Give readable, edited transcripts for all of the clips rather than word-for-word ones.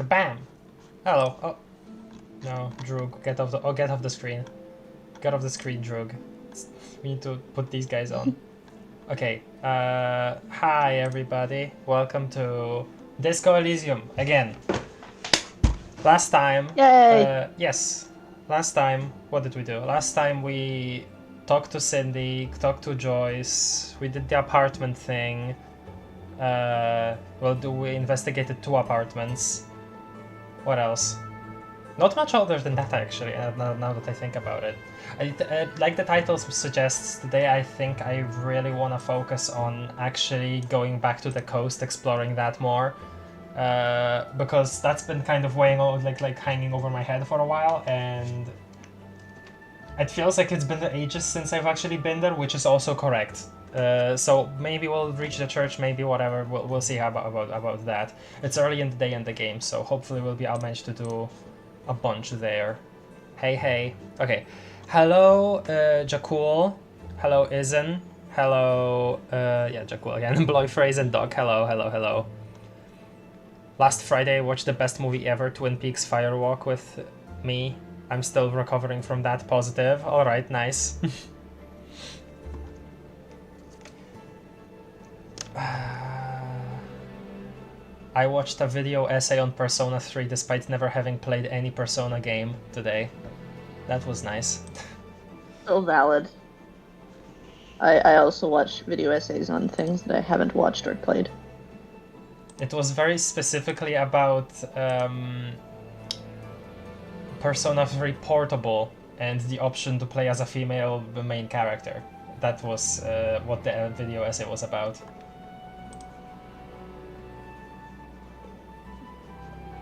Shabam! Hello. Oh. No, Droog, get off the get off the screen. Get off the screen, Droog. We need to put these guys on. Okay. Hi everybody. Welcome to Disco Elysium again. Last time. Yay! Yes. Last time, what did we do? Last time we talked to Cindy, talked to Joyce. We did the apartment thing. We investigated 2 apartments. What else? Not much other than that, actually, now that I think about it. Like the title suggests, today I think I really want to focus on actually going back to the coast, exploring that more. Because that's been kind of weighing on, like hanging over my head for a while, and it feels like it's been ages since I've actually been there, which is also correct. So maybe we'll reach the church, maybe whatever. We'll see how about that. It's early in the day in the game, so hopefully I'll manage to do a bunch there. Hey. Okay. Hello, Jakul. Hello, Izen. Hello, yeah, Jakul again. Bloy Phrase and Dog. Hello. Last Friday, I watched the best movie ever, Twin Peaks Firewalk with me. I'm still recovering from that. Positive. Alright, nice. I watched a video essay on Persona 3 despite never having played any Persona game today. That was nice. Still valid. I also watch video essays on things that I haven't watched or played. It was very specifically about Persona 3 Portable and the option to play as a female main character. That was what the video essay was about.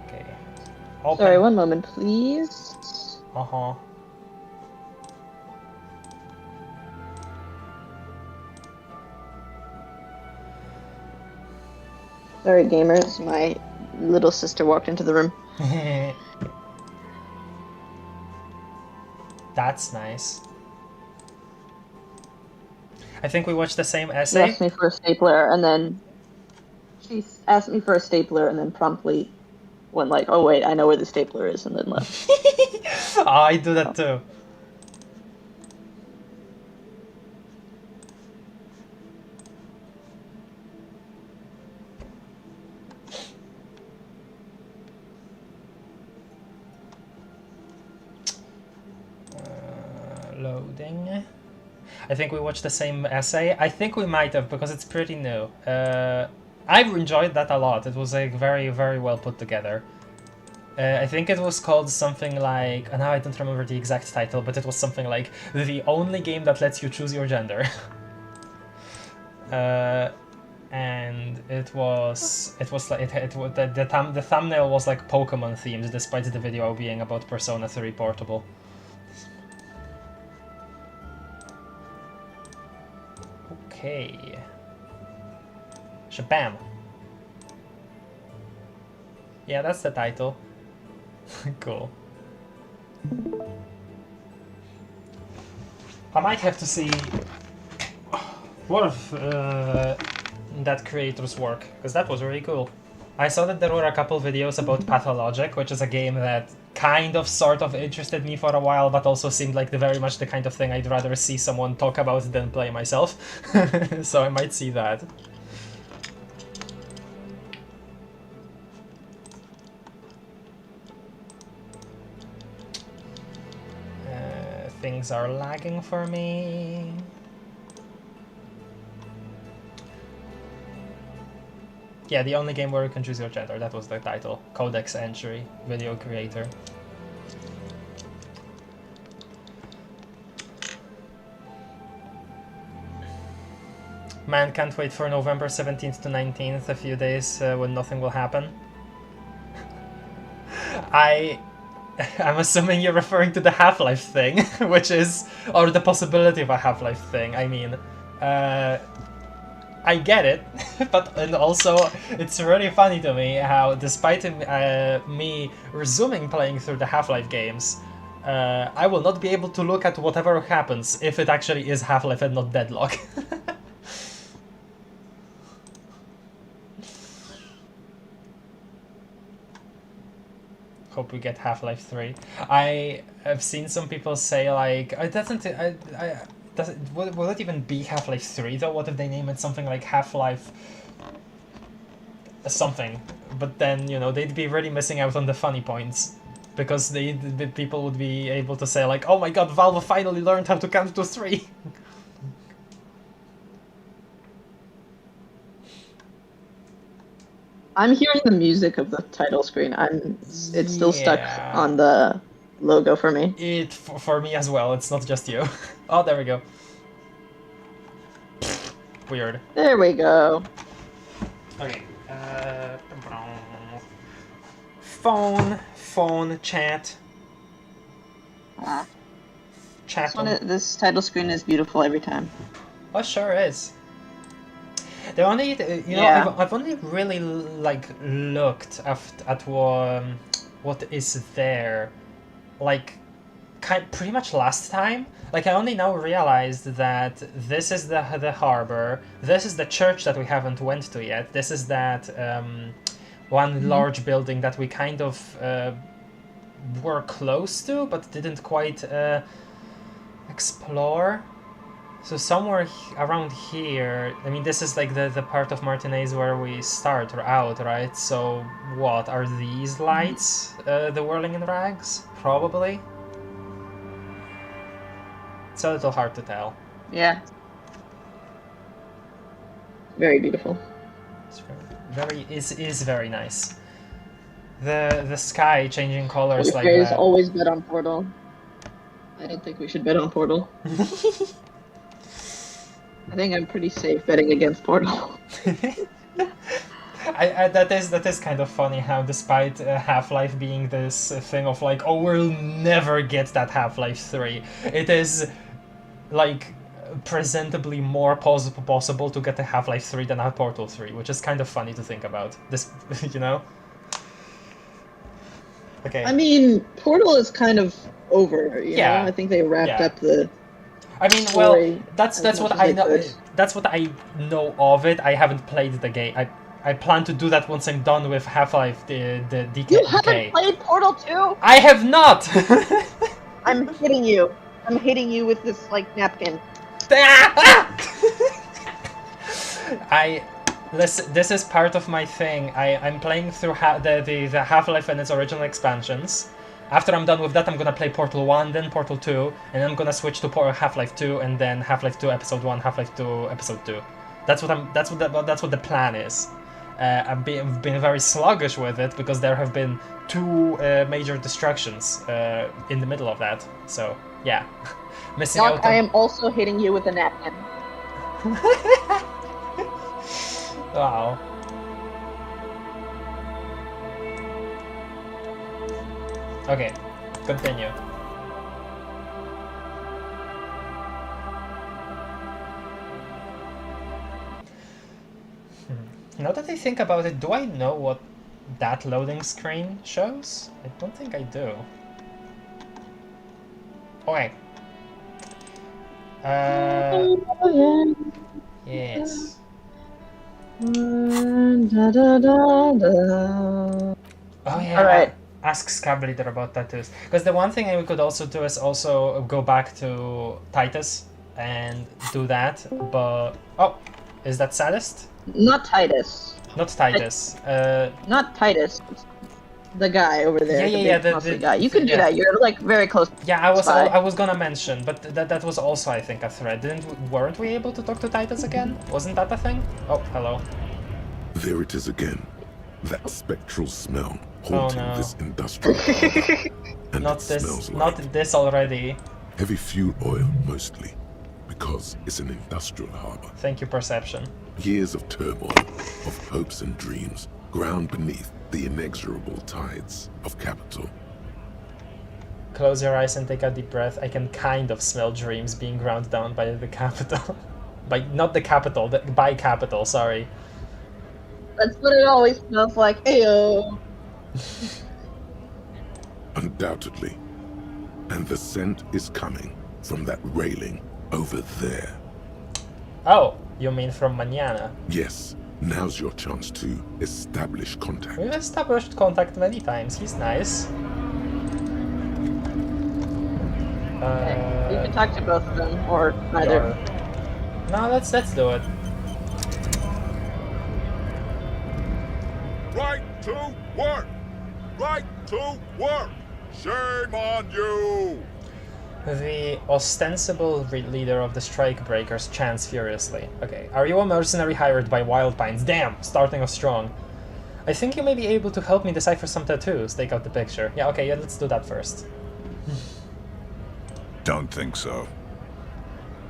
Okay. Open. Sorry, one moment, please. Uh-huh. Sorry, gamers. My little sister walked into the room. That's nice. I think we watched the same She essay. asked me for a stapler, and then she asked me for a stapler, and then promptly went like, "Oh wait, I know where the stapler is," and then left. Oh, I do that too. Loading. I think we watched the same essay. I think we might have, because it's pretty new. I've enjoyed that a lot. It was like very, very well put together. I think it was called something like, now I don't remember the exact title, but it was something like the only game that lets you choose your gender. And it was like the thumbnail was like Pokemon themed, despite the video being about Persona 3 Portable. Okay. Shabam. Yeah, that's the title. Cool. I might have to see more of that creator's work, because that was really cool. I saw that there were a couple videos about Pathologic, which is a game that kind of sort of interested me for a while, but also seemed like very much the kind of thing I'd rather see someone talk about than play myself. So I might see that. Things are lagging for me. Yeah, the only game where you can choose your gender, that was the title. Codex entry, video creator. Man, can't wait for November 17th to 19th, a few days when nothing will happen. I'm assuming you're referring to the Half-Life thing, which is, or the possibility of a Half-Life thing, I mean. I get it, and also it's really funny to me how, despite me resuming playing through the Half-Life games, I will not be able to look at whatever happens if it actually is Half-Life and not Deadlock. hope we get Half-Life 3. I have seen some people say like, it doesn't. Does it, will it even be Half-Life 3 though? What if they name it something like Half-Life something? But then they'd be really missing out on the funny points. Because the people would be able to say like, oh my god, Valve finally learned how to count to 3. I'm hearing the music of the title screen. It's still stuck on the logo for me. For me as well. It's not just you. Oh, there we go. Weird. There we go. Okay. Phone chat. Chat. This title screen is beautiful every time. Oh, sure is. The only, I've only really like looked at what is there, like, pretty much last time. Like, I only now realized that this is the harbor. This is the church that we haven't went to yet. This is that one large building that we kind of were close to, but didn't quite explore. So somewhere around here, I mean, this is like the part of Martinez where we start out, right? So what, are these lights the whirling in rags? Probably. It's a little hard to tell. Yeah. Very beautiful. It's is very nice. The sky changing colors like that. Always bet on Portal. I don't think we should bet on Portal. I think I'm pretty safe betting against Portal. That is kind of funny how, despite Half-Life being this thing of like, oh, we'll never get that Half-Life 3, it is like presentably more possible to get a Half-Life 3 than a Portal 3, which is kind of funny to think about. This, Okay. I mean, Portal is kind of over. You know? I think they wrapped up the. I mean, well, that's what I know. That's what I know of it. I haven't played the game. I plan to do that once I'm done with Half-Life the DK. You haven't played Portal 2? I have not. I'm hitting you. I'm hitting you with this like napkin. This is part of my thing. I'm playing through the Half-Life and its original expansions. After I'm done with that, I'm gonna play Portal 1, then Portal 2, and then I'm gonna switch to Half-Life 2, and then Half-Life 2 Episode 1, Half-Life 2 Episode 2. That's what the plan is. I've been very sluggish with it because there have been 2 major destructions in the middle of that. So yeah, missing out. I am also hitting you with a napkin. Wow. Okay, continue. Now that I think about it, do I know what that loading screen shows? I don't think I do. Okay. Yes. Oh yeah. Alright. Ask Scab Leader about tattoos. Because the one thing we could also do is also go back to Titus and do that, but... Oh, is that Saddest? Not Titus. Not Titus. Not Titus. The guy over there. Yeah, the guy. You can do that. You're like very close. Yeah, I was gonna mention, but that was also, I think, a thread. Weren't we able to talk to Titus again? Wasn't that a thing? Oh, hello. There it is again. That spectral smell haunting this industrial and not it this. smells Not like this already. heavy fuel oil mostly, because it's an industrial harbor. Thank you, Perception. Years of turmoil, of hopes and dreams, ground beneath the inexorable tides of capital. Close your eyes and take a deep breath. I can kind of smell dreams being ground down by the capital. Not the capital, by capital, sorry. That's what it always smells like. Ayo. Undoubtedly. And the scent is coming from that railing over there. Oh, you mean from Mañana? Yes, Now's your chance to establish contact. We've established contact many times. He's nice. You can talk to both of them, or neither. No, let's do it. Right to work! Right to work! Shame on you! The ostensible leader of the strikebreakers chants furiously. Okay, are you a mercenary hired by Wild Pines? Damn, starting off strong. I think you may be able to help me decipher some tattoos. Take out the picture. Yeah, okay, yeah, let's do that first. Don't think so.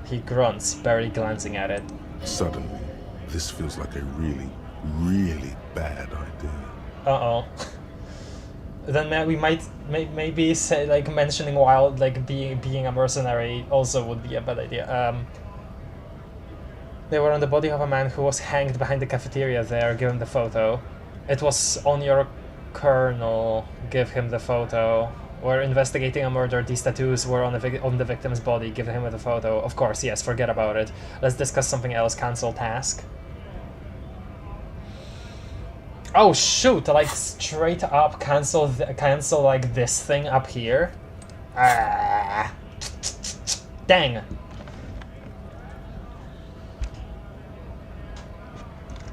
He grunts, barely glancing at it. Suddenly, this feels like a really, really bad idea. Uh-oh. Then we might maybe say, like, mentioning Wild, like, being a mercenary also would be a bad idea. They were on the body of a man who was hanged behind the cafeteria there. Give him the photo. It was on your colonel. Give him the photo. We're investigating a murder. These tattoos were on the victim's body. Give him the photo. Of course, yes, forget about it. Let's discuss something else. Cancel task. Oh shoot! Like straight up cancel like this thing up here. Ah, dang.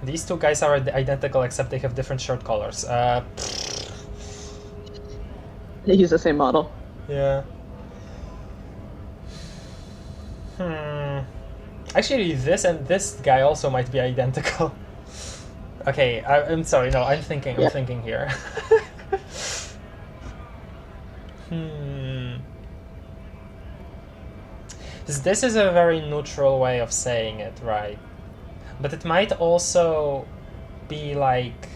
These two guys are identical except they have different shirt colors. They use the same model. Yeah. Actually, this and this guy also might be identical. Okay, I'm sorry. No, I'm thinking here. This is a very neutral way of saying it, right? But it might also be like,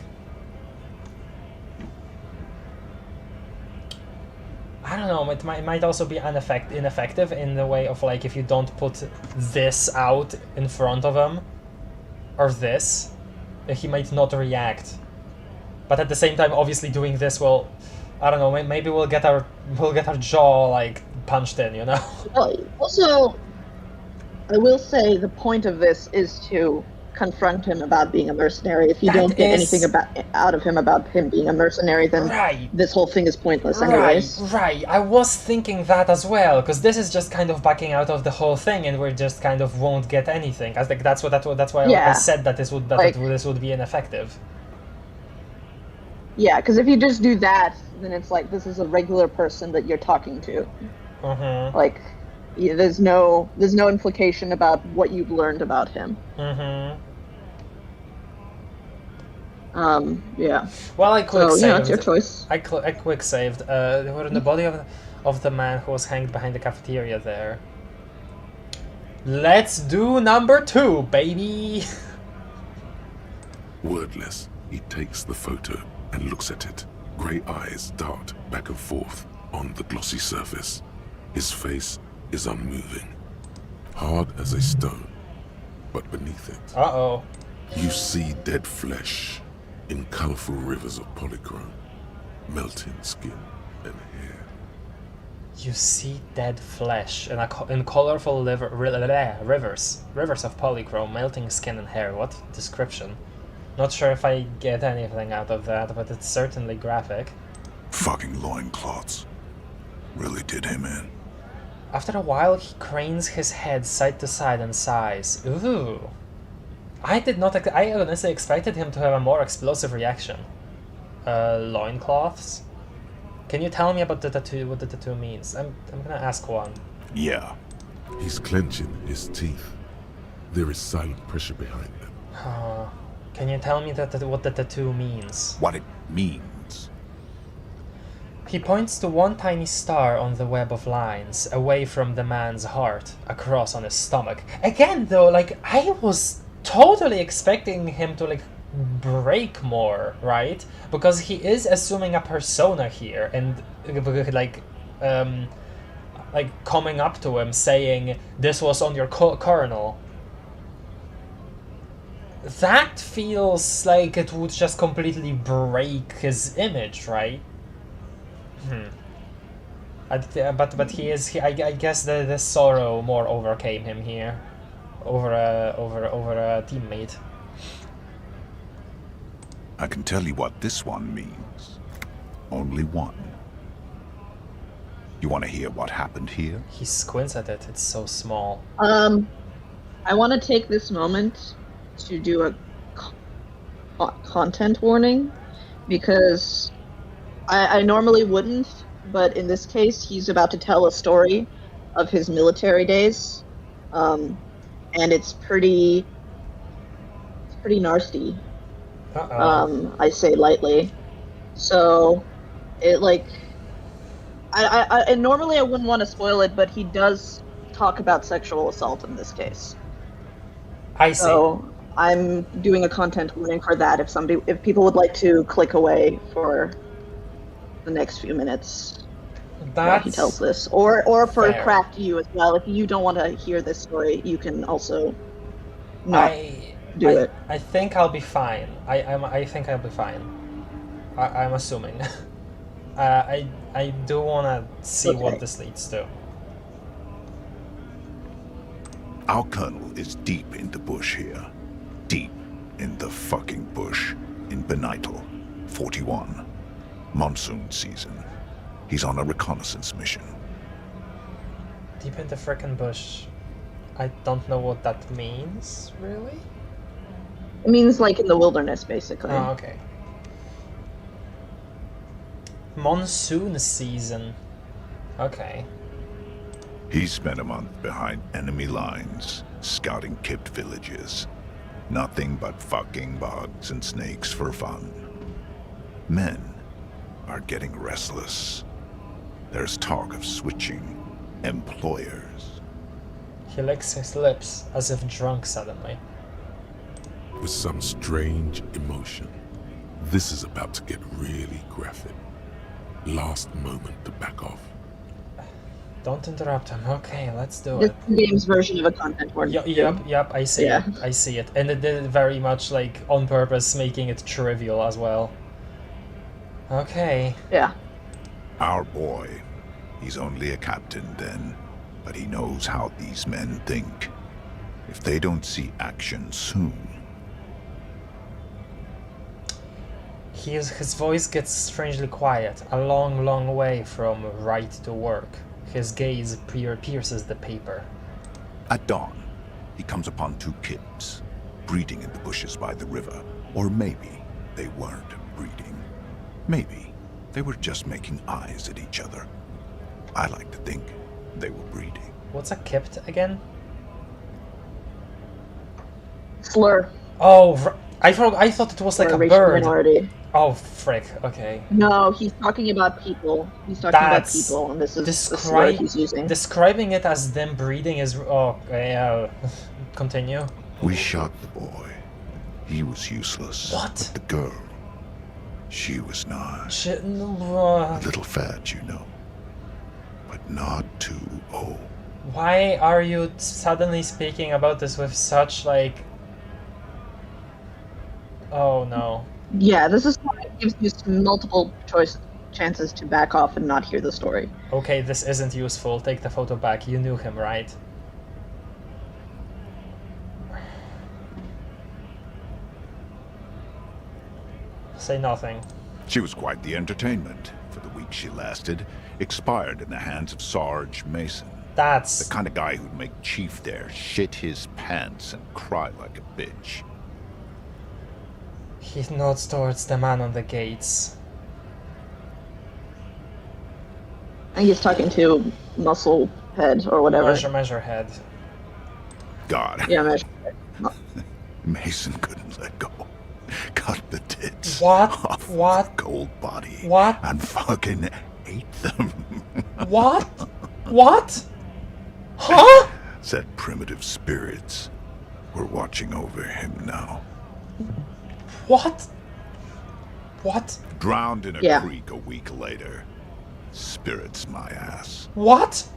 I don't know, it might also be ineffective in the way of, like, if you don't put this out in front of him, or this, he might not react. But at the same time, obviously doing this will, I don't know, maybe we'll get our jaw, like, punched in, you know? Well, also, I will say the point of this is to confront him about being a mercenary. If you don't get anything out of him about him being a mercenary, then this whole thing is pointless anyways. Right. I was thinking that as well, because this is just kind of backing out of the whole thing, and we just kind of won't get anything. I think that's why I said that this would be ineffective. Yeah, because if you just do that, then it's like this is a regular person that you're talking to. Like, yeah, there's no implication about what you've learned about him. Yeah. Well, I quick saved. Yeah, it's your choice. I quick saved. They were in the body of the man who was hanged behind the cafeteria there. Let's do number 2, baby. Wordless, he takes the photo and looks at it. Grey eyes dart back and forth on the glossy surface. His face is unmoving, hard as a stone, but beneath it, uh-oh, you see dead flesh in colorful rivers of polychrome, melting skin and hair. You see dead flesh in colorful rivers of polychrome, melting skin and hair. What description? Not sure if I get anything out of that, but it's certainly graphic. Fucking loincloths. Really did him in. After a while, he cranes his head side to side and sighs. Ooh. I honestly expected him to have a more explosive reaction. Loincloths? Can you tell me about the tattoo, what the tattoo means? I'm gonna ask one. Yeah. He's clenching his teeth. There is silent pressure behind them. Can you tell me what the tattoo means? What it means? He points to one tiny star on the web of lines, away from the man's heart, across on his stomach. Again, though, like, I was totally expecting him to, like, break more, right? Because he is assuming a persona here, and, like, coming up to him saying, this was on your colonel. That feels like it would just completely break his image, right? But I guess the sorrow more overcame him here, over a teammate. I can tell you what this one means. Only one. You want to hear what happened here? He squints at it. It's so small. I want to take this moment to do a content warning, because I normally wouldn't, but in this case, he's about to tell a story of his military days, and it's pretty nasty. I say lightly. So, it and normally I wouldn't want to spoil it, but he does talk about sexual assault in this case. I see. So I'm doing a content warning for that. If people would like to click away for the next few minutes while he tells this, or for fair. Craft you as well. If you don't want to hear this story, you can also not do it. I think I'll be fine. I think I'll be fine. I'm assuming. I do want to see what this leads to. Our colonel is deep in the bush here. Deep in the fucking bush. In Benital, 41. Monsoon season. He's on a reconnaissance mission. Deep in the frickin' bush. I don't know what that means, really? It means like in the wilderness, basically. Oh, okay. Monsoon season. Okay. He spent a month behind enemy lines, scouting kipped villages. Nothing but fucking bugs and snakes for fun. Men are getting restless. There's talk of switching employers. He licks his lips as if drunk suddenly. With some strange emotion. This is about to get really graphic. Last moment to back off. Don't interrupt him. Okay, let's do This it. is the game's version of a content warning. Yep, I see it. I see it. And it did it very much like on purpose, making it trivial as well. Okay. Yeah. Our boy. He's only a captain then, but he knows how these men think. If they don't see action soon. His voice gets strangely quiet, a long, long way from right to work. His gaze pierces the paper. At dawn, he comes upon two kids, breeding in the bushes by the river. Or maybe they weren't breeding. Maybe they were just making eyes at each other. I like to think they were breeding. What's a kipt again? Slur. Oh, I thought it was like a bird. Minority. Oh, frick. Okay. No, he's talking about people. He's talking about people, and this is the slur he's using. Describing it as them breeding is... Oh, okay, continue. We shot the boy. He was useless. What? But the girl, she was not. A No, little fat, you know. But not too old. why are you suddenly speaking about this with such, like... Oh, no. Yeah, this is why it gives you multiple chances to back off and not hear the story. Okay, this isn't useful. Take the photo back. You knew him, right? Say nothing. She was quite the entertainment. For the week she lasted, expired in the hands of Sarge Mason. That's... The kind of guy who'd make Chief there shit his pants and cry like a bitch. He nods towards the man on the gates. And he's talking to Muscle Head or whatever. Measure head. God. Yeah, Measure Head. Mason couldn't let go. Cut the tits What? off What? the cold body. What? And fucking ate them. What? What? Huh? Said primitive spirits were watching over him now. What? What? Drowned in a Yeah. creek a week later. Spirits my ass. What?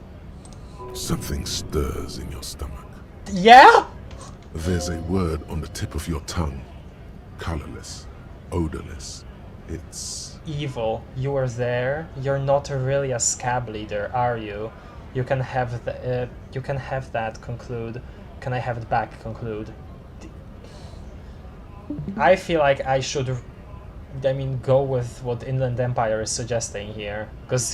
Something stirs in your stomach. Yeah? There's a word on the tip of your tongue. Colorless, odorless. It's... Evil. You were there. You're not really a scab leader, are you? You can have the. You can have that. Conclude. Can I have it back? Conclude. I feel like I should I mean, go with what Inland Empire is suggesting here, because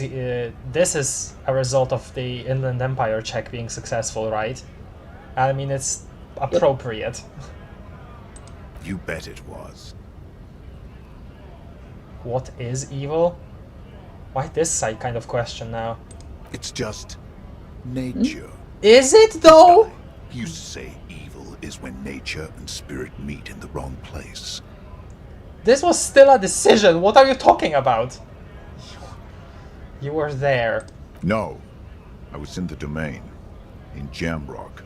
this is a result of the Inland Empire check being successful, right? I mean, it's appropriate. You bet it was. What is evil? Why this side kind of question now? It's just nature. Is it though? He used to say evil is when nature and spirit meet in the wrong place. This was still a decision. What are you talking about? You were there. No, I was in the domain, in Jamrock,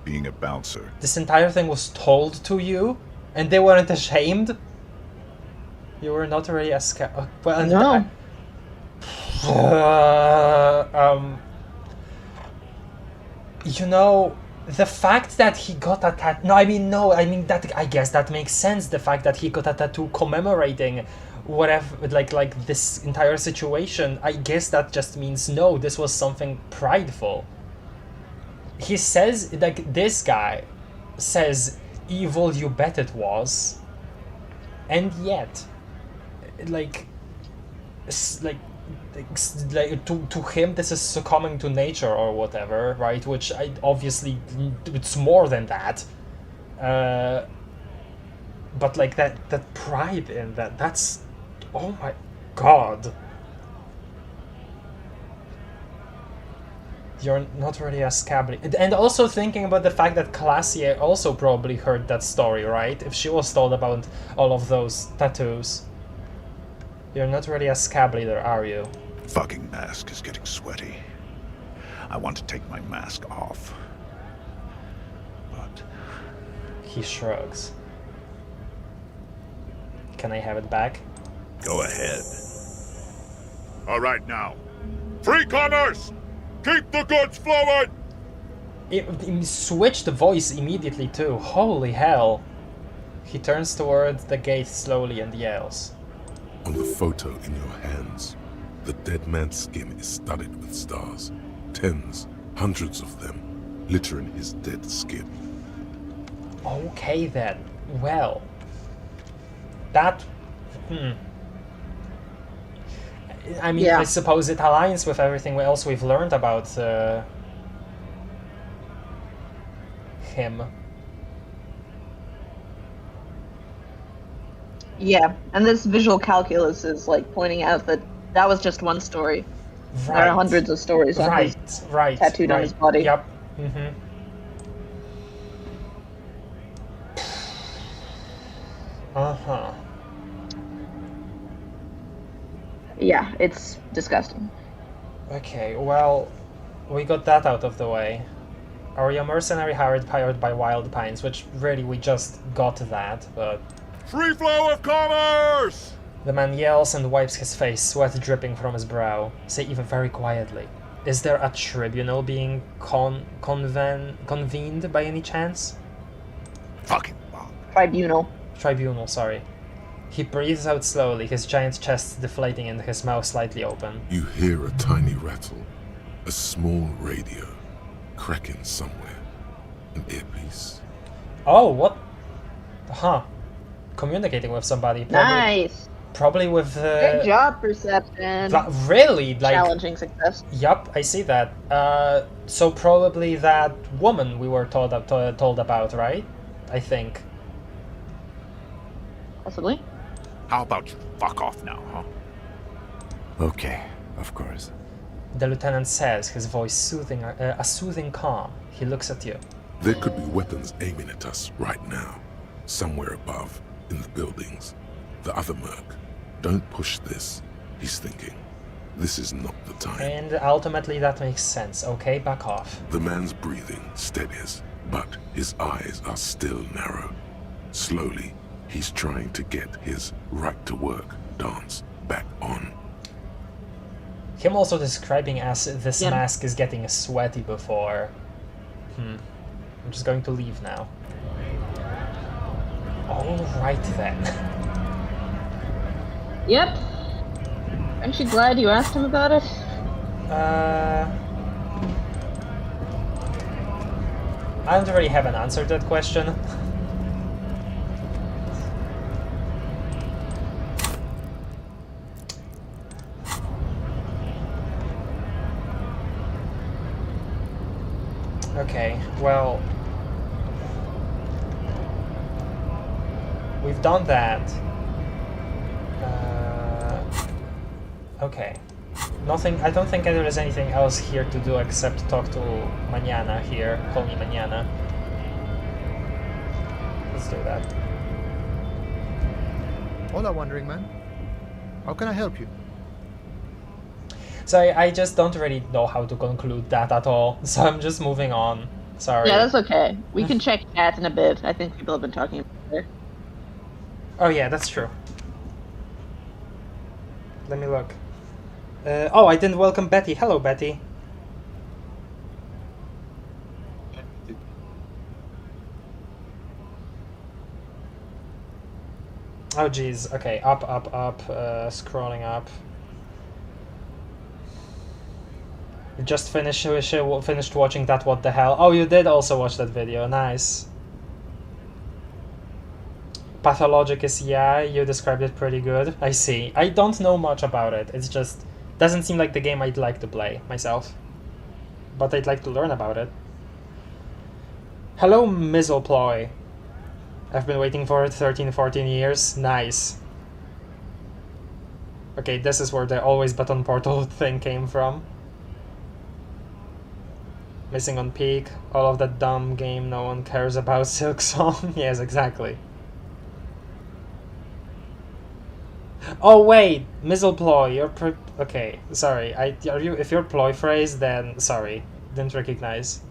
being a bouncer. This entire thing was told to you, and they weren't ashamed. You were not really a well, No. You know, the fact that he got a tattoo. No, I mean that. I guess that makes sense. The fact that he got a tattoo commemorating whatever, like this entire situation. I guess that just means no. This was something prideful. He says, like, this guy says, "Evil, you bet it was," and yet, like to him this is succumbing to nature or whatever, right? Which obviously it's more than that, but like that pride in that's, oh my god. You're not really a scabby. And also thinking about the fact that Classier also probably heard that story, right? If she was told about all of those tattoos. You're not really a scab leader, are you? Fucking mask is getting sweaty. I want to take my mask off. But... He shrugs. Can I have it back? Go ahead. All right now. Free commerce! Keep the goods flowing! He switched the voice immediately too. Holy hell. He turns towards the gate slowly and yells. On the photo in your hands, the dead man's skin is studded with stars. Tens, hundreds of them, littering his dead skin. Okay then. Well. That... I mean, Yeah. I suppose it aligns with everything else we've learned about him. Yeah, and this visual calculus is like pointing out that that was just one story. Right. There are hundreds of stories on his tattooed on his body. Yep. Uh-huh. Yeah, it's disgusting. Okay, well, we got that out of the way. Are you a mercenary hired by Wild Pines? Which, really, we just got that, but... Free flow of commerce! The man yells and wipes his face, sweat dripping from his brow. Say even very quietly, is there a tribunal being convened by any chance? Fucking bog. Tribunal, sorry. He breathes out slowly, his giant chest deflating and his mouth slightly open. You hear a tiny rattle, a small radio, cracking somewhere. An earpiece. Oh, what? Huh. Communicating with somebody. Nice. Probably with... Good job, Perception. Really? Like... Challenging success. Yup, I see that. So probably that woman we were told about, right? I think. Possibly. How about you fuck off now, huh? Okay, of course. The lieutenant says, his voice soothing, a soothing calm. He looks at you. There could be weapons aiming at us right now, somewhere above, in the buildings. The other merc. Don't push this, he's thinking. This is not the time. And ultimately that makes sense. Okay, back off. The man's breathing steadies, but his eyes are still narrow. Slowly, he's trying to get his right-to-work dance back on. Him also describing as this Yeah. mask is getting sweaty before. I'm just going to leave now. Alright then. Yep. Aren't you glad you asked him about it? I don't really have an answer to that question. Okay, well... We've done that. Okay. Nothing. I don't think there is anything else here to do except talk to Mañana here. Call me Mañana. Let's do that. Hola, Wandering Man. How can I help you? So I just don't really know how to conclude that at all. So I'm just moving on. Sorry. Yeah, that's okay. We can check chat in a bit. I think people have been talking about it. Oh yeah, that's true. Let me look. Oh, I didn't welcome Betty. Hello, Betty. Oh, geez. Okay, up, scrolling up. Just finished watching that. What the hell? Oh, you did also watch that video. Nice. Pathologic is, yeah, you described it pretty good. I see. I don't know much about it. It's just doesn't seem like the game I'd like to play myself. But I'd like to learn about it. Hello, Mizzleploy. I've been waiting for it 13-14 years. Nice. Okay, this is where the always bet on Portal thing came from. Missing on peak. All of that dumb game no one cares about. Silksong. Yes, exactly. Oh wait, Mizzleploy, you're okay, sorry. If you're ploy phrase, then sorry. Didn't recognize.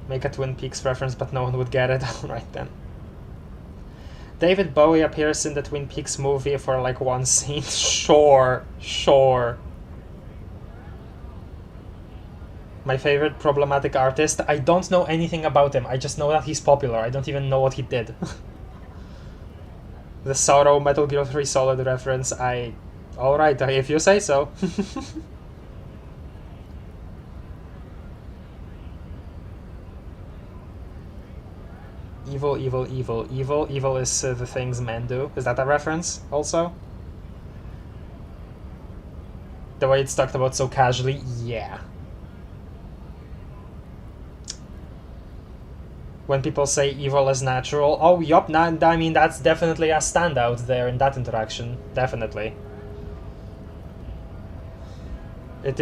Make a Twin Peaks reference, but no one would get it. Alright then. David Bowie appears in the Twin Peaks movie for like one scene. Sure. My favorite problematic artist. I don't know anything about him. I just know that he's popular. I don't even know what he did. The Sorrow Metal Gear 3 Solid reference. Alright, if you say so. Evil is the things men do. Is that a reference also? The way it's talked about so casually? Yeah. When people say evil is natural, oh yup, I mean that's definitely a standout there in that interaction, definitely. It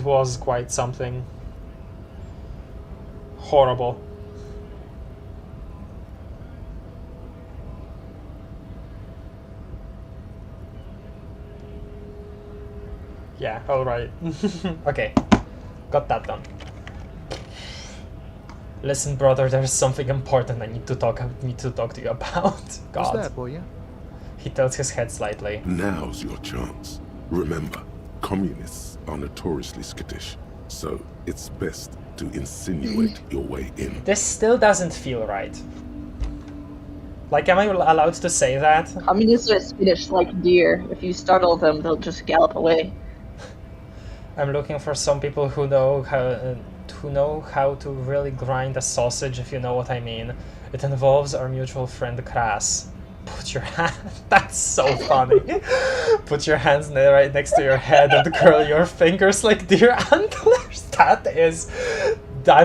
was quite something horrible. Yeah, alright. Okay, got that done. Listen, brother, there's something important I need to talk to you about. God. What's that, boy? He tilts his head slightly. Now's your chance. Remember, communists are notoriously skittish, so it's best to insinuate your way in. This still doesn't feel right. Like, am I allowed to say that? Communists are skittish like deer. If you startle them, they'll just gallop away. I'm looking for some people who know how to really grind a sausage, if you know what I mean. It involves our mutual friend Kras. Put your hand... That's so funny. Put your hands right next to your head and curl your fingers like deer antlers. That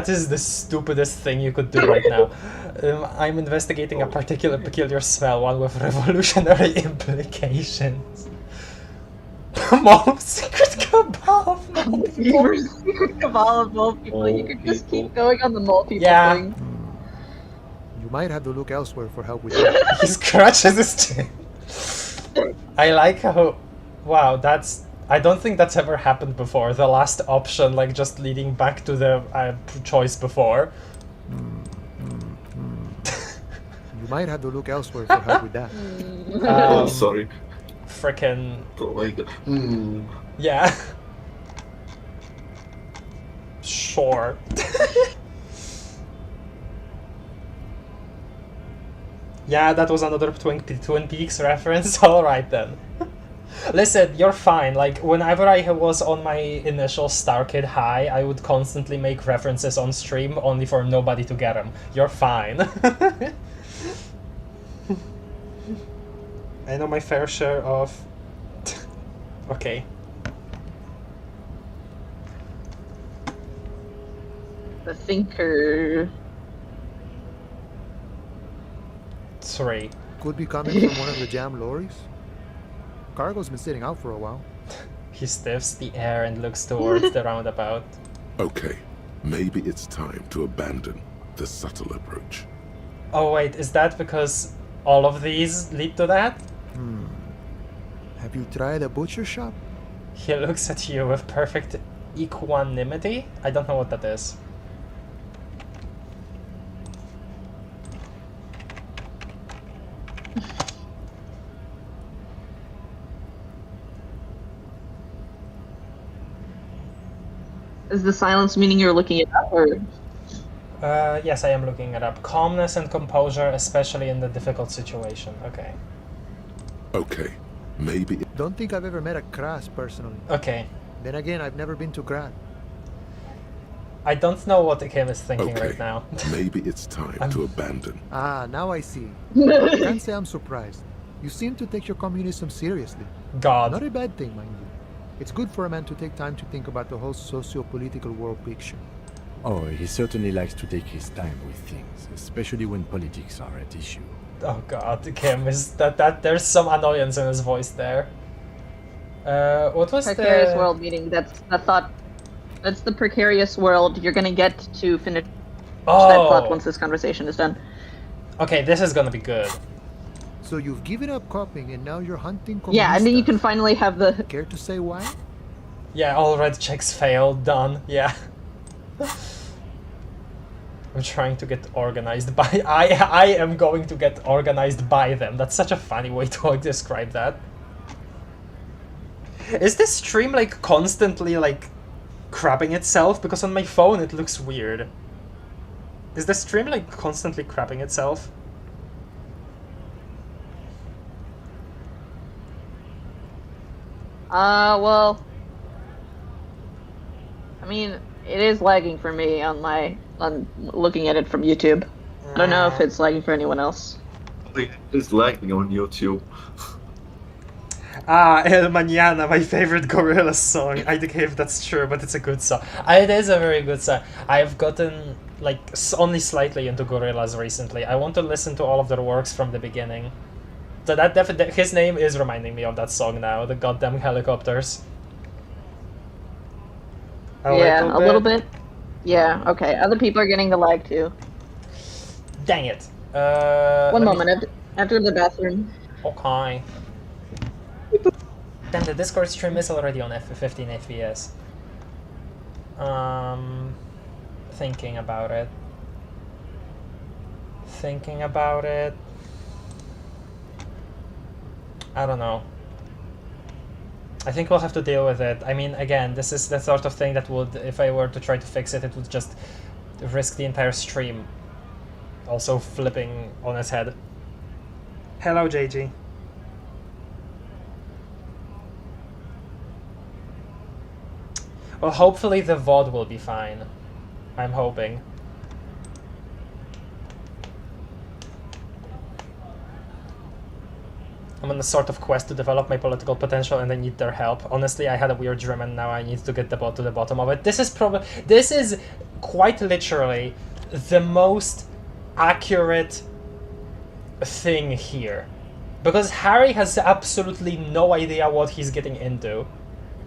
is the stupidest thing you could do right now. I'm investigating a peculiar smell, one with revolutionary implications. Mole secret cabal of mole people. Secret cabal of mole people. You could just keep going on the mole people thing. You might have to look elsewhere for help with that. He scratches his chin. I like how... Wow, that's... I don't think that's ever happened before. The last option, like, just leading back to the choice before. You might have to look elsewhere for help with that. Sorry. Frickin'... Don't like it. Yeah. Sure. Yeah, that was another Twin Peaks reference. Alright then. Listen, you're fine. Like, whenever I was on my initial StarKid high, I would constantly make references on stream only for nobody to get them. You're fine. I know my fair share of... Okay. The thinker. 3. Could be coming from one of the jam lorries. Cargo's been sitting out for a while. He sniffs the air and looks towards the roundabout. Okay, maybe it's time to abandon the subtle approach. Oh wait, is that because all of these lead to that? Have you tried a butcher shop? He looks at you with perfect equanimity. I don't know what that is. Is the silence meaning you're looking it up, or? Yes, I am looking it up. Calmness and composure, especially in the difficult situation. Okay. Okay, maybe Don't think I've ever met a Kras personally. Okay. Then again, I've never been to Grad. I don't know what Kim is thinking okay. right now. Maybe it's time to abandon. Ah, now I see. I can't say I'm surprised. You seem to take your communism seriously. God. Not a bad thing, mind you. It's good for a man to take time to think about the whole socio-political world picture. Oh, he certainly likes to take his time with things, especially when politics are at issue. Oh God, Kim is that there's some annoyance in his voice there. What was Precarious the world meeting. That's the thought. That's the precarious world. You're gonna get to finish that thought once this conversation is done. Okay, this is gonna be good. So you've given up copying and now you're hunting comunistas. Yeah, and then you can finally have the. Care to say why? Yeah, all red checks failed. Done. Yeah. I'm trying to get organized by. I am going to get organized by them. That's such a funny way to describe that. Is this stream like constantly like crapping itself? Because on my phone it looks weird. Is the stream like constantly crapping itself? Well, I mean, it is lagging for me on looking at it from YouTube. I don't know if it's lagging for anyone else. It's lagging on YouTube. Ah, El Mañana, my favorite Gorillaz song. I think if that's true, but it's a good song. It is a very good song. I've gotten, like, only slightly into Gorillaz recently. I want to listen to all of their works from the beginning. So that his name is reminding me of that song now, the goddamn helicopters. A little bit. Yeah, okay. Other people are getting the lag too. Dang it. One moment, after the bathroom. Okay. Then the Discord stream is already on 15 FPS. Thinking about it. I don't know. I think we'll have to deal with it. I mean, again, this is the sort of thing that would, if I were to try to fix it, it would just risk the entire stream also flipping on its head. Hello, JG. Well, hopefully the VOD will be fine. I'm hoping. I'm on a sort of quest to develop my political potential and I need their help. Honestly, I had a weird dream and now I need to get to the bottom of it. This is quite literally the most accurate thing here. Because Harry has absolutely no idea what he's getting into.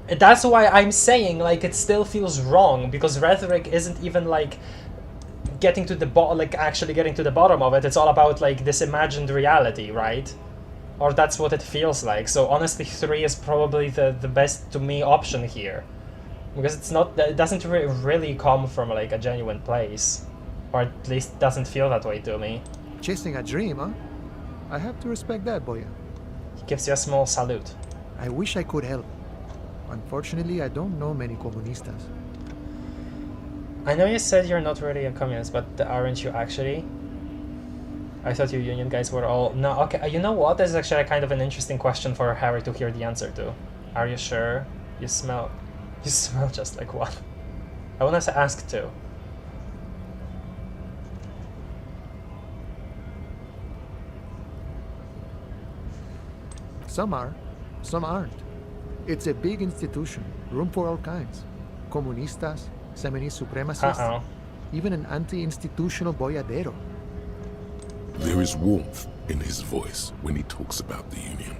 That's why I'm saying, like, it still feels wrong, because rhetoric isn't even, like, getting to the actually getting to the bottom of it. It's all about, like, this imagined reality, right? Or that's what it feels like. So honestly, 3 is probably the best, to me, option here. Because it doesn't really come from, like, a genuine place. Or at least doesn't feel that way to me. Chasing a dream, huh? I have to respect that, boy. He gives you a small salute. I wish I could help. Unfortunately, I don't know many comunistas. I know you said you're not really a communist, but aren't you actually? I thought you union guys were all... No, okay, you know what? This is actually kind of an interesting question for Harry to hear the answer to. Are you sure? You smell just like one. I want to ask too. Some are, some aren't. It's a big institution, room for all kinds. Comunistas, feminist supremacists. Even an anti-institutional boyadero. There is warmth in his voice when he talks about the Union.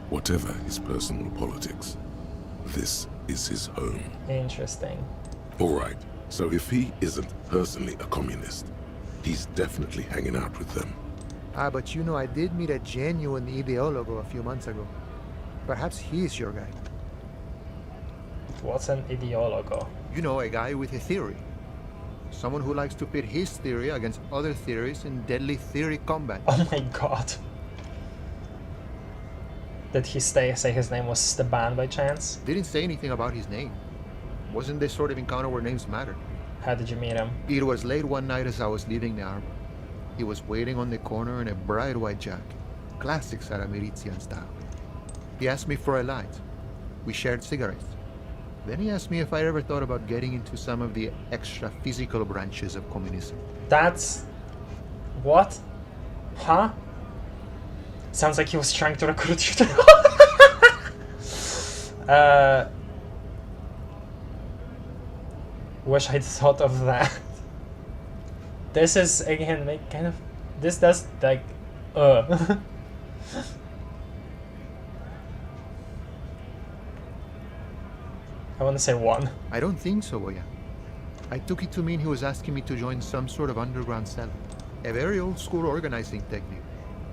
Whatever his personal politics, this is his home. Interesting. Alright, so if he isn't personally a communist, he's definitely hanging out with them. Ah, but you know, I did meet a genuine ideologo a few months ago. Perhaps he's your guy. What's an ideologo? You know, a guy with a theory. Someone who likes to pit his theory against other theories in deadly theory combat. Oh my god. Did he say his name was Steban by chance? Didn't say anything about his name. Wasn't this sort of encounter where names matter? How did you meet him? It was late one night as I was leaving the arbor. He was waiting on the corner in a bright white jacket. Classic Saramirizian style. He asked me for a light. We shared cigarettes. Then he asked me if I ever thought about getting into some of the extra physical branches of communism. That's... what? Huh? Sounds like he was trying to recruit you to... Wish I'd thought of that. This is, again, like, kind of... This does, like... I want to say one. I don't think so, Boya. I took it to mean he was asking me to join some sort of underground cell. A very old school organizing technique.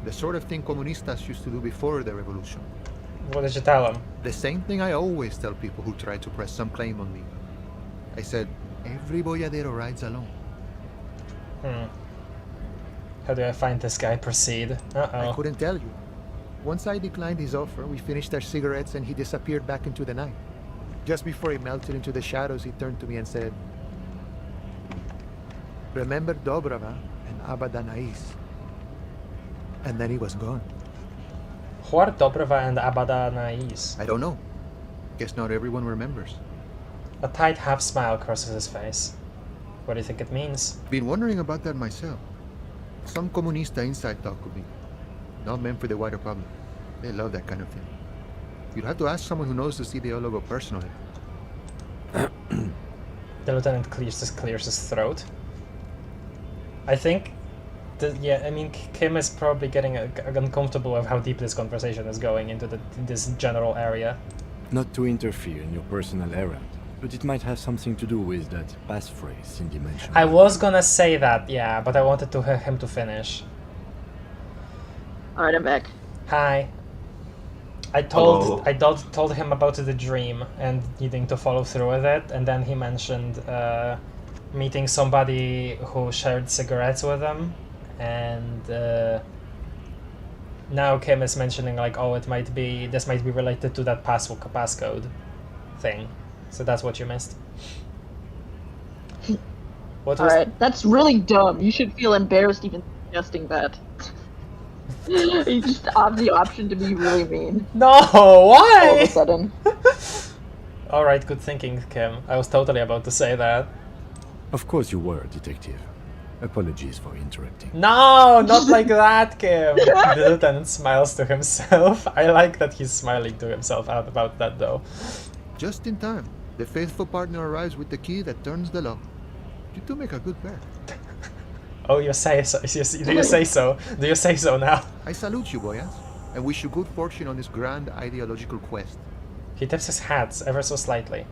The sort of thing comunistas used to do before the revolution. What did you tell him? The same thing I always tell people who try to press some claim on me. I said, every boyadero rides alone. How do I find this guy? Proceed. Uh-oh. I couldn't tell you. Once I declined his offer, we finished our cigarettes and he disappeared back into the night. Just before he melted into the shadows, he turned to me and said, "Remember Dobrava and Abadanais." And then he was gone. Who are Dobrava and Abadanais? I don't know. Guess not everyone remembers. A tight half smile crosses his face. What do you think it means? Been wondering about that myself. Some comunista inside talk with me. Not meant for the wider public. They love that kind of thing. You'd have to ask someone who knows this ideologo personally. The lieutenant clears his throat. I think... Kim is probably getting uncomfortable with how deep this conversation is going into this general area. Not to interfere in your personal errand, but it might have something to do with that passphrase Cindy mentioned. I was gonna say that, yeah, but I wanted him to finish. Alright, I'm back. Hi. I told him about the dream and needing to follow through with it, and then he mentioned meeting somebody who shared cigarettes with him, and now Kim is mentioning like, oh, this might be related to that passcode thing. So that's what you missed. What was? Alright, that's really dumb. You should feel embarrassed even suggesting that. You just have the option to be really mean. No, why? All of a sudden. Alright, good thinking, Kim. I was totally about to say that. Of course you were, detective. Apologies for interrupting. No, not like that, Kim. The lieutenant smiles to himself. I like that he's smiling to himself out about that, though. Just in time. The faithful partner arrives with the key that turns the lock. You two make a good pair. Oh, you say so. Do you say so? Do you say so now? I salute you, boyas, and wish you good fortune on this grand ideological quest. He tips his hat ever so slightly.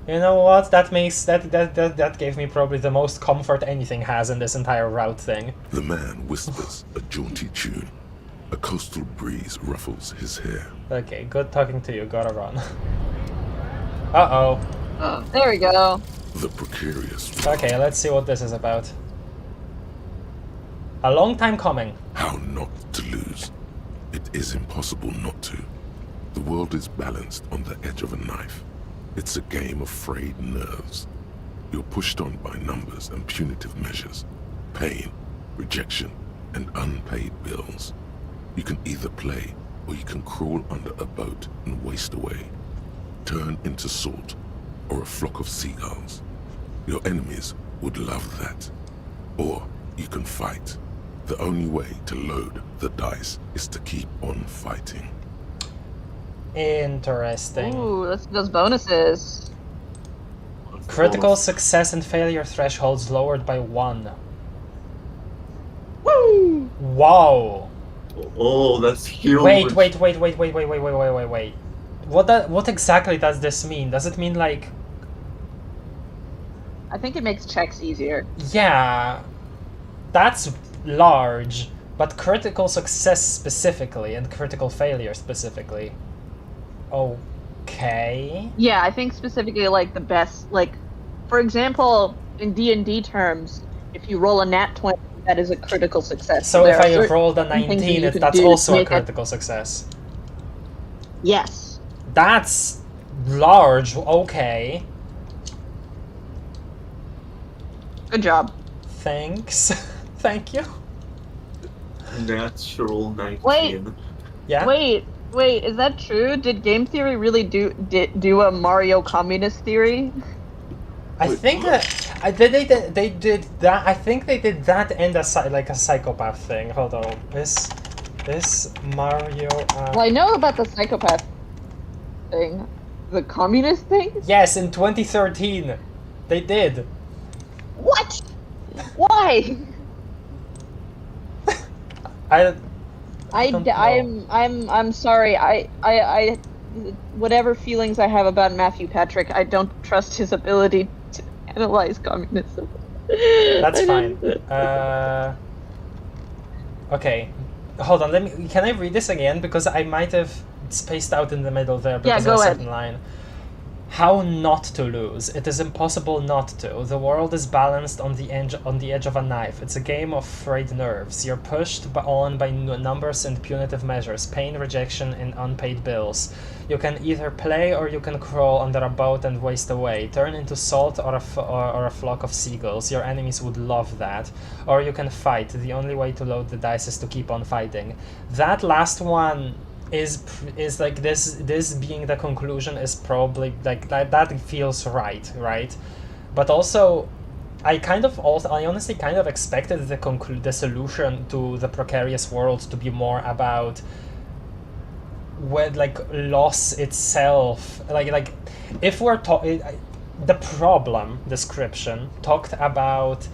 You know what? That gave me probably the most comfort anything has in this entire route thing. The man whispers a jaunty tune. A coastal breeze ruffles his hair. Okay, good talking to you. Gotta run. Uh-oh. Oh, there we go. The precarious. Okay, let's see what this is about. A long time coming. How not to lose. It is impossible not to. The world is balanced on the edge of a knife. It's a game of frayed nerves. You're pushed on by numbers and punitive measures. Pain, rejection, and unpaid bills. You can either play, or you can crawl under a boat and waste away. Turn into salt, or a flock of seagulls. Your enemies would love that. Or you can fight. The only way to load the dice is to keep on fighting. Interesting. Ooh, let's see those bonuses. Critical success and failure thresholds lowered by 1. Woo! Wow. Oh, that's huge. Wait. What exactly does this mean? Does it mean like... I think it makes checks easier. Yeah, that's large, but critical success specifically and critical failure specifically. Okay. Yeah, I think specifically like the best, like, for example, in D&D terms, if you roll a nat 20, that is a critical success. So if there I are rolled a certain things that 19, you can that's do to also a make it- critical success. Yes. That's large, okay. Good job. Thanks. Thank you. Natural 19. Wait. Yeah? Wait, is that true? Did game theory really do a Mario communist theory? I think that they did that. I think they did that and like a psychopath thing. Hold on, this Mario. Well, I know about the psychopath thing. The communist thing? Yes, in 2013, they did. What? Why? I'm sorry. I whatever feelings I have about Matthew Patrick, I don't trust his ability to analyze communism. That's fine. Okay, hold on. Can I read this again because I might have spaced out in the middle there because of a certain line. How not to lose. It is impossible not to. The world is balanced on the edge of a knife. It's a game of frayed nerves. You're pushed on by numbers and punitive measures, pain, rejection, and unpaid bills. You can either play or you can crawl under a boat and waste away. Turn into salt or a flock of seagulls. Your enemies would love that. Or you can fight. The only way to load the dice is to keep on fighting. That last one is like this being the conclusion is probably like that feels right, but also I honestly kind of expected the solution to the precarious world to be more about with like loss itself, like if we're the problem description talked about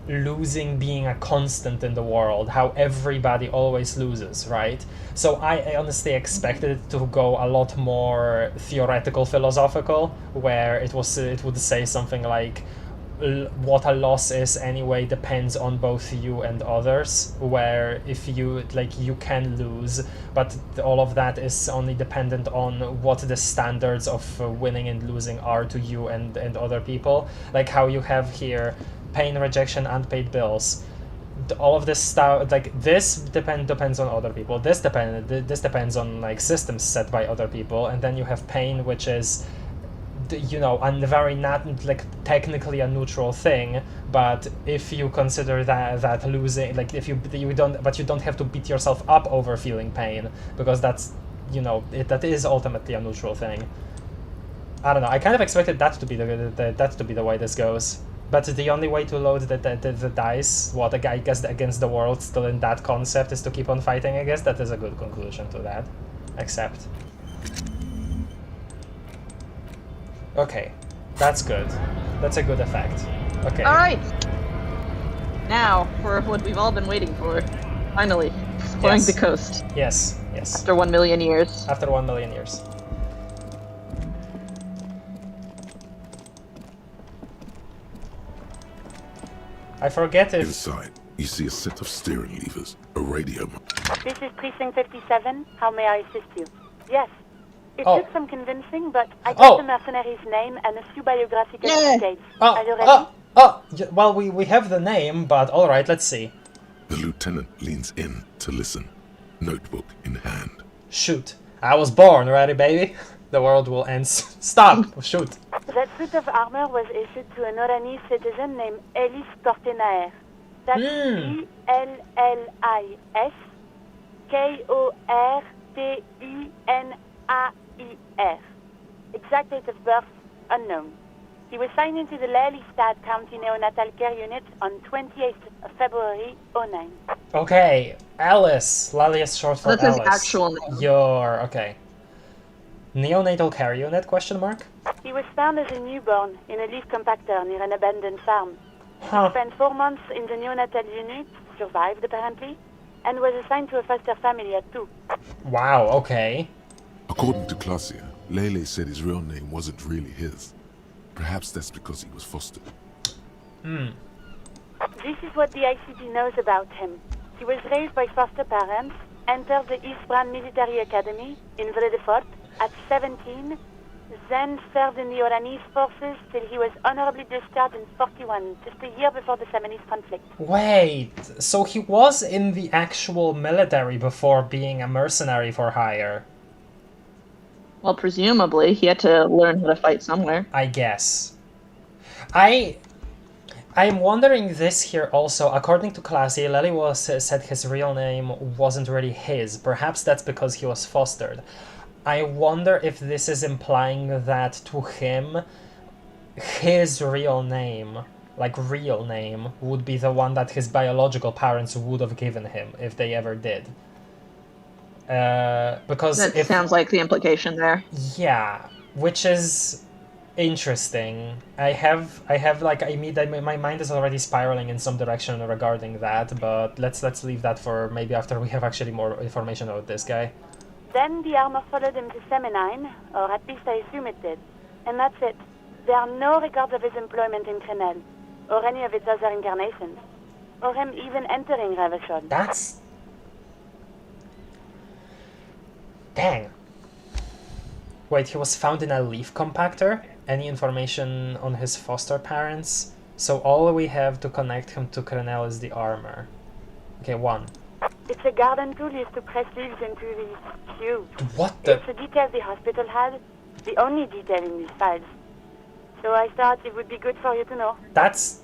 losing being a constant in the world, how everybody always loses, right? So I honestly expected it to go a lot more theoretical, philosophical, where it would say something like what a loss is anyway depends on both you and others, where if you can lose, but all of that is only dependent on what the standards of winning and losing are to you and other people, like how you have here pain, rejection, unpaid bills. All of this stuff, like this depends on other people. This depends on like systems set by other people, and then you have pain, which is, you know, a very not like technically a neutral thing. But if you consider that losing, like if you don't have to beat yourself up over feeling pain, because that's, you know, that is ultimately a neutral thing. I don't know. I kind of expected that to be the way this goes. But the only way to load the dice, I guess, against the world, still in that concept, is to keep on fighting. I guess that is a good conclusion to that. Except. Okay, that's good. That's a good effect. Okay. Alright! Now, for what we've all been waiting for. Finally, exploring the coast. Yes. After 1 million years. After 1 million years. I forget if... Inside, you see a set of steering levers, a radio. This is Precinct 57. How may I assist you? Yes. It took some convincing, but I got the mercenary's name and a few biographical details. Are you ready? Well, we have the name, but alright, let's see. The lieutenant leans in to listen, notebook in hand. Shoot. I was born ready, baby. The world will end. Stop! Shoot. That suit of armor was issued to an Oranese citizen named Ellis Kortenaer. That's E-L-L-I-S Kortenaer. Exact date of birth, unknown. He was signed into the Lelystad County Neonatal Care Unit on 28th of February, 09. Okay, Alice. Lally is short for Alice. That's his actual name. Okay. Neonatal Care Unit, question mark? He was found as a newborn in a leaf compactor near an abandoned farm. Huh. He spent 4 months in the neonatal unit, survived apparently, and was assigned to a foster family at 2. Wow, okay. According to Klasia, Lele said his real name wasn't really his. Perhaps that's because he was fostered. This is what the ICD knows about him. He was raised by foster parents, entered the Eastbrand Military Academy in Vredefort at 17, then served in the Oranese forces till he was honorably discharged in 41, just a year before the Seminese conflict. Wait, so he was in the actual military before being a mercenary for hire? Well, presumably, he had to learn how to fight somewhere. I guess. I'm wondering this here also. According to Classy, Lely said his real name wasn't really his. Perhaps that's because he was fostered. I wonder if this is implying that to him, his real name, like real name, would be the one that his biological parents would have given him if they ever did. Because that sounds like the implication there. Yeah, which is interesting. I have like my mind is already spiraling in some direction regarding that, but let's leave that for maybe after we have actually more information about this guy. Then the armor followed him to Seminine, or at least I assume it did. And that's it. There are no records of his employment in Crenel, or any of its other incarnations, or him even entering Revachol. That's... Dang. Wait, he was found in a leaf compactor? Any information on his foster parents? So all we have to connect him to Crenel is the armor. Okay, 1. It's a garden tool used to press leaves into these cubes. What the... It's a detail the hospital had, the only detail in these files. So I thought it would be good for you to know. That's...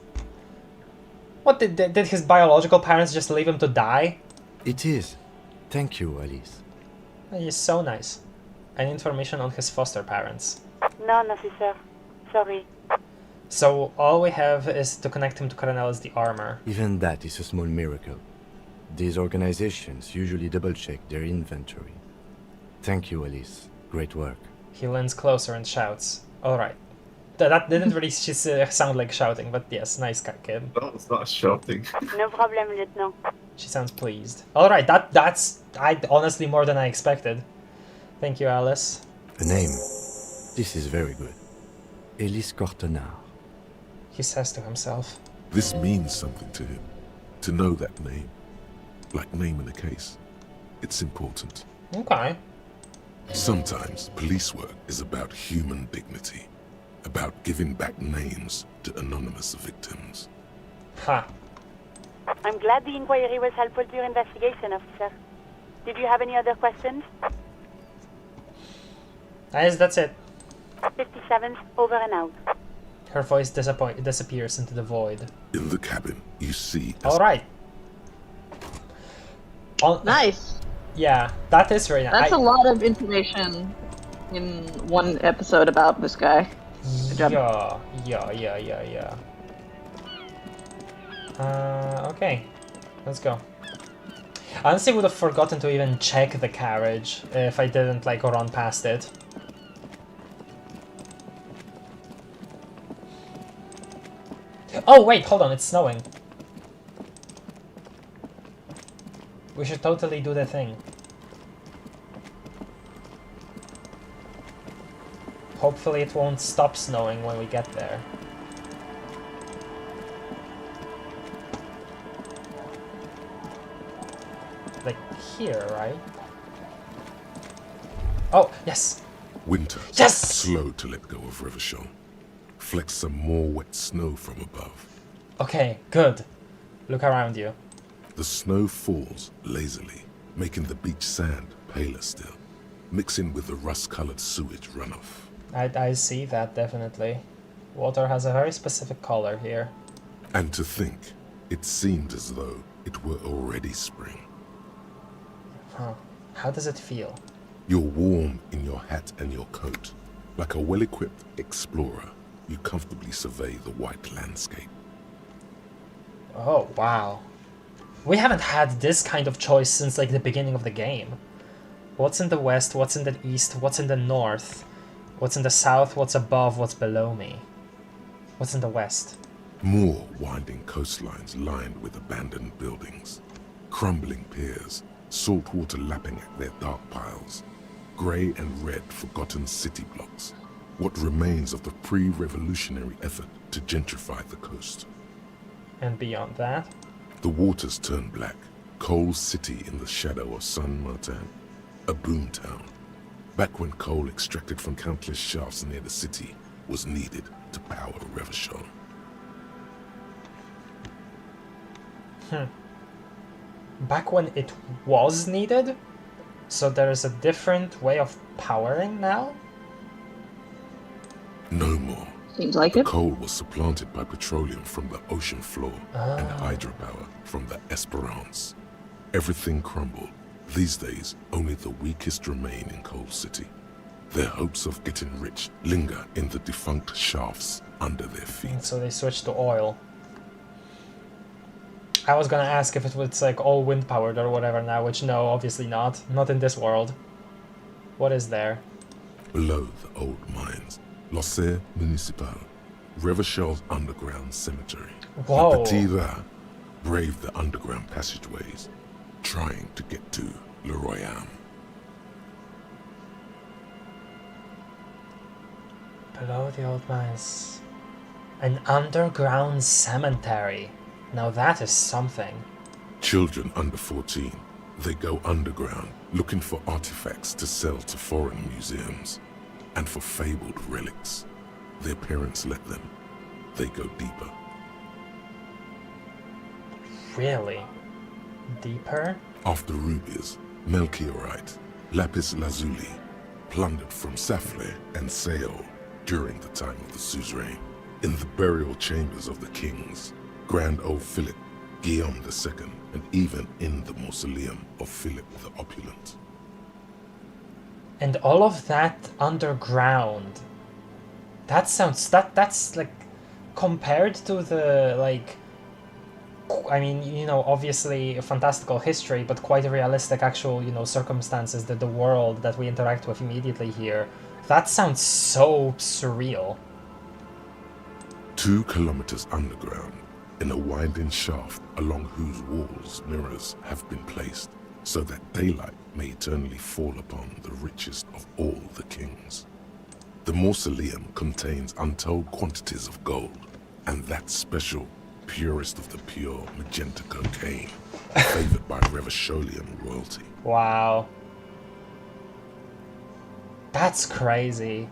What, did his biological parents just leave him to die? It is. Thank you, Alice. He's so nice. Any information on his foster parents? None, officer. Sorry. So all we have is to connect him to Crenel's the armor. Even that is a small miracle. These organizations usually double-check their inventory. Thank you, Alice. Great work. He leans closer and shouts. Alright. That didn't really sound like shouting, but yes, nice kid. No, it's not shouting. No problem, Lieutenant. She sounds pleased. Alright, that's honestly more than I expected. Thank you, Alice. A name. This is very good. Elise Cortenard. He says to himself. This means something to him. To know that name. Like naming a case. It's important. Okay. Sometimes police work is about human dignity. About giving back names to anonymous victims. Ha. I'm glad the inquiry was helpful to your investigation, officer. Did you have any other questions? Yes, that's it. 57th, over and out. Her voice disappears into the void. In the cabin, you see... Alright. Nice. Yeah, that is very nice. That's a lot of information in one episode about this guy. Good job. Yeah. Okay. Let's go. I honestly would have forgotten to even check the carriage if I didn't, like, run past it. Oh, wait, hold on, it's snowing. We should totally do the thing. Hopefully it won't stop snowing when we get there. Like here, right? Oh, yes! Winter. Yes! Slow to let go of Revachol. Flex some more wet snow from above. Okay, good. Look around you. The snow falls lazily, making the beach sand paler still, mixing with the rust-colored sewage runoff. I see that, definitely. Water has a very specific color here. And to think, it seemed as though it were already spring. Huh. How does it feel? You're warm in your hat and your coat. Like a well-equipped explorer, you comfortably survey the white landscape. Oh, wow. We haven't had this kind of choice since, like, the beginning of the game. What's in the west, what's in the east, what's in the north? What's in the south, what's above, what's below me? What's in the west? More winding coastlines lined with abandoned buildings. Crumbling piers, salt water lapping at their dark piles. Grey and red forgotten city blocks. What remains of the pre-revolutionary effort to gentrify the coast. And beyond that? The waters turn black. Coal City in the shadow of San Martin. A boomtown. Back when coal extracted from countless shafts near the city was needed to power Revachol. Back when it was needed? So there's a different way of powering now? No more. Seems like The it. coal was supplanted by petroleum from the ocean floor and hydropower from the Esperance. Everything crumbled. These days, only the weakest remain in Coal City. Their hopes of getting rich linger in the defunct shafts under their feet. So they switched to oil. I was gonna ask if it was like all wind powered or whatever now, which no, obviously not. Not in this world. What is there? Below the old mines, L'Océan Municipal, Revachol's underground cemetery. Whoa. The Petit Rat braved the underground passageways, trying to get to Le Royaume. Below the old mines. An underground cemetery. Now that is something. Children under 14, they go underground looking for artifacts to sell to foreign museums and for fabled relics. Their parents let them. They go deeper. Really? Deeper? After rubies, melchiorite, lapis lazuli, plundered from Safle and Seol during the time of the suzerain, in the burial chambers of the kings, Grand Old Philip, Guillaume II, and even in the mausoleum of Philip the Opulent. And all of that underground. That sounds... That's like... Compared to the, like... I mean, you know, obviously a fantastical history, but quite realistic actual, you know, circumstances that the world that we interact with immediately here. That sounds so surreal. 2 kilometers underground, in a winding shaft along whose walls mirrors have been placed, so that daylight may eternally fall upon the richest of all the kings. The mausoleum contains untold quantities of gold, and that special, purest of the pure magenta cocaine, favored by Revacholian royalty. Wow. That's crazy.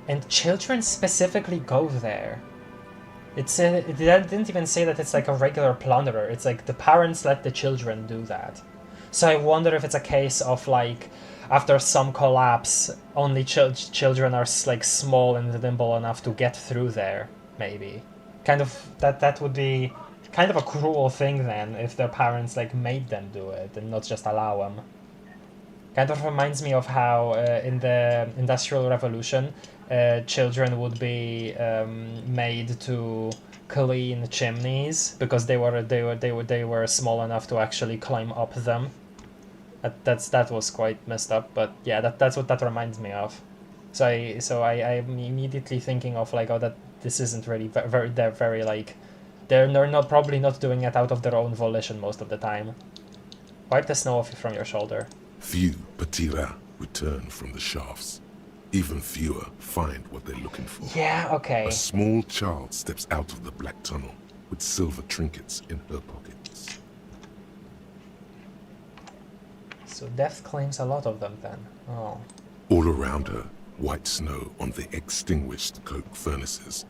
And children specifically go there. It didn't even say that it's like a regular plunderer. It's like the parents let the children do that. So I wonder if it's a case of like, after some collapse, only children are like small and nimble enough to get through there. Maybe, kind of that would be kind of a cruel thing then if their parents like made them do it and not just allow them. Kind of reminds me of how in the Industrial Revolution, children would be made to clean chimneys because they were small enough to actually climb up them. That was quite messed up, but yeah, that's what that reminds me of. So I'm immediately thinking of like, oh, that this isn't really they're very like they're not probably not doing it out of their own volition most of the time. Wipe the snow off from your shoulder. Few Petit Rat return from the shafts. Even fewer find what they're looking for. Yeah, okay. A small child steps out of the black tunnel with silver trinkets in her pockets. So death claims a lot of them then. Oh. All around her, white snow on the extinguished coke furnaces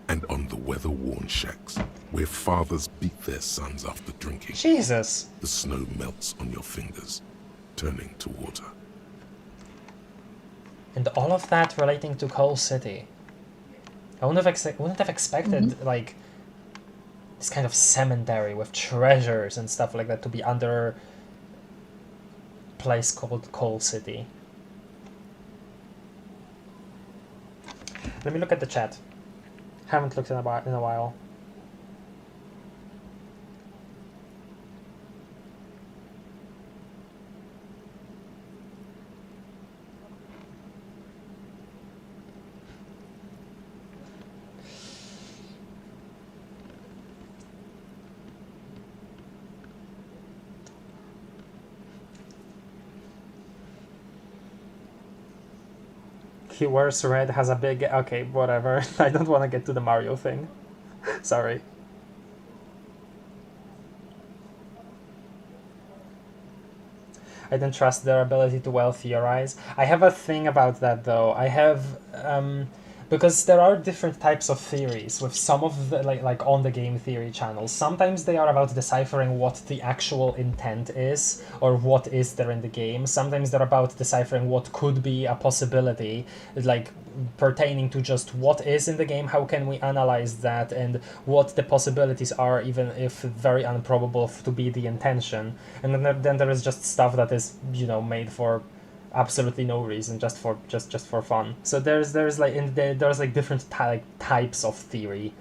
and on the weather-worn shacks where fathers beat their sons after drinking. Jesus! The snow melts on your fingers, turning to water. And all of that relating to Coal City. I wouldn't have expected like this kind of cemetery with treasures and stuff like that to be under a place called Coal City. Let me look at the chat. Haven't looked in a while. he wears red, has a big... Okay, whatever. I don't want to get to the Mario thing. Sorry. I don't trust their ability to well theorize. I have a thing about that though. I have because there are different types of theories with some of the like on the game theory channels. Sometimes they are about deciphering what the actual intent is or what is there in the game. Sometimes they're about deciphering what could be a possibility, like pertaining to just what is in the game, how can we analyze that, and what the possibilities are, even if very improbable to be the intention. And then there is just stuff that is, you know, made for absolutely no reason, just for fun. So there's like there's like different types of theory.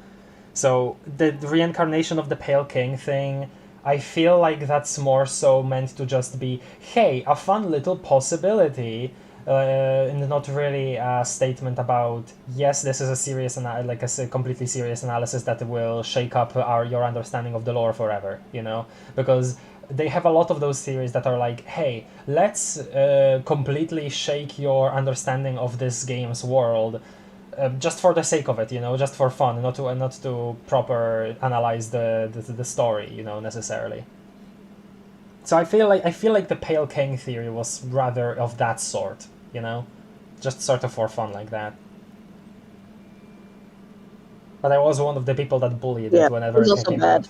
So the reincarnation of the Pale King thing, I feel like that's more so meant to just be, hey, a fun little possibility, and not really a statement about, yes, this is a serious like a completely serious analysis that will shake up your understanding of the lore forever, you know, because they have a lot of those theories that are like, hey, let's completely shake your understanding of this game's world, just for the sake of it, you know, just for fun, not to proper analyze the story, you know, necessarily. So I feel like the Pale King theory was rather of that sort, you know, just sort of for fun like that. But I was one of the people that bullied it whenever it came out.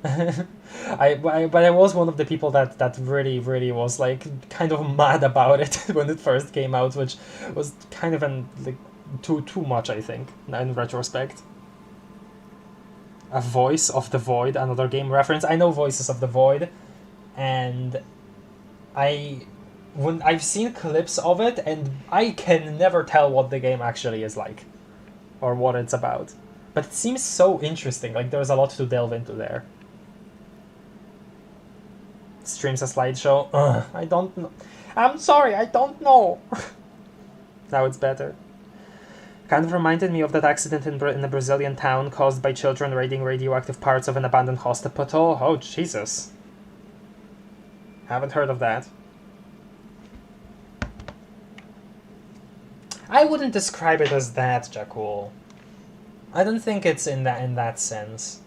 But I was one of the people that really was like kind of mad about it when it first came out, which was kind of like too much, I think, in retrospect. A Voice of the Void, another game reference. I know Voices of the Void, and when I've seen clips of it, and I can never tell what the game actually is like or what it's about. But it seems so interesting, like there's a lot to delve into there. Streams a slideshow. I don't know. I'm sorry, I don't know. Now it's better. Kind of reminded me of that accident in a Brazilian town caused by children raiding radioactive parts of an abandoned hospital. Oh, Jesus. Haven't heard of that. I wouldn't describe it as that, Jakul. I don't think it's in that sense.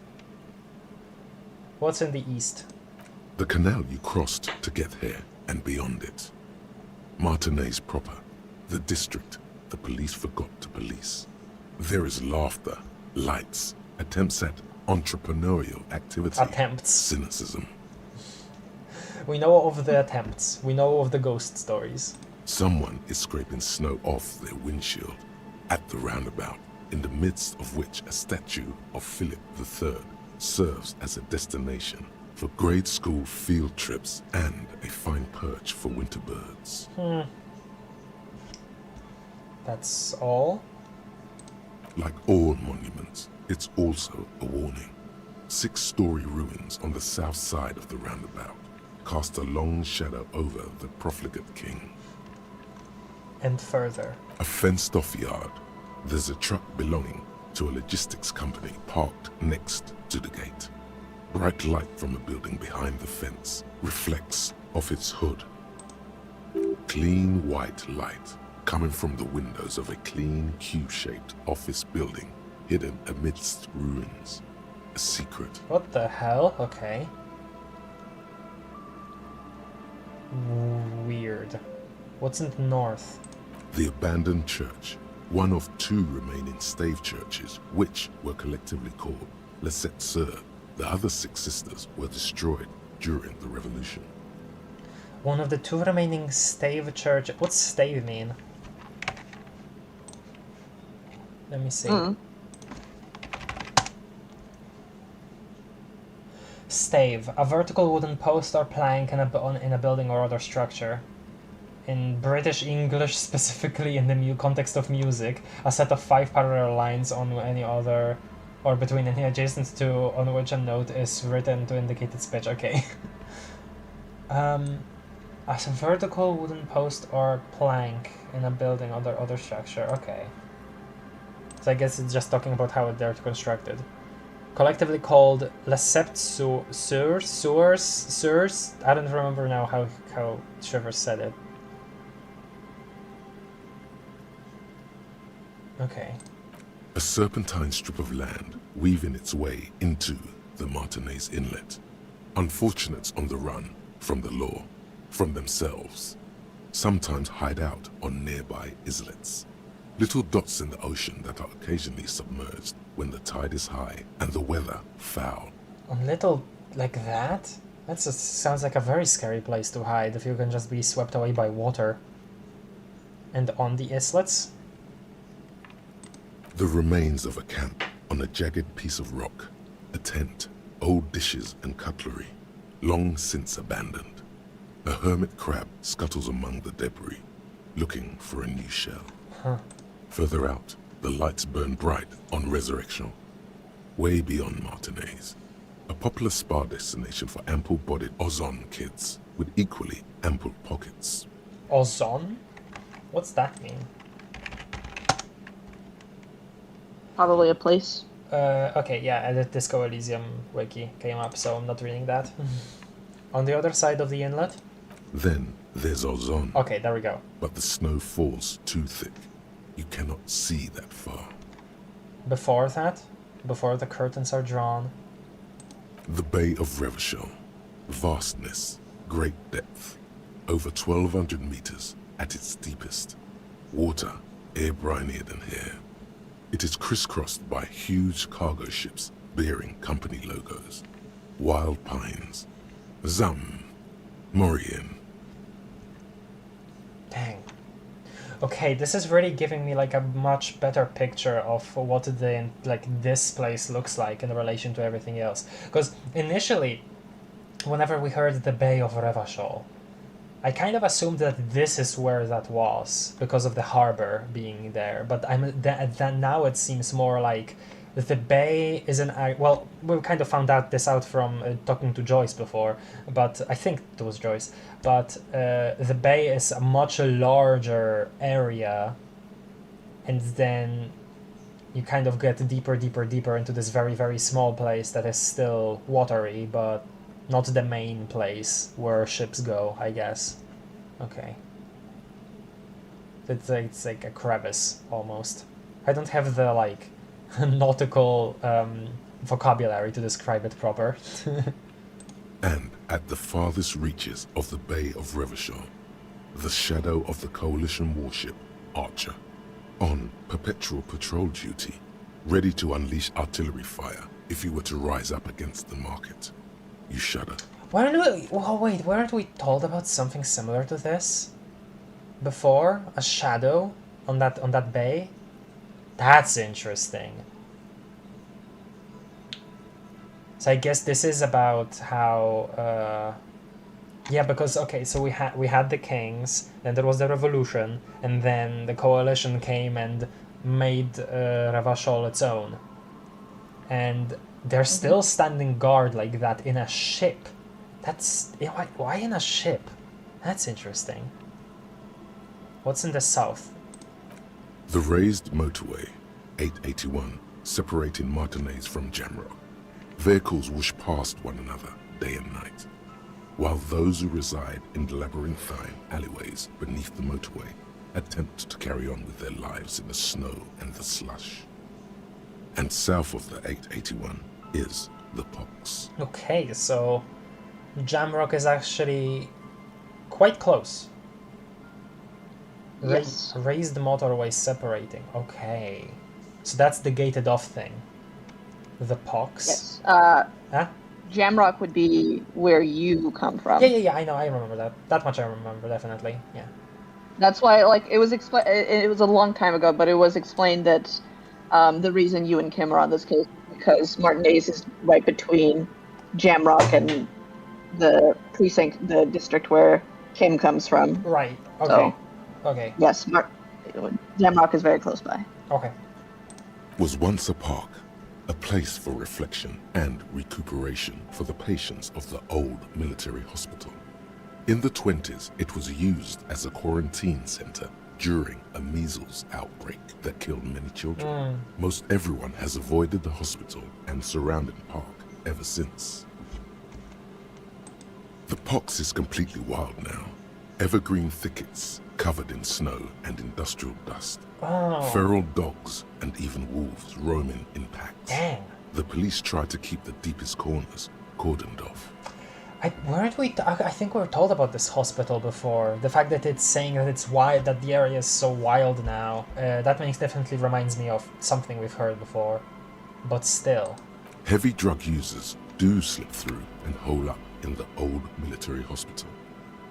What's in the east? The canal you crossed to get here and beyond it. Martinez proper, the district the police forgot to police. There is laughter, lights, attempts at entrepreneurial activity. Attempts. Cynicism. We know of the attempts. We know of the ghost stories. Someone is scraping snow off their windshield at the roundabout, in the midst of which a statue of Philip III serves as a destination for grade school field trips and a fine perch for winter birds. That's all? Like all monuments, it's also a warning. 6-story ruins on the south side of the roundabout cast a long shadow over the profligate king. And further. A fenced-off yard. There's a truck belonging to a logistics company parked next to the gate. Bright light from a building behind the fence reflects off its hood. Clean white light coming from the windows of a clean cube-shaped office building hidden amidst ruins. A secret. What the hell? Okay. Weird. What's in the north? The abandoned church, one of 2 remaining stave churches, which were collectively called Les Sept Sœurs. The other 6 sisters were destroyed during the revolution. One of the 2 remaining stave church. What's stave mean? Let me see. Stave, a vertical wooden post or plank in a building or other structure. In British English, specifically in the context of music, a set of 5 parallel lines on any other or between any adjacent to on which a note is written to indicate its pitch. Okay. As a vertical wooden post or plank in a building or other structure. Okay. So I guess it's just talking about how they're constructed. Collectively called Les Sept Sœurs. I don't remember now how Shivers said it. Okay. A serpentine strip of land weaving its way into the Martinez Inlet. Unfortunates on the run from the law, from themselves, sometimes hide out on nearby islets. Little dots in the ocean that are occasionally submerged when the tide is high and the weather foul. On little like that? That sounds like a very scary place to hide if you can just be swept away by water. And on the islets? The remains of a camp on a jagged piece of rock, a tent, old dishes and cutlery, long since abandoned. A hermit crab scuttles among the debris, looking for a new shell. Huh. Further out, the lights burn bright on Resurrection, way beyond Martinez. A popular spa destination for ample-bodied Ozon kids with equally ample pockets. Ozon? What's that mean? Probably a place. Okay, yeah, the Disco Elysium wiki came up, so I'm not reading that. On the other side of the inlet? Then there's Ozon. Okay, there we go. But the snow falls too thick. You cannot see that far. Before that? Before the curtains are drawn? The Bay of Revachol. Vastness, great depth. Over 1,200 meters at its deepest. Water, air brinier than here. It is crisscrossed by huge cargo ships bearing company logos. Wild pines. Zam. Morian. Dang. Okay, this is really giving me like a much better picture of what this place looks like in relation to everything else. Because initially, whenever we heard the Bay of Revachol, I kind of assumed that this is where that was because of the harbor being there. But now it seems more like the bay is well, we kind of found this out from talking to Joyce before, but I think it was Joyce. But the bay is a much larger area, and then you kind of get deeper into this very, very small place that is still watery, but not the main place where ships go, I guess. Okay. It's like a crevice, almost. I don't have the, like, nautical vocabulary to describe it proper. And at the farthest reaches of the Bay of Revachol, the shadow of the Coalition warship, Archer, on perpetual patrol duty, ready to unleash artillery fire if you were to rise up against the market. You shudder. Weren't we told about something similar to this before? A shadow on that bay? That's interesting. So I guess this is about how yeah, because okay, so we had the kings, then there was the revolution, and then the coalition came and made Revachol its own, and they're still standing guard like that in a ship. That's why in a ship? That's interesting. What's in the south? The raised motorway, 881, separating Martinez from Jamrock. Vehicles whoosh past one another day and night, while those who reside in the labyrinthine alleyways beneath the motorway attempt to carry on with their lives in the snow and the slush. And south of the 881 is the Pox. Okay, so Jamrock is actually quite close. Yes. Raised motorway separating. Okay. So that's the gated off thing. The Pox. Yes. Huh? Jamrock would be where you come from. Yeah, I know, I remember that. That much I remember, definitely, yeah. That's why, like, it was it was a long time ago, but it was explained that the reason you and Kim are on this case is because Martinez is right between Jamrock and the precinct, the district where Kim comes from. Right, okay. So, okay. yes, Jamrock is very close by. Okay. Was once a park, a place for reflection and recuperation for the patients of the old military hospital. In the 20s, it was used as a quarantine center during a measles outbreak that killed many children. Most everyone has avoided the hospital and surrounding park ever since. The Pox is completely wild now. Evergreen thickets covered in snow and industrial dust. Oh. Feral dogs and even wolves roaming in packs. Dang. The police try to keep the deepest corners cordoned off. I think we were told about this hospital before. The fact that it's saying that it's wild, that the area is so wild now. That definitely reminds me of something we've heard before. But still. Heavy drug users do slip through and hole up in the old military hospital,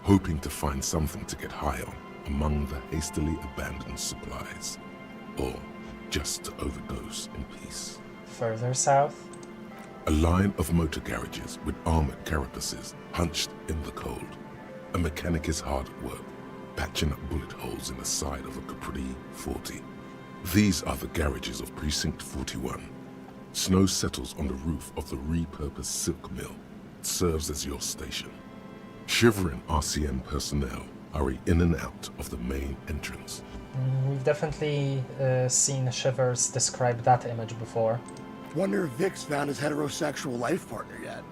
hoping to find something to get high on among the hastily abandoned supplies, or just to overdose in peace. Further south? A line of motor garages with armored carapaces hunched in the cold. A mechanic is hard at work, patching up bullet holes in the side of a Capri 40. These are the garages of Precinct 41. Snow settles on the roof of the repurposed silk mill. It serves as your station. Shivering RCM personnel hurry in and out of the main entrance. We've definitely seen Shivers describe that image before. Wonder if Vic's found his heterosexual life partner yet.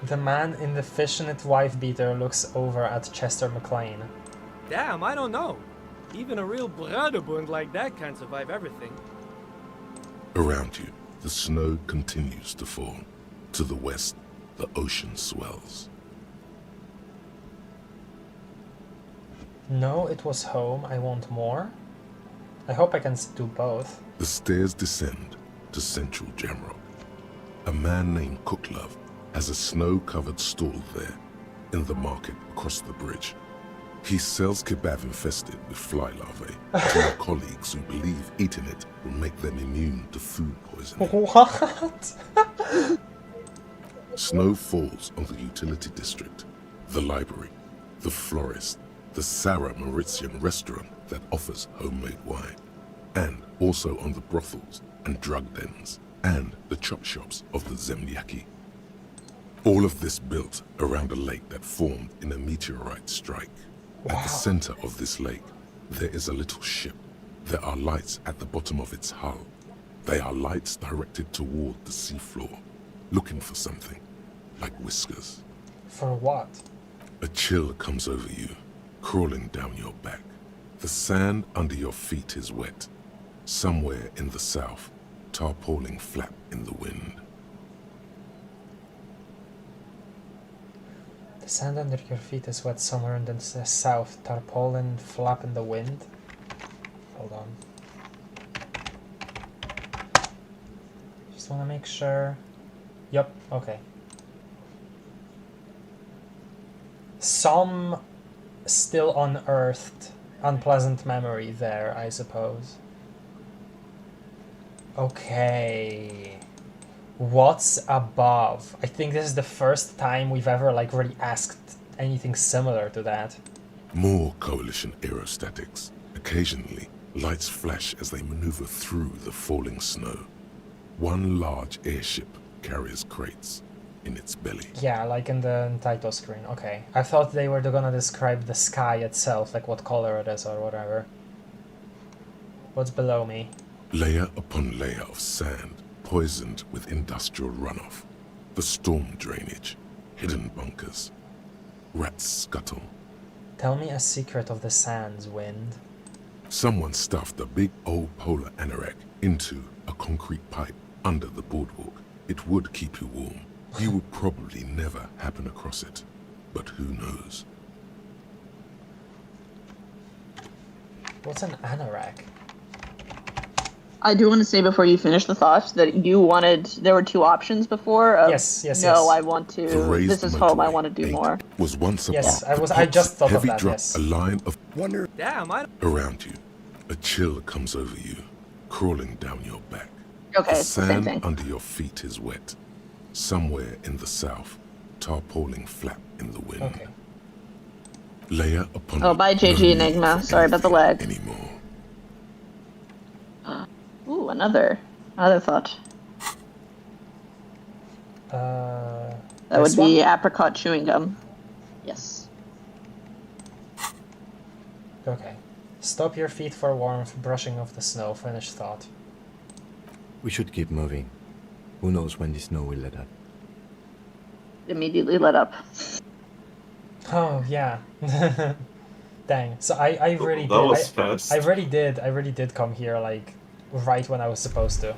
The man in the fishnet wife beater looks over at Chester McLean. Damn, I don't know. Even a real Bruderbund like that can't survive everything. Around you, the snow continues to fall. To the west, the ocean swells. No, it was home. I want more. I hope I can do both. The stairs descend to Central Jamrock. A man named Cooklove has a snow-covered stall there in the market across the bridge. He sells kebab infested with fly larvae to our colleagues who believe eating it will make them immune to food poisoning. What? Snow falls on the utility district, the library, the florist, the Sarah Mauritian restaurant that offers homemade wine, and also on the brothels and drug dens, and the chop shops of the Zemlyaki. All of this built around a lake that formed in a meteorite strike. Wow. At the center of this lake, there is a little ship. There are lights at the bottom of its hull. They are lights directed toward the seafloor, looking for something, like whiskers. For what? A chill comes over you, crawling down your back. The sand under your feet is wet. Somewhere in the south, tarpaulin flap in the wind. The sand under your feet is wet somewhere in the south. Tarpaulin flap in the wind. Hold on. Just want to make sure. Yup, okay. Some still unearthed unpleasant memory there, I suppose. Okay. What's above? I think this is the first time we've ever really asked anything similar to that. More Coalition aerostatics. Occasionally, lights flash as they maneuver through the falling snow. One large airship carries crates in its belly. Yeah, like in the title screen. Okay. I thought they were gonna describe the sky itself, like what color it is or whatever. What's below me? Layer upon layer of sand, poisoned with industrial runoff. The storm drainage, hidden bunkers. Rats scuttle. Tell me a secret of the sands, Wind. Someone stuffed a big old polar anorak into a concrete pipe under the boardwalk. It would keep you warm. You would probably never happen across it, but who knows? What's an anorak? I do want to say before you finish the thought that you wanted, there were two options before. Yes. No, I want to, this is home, I want to do more. Was once yes, about I just thought of heavy that, drop, yes. a line of Wonder. Damn, I... around you. A chill comes over you, crawling down your back. Okay, The it's the same sand thing. under your feet is wet. Somewhere in the south, tarpaulin flap in the wind. Okay. Layer upon Oh, bye, JG no Enigma. need for Sorry about the lag. anything Anymore. Ooh, another thought. That would be apricot chewing gum. Yes. Okay. Stop your feet for warmth, brushing off the snow. Finish thought. We should keep moving. Who knows when the snow will let up. Immediately let up. Oh, yeah. Dang. So I really That did. was fast. I really did come here like right when I was supposed to.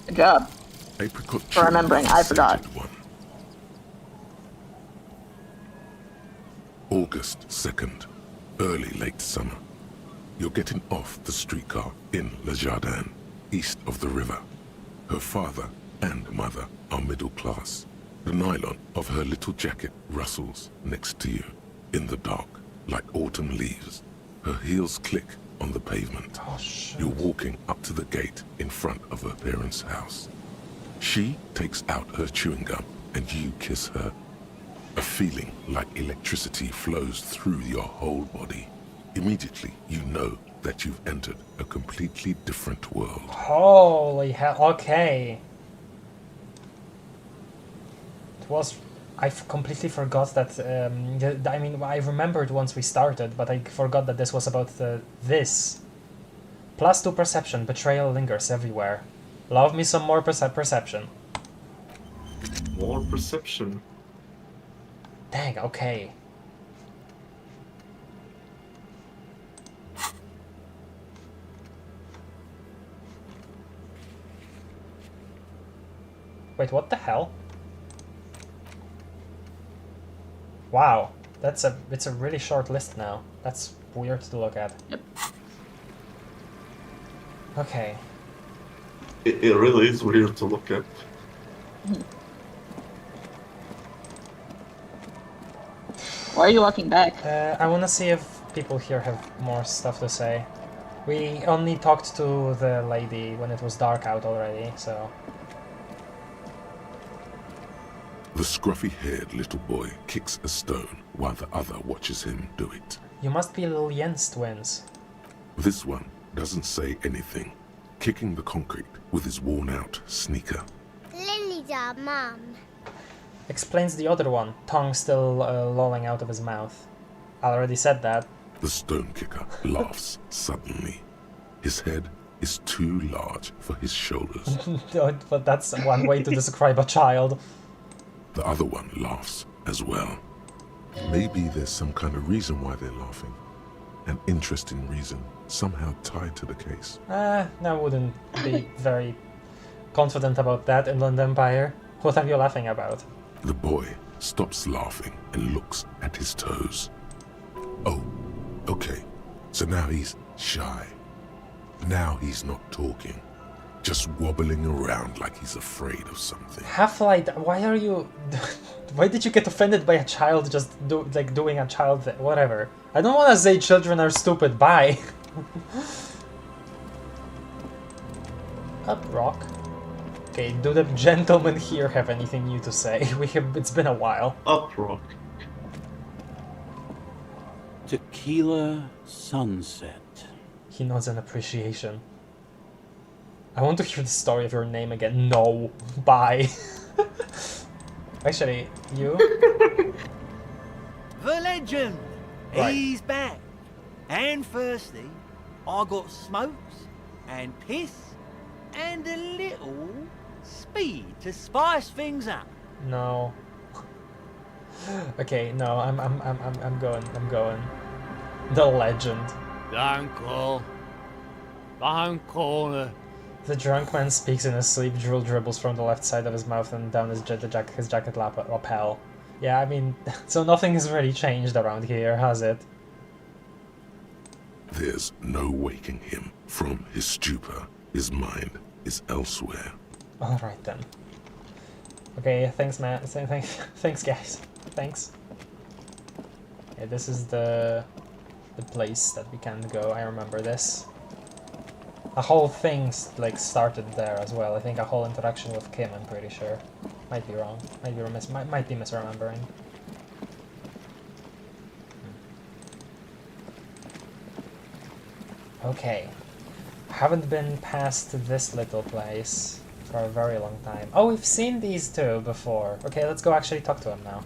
Good job. Apricot For remembering, I forgot. one. August 2nd, early late summer. You're getting off the streetcar in Le Jardin, east of the river. Her father and mother are middle class. The nylon of her little jacket rustles next to you in the dark, like autumn leaves. Her heels click on the pavement. Oh, shit. You're walking up to the gate in front of her parents' house. She takes out her chewing gum and you kiss her. A feeling like electricity flows through your whole body. Immediately, you know that you've entered a completely different world. Holy hell, okay. It was... I completely forgot that, I mean, I remembered once we started, but I forgot that this was about this. +2 perception, betrayal lingers everywhere. Love me some more perception. More perception. Dang, okay. Wait, what the hell? Wow, it's a really short list now. That's weird to look at. Yep. Okay. It really is weird to look at. Why are you walking back? I want to see if people here have more stuff to say. We only talked to the lady when it was dark out already, so... The scruffy-haired little boy kicks a stone while the other watches him do it. You must be Lil Jens twins. This one doesn't say anything, kicking the concrete with his worn-out sneaker. Lily's our mum. Explains the other one, tongue still lolling out of his mouth. I already said that. The stone kicker laughs suddenly. His head is too large for his shoulders. But that's one way to describe a child. The other one laughs as well. Maybe there's some kind of reason why they're laughing. An interesting reason, somehow tied to the case. I wouldn't be very confident about that, Inland Empire. What are you laughing about? The boy stops laughing and looks at his toes. Oh, okay. So now he's shy. Now he's not talking. Just wobbling around like he's afraid of something. Half-Light, why are you... Why did you get offended by a child just doing a child thing? Whatever. I don't want to say children are stupid, bye. Up, Rock. Okay, do the gentlemen here have anything new to say? It's been a while. Up, Rock. Tequila sunset. He nods in appreciation. I want to hear the story of your name again. No. Bye. Actually, you? The legend! Right. He's back. And firstly, I got smokes and piss and a little speed to spice things up. No. Okay, no, I'm going. The legend. Don't call. Don't call her. The drunk man speaks in his sleep, drool dribbles from the left side of his mouth and down his jacket lapel. Yeah, I mean, so nothing has really changed around here, has it? There's no waking him from his stupor. His mind is elsewhere. Alright then. Okay, thanks man. Thanks guys. Thanks. Yeah, this is the place that we can go. I remember this. A whole thing started there as well. I think a whole interaction with Kim, I'm pretty sure. Might be wrong. Might be misremembering. Okay. Haven't been past this little place for a very long time. Oh, we've seen these two before. Okay, let's go actually talk to him now.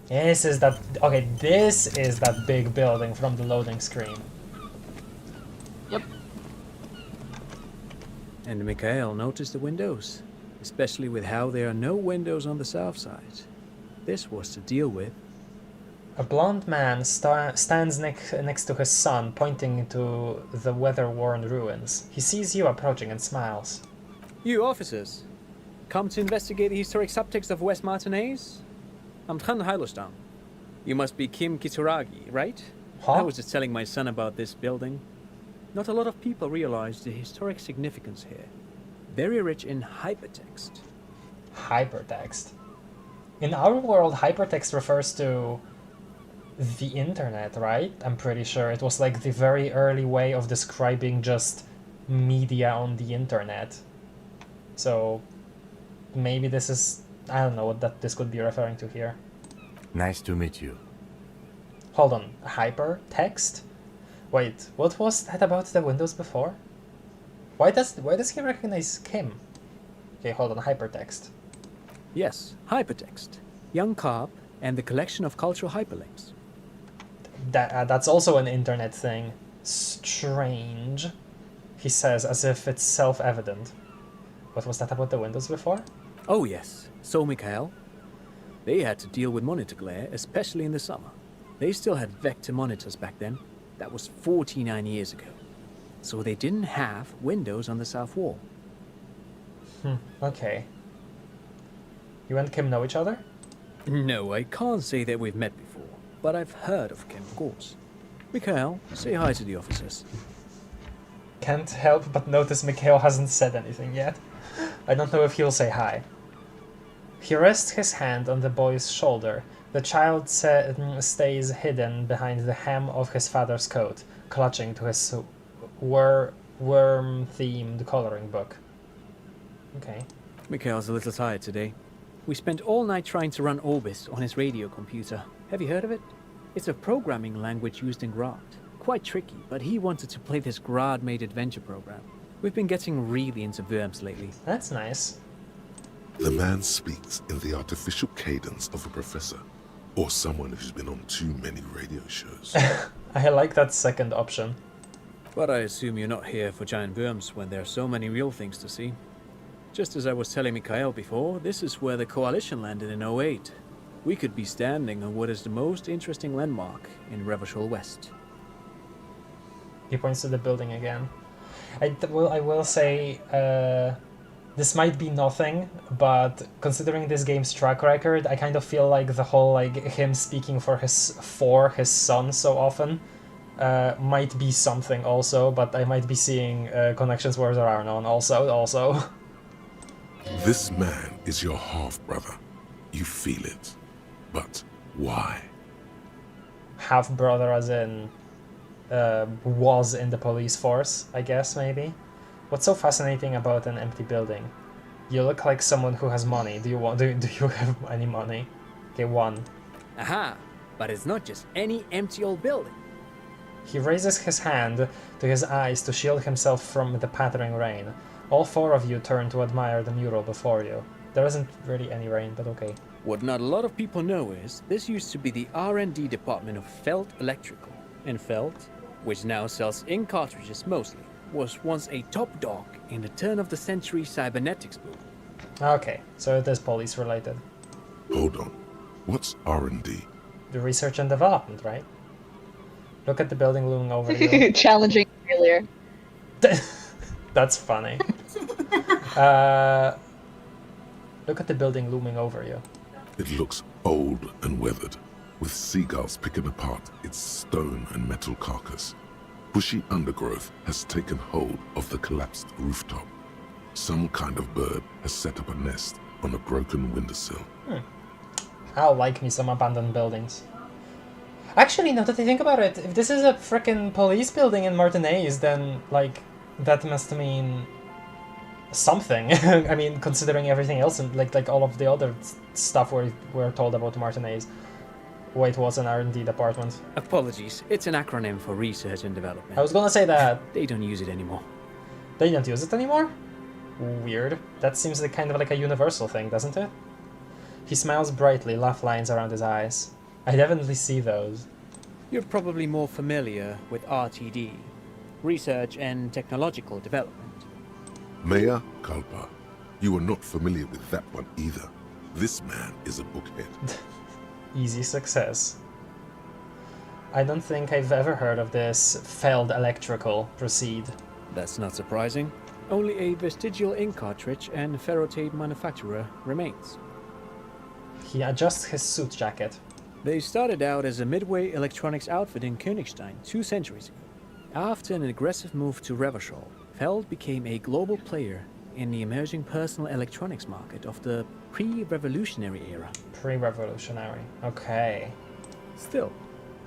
This is that... Okay, this is that big building from the loading screen. Yep. And Mikhail noticed the windows. especially with how there are no windows on the south side. This was to deal with. A blond man stands next to his son, pointing to the weather-worn ruins. He sees you approaching and smiles. You officers, come to investigate the historic subtext of West Martinez? I'm Tran Hailostam. You must be Kim Kitsuragi, right? Huh? I was just telling my son about this building. Not a lot of people realize the historic significance here. Very rich in hypertext. Hypertext? In our world, hypertext refers to the internet, right? I'm pretty sure it was like the very early way of describing just media on the internet. So maybe this is, I don't know what this could be referring to here. Nice to meet you. Hold on, hypertext? Wait, what was that about the windows before? Why does he recognize Kim? Okay, hold on, hypertext. Yes, hypertext. Young Carp and the collection of cultural hyperlinks. That's also an internet thing. Strange, he says, as if it's self-evident. What was that about the windows before? Oh yes, so Mikhail. They had to deal with monitor glare, especially in the summer. They still had vector monitors back then. That was 49 years ago. So they didn't have windows on the south wall. Okay. You and Kim know each other? No, I can't say that we've met before, but I've heard of Kim, of course. Mikhail, say hi to the officers. Can't help but notice Mikhail hasn't said anything yet. I don't know if he'll say hi. He rests his hand on the boy's shoulder. The child stays hidden behind the hem of his father's coat, clutching to his worm-themed coloring book. Okay. Mikhail's a little tired today. We spent all night trying to run Orbis on his radio computer. Have you heard of it? It's a programming language used in Grad. Quite tricky, but he wanted to play this Grad-made adventure program. We've been getting really into Worms lately. That's nice. The man speaks in the artificial cadence of a professor, or someone who's been on too many radio shows. I like that second option. But I assume you're not here for giant worms when there are so many real things to see. Just as I was telling Mikhail before, this is where the Coalition landed in 08. We could be standing on what is the most interesting landmark in Revachol West. He points to the building again. I will say, this might be nothing, but considering this game's track record, I kind of feel like the whole, like, him speaking for his son so often might be something also, but I might be seeing connections where there are none also. This man is your half-brother. You feel it. But why? Half-brother as in was in the police force, I guess, maybe? What's so fascinating about an empty building? You look like someone who has money. Do you have any money? Okay, one. Aha! But it's not just any empty old building. He raises his hand to his eyes to shield himself from the pattering rain. All four of you turn to admire the mural before you. There isn't really any rain, but okay. What not a lot of people know is, this used to be the R&D department of Felt Electrical. And Felt, which now sells ink cartridges mostly, was once a top dog in the turn-of-the-century cybernetics boom. Okay, so it is police-related. Hold on. What's R&D? The research and development, right? Look at the building looming over you. Challenging failure. That's funny. Look at the building looming over you. It looks old and weathered, with seagulls picking apart its stone and metal carcass. Bushy undergrowth has taken hold of the collapsed rooftop. Some kind of bird has set up a nest on a broken windowsill. I'll like me some abandoned buildings. Actually, now that I think about it, if this is a frickin' police building in Martinez, then, like, that must mean something. I mean, considering everything else and like all of the other stuff we're told about Martinez. Wait, what's an R&D department? Apologies, it's an acronym for research and development. I was gonna say that. They don't use it anymore. They don't use it anymore? Weird. That seems like kind of like a universal thing, doesn't it? He smiles brightly, laugh lines around his eyes. I definitely see those. You're probably more familiar with RTD, Research and Technological Development. Mea culpa. You are not familiar with that one either. This man is a bookhead. Easy success. I don't think I've ever heard of this failed electrical. Proceed. That's not surprising. Only a vestigial ink cartridge and ferrotape manufacturer remains. He adjusts his suit jacket. They started out as a midway electronics outfit in Königstein 2 centuries ago. After an aggressive move to Revachol, Feld became a global player in the emerging personal electronics market of the pre-revolutionary era. Pre-revolutionary, okay. Still,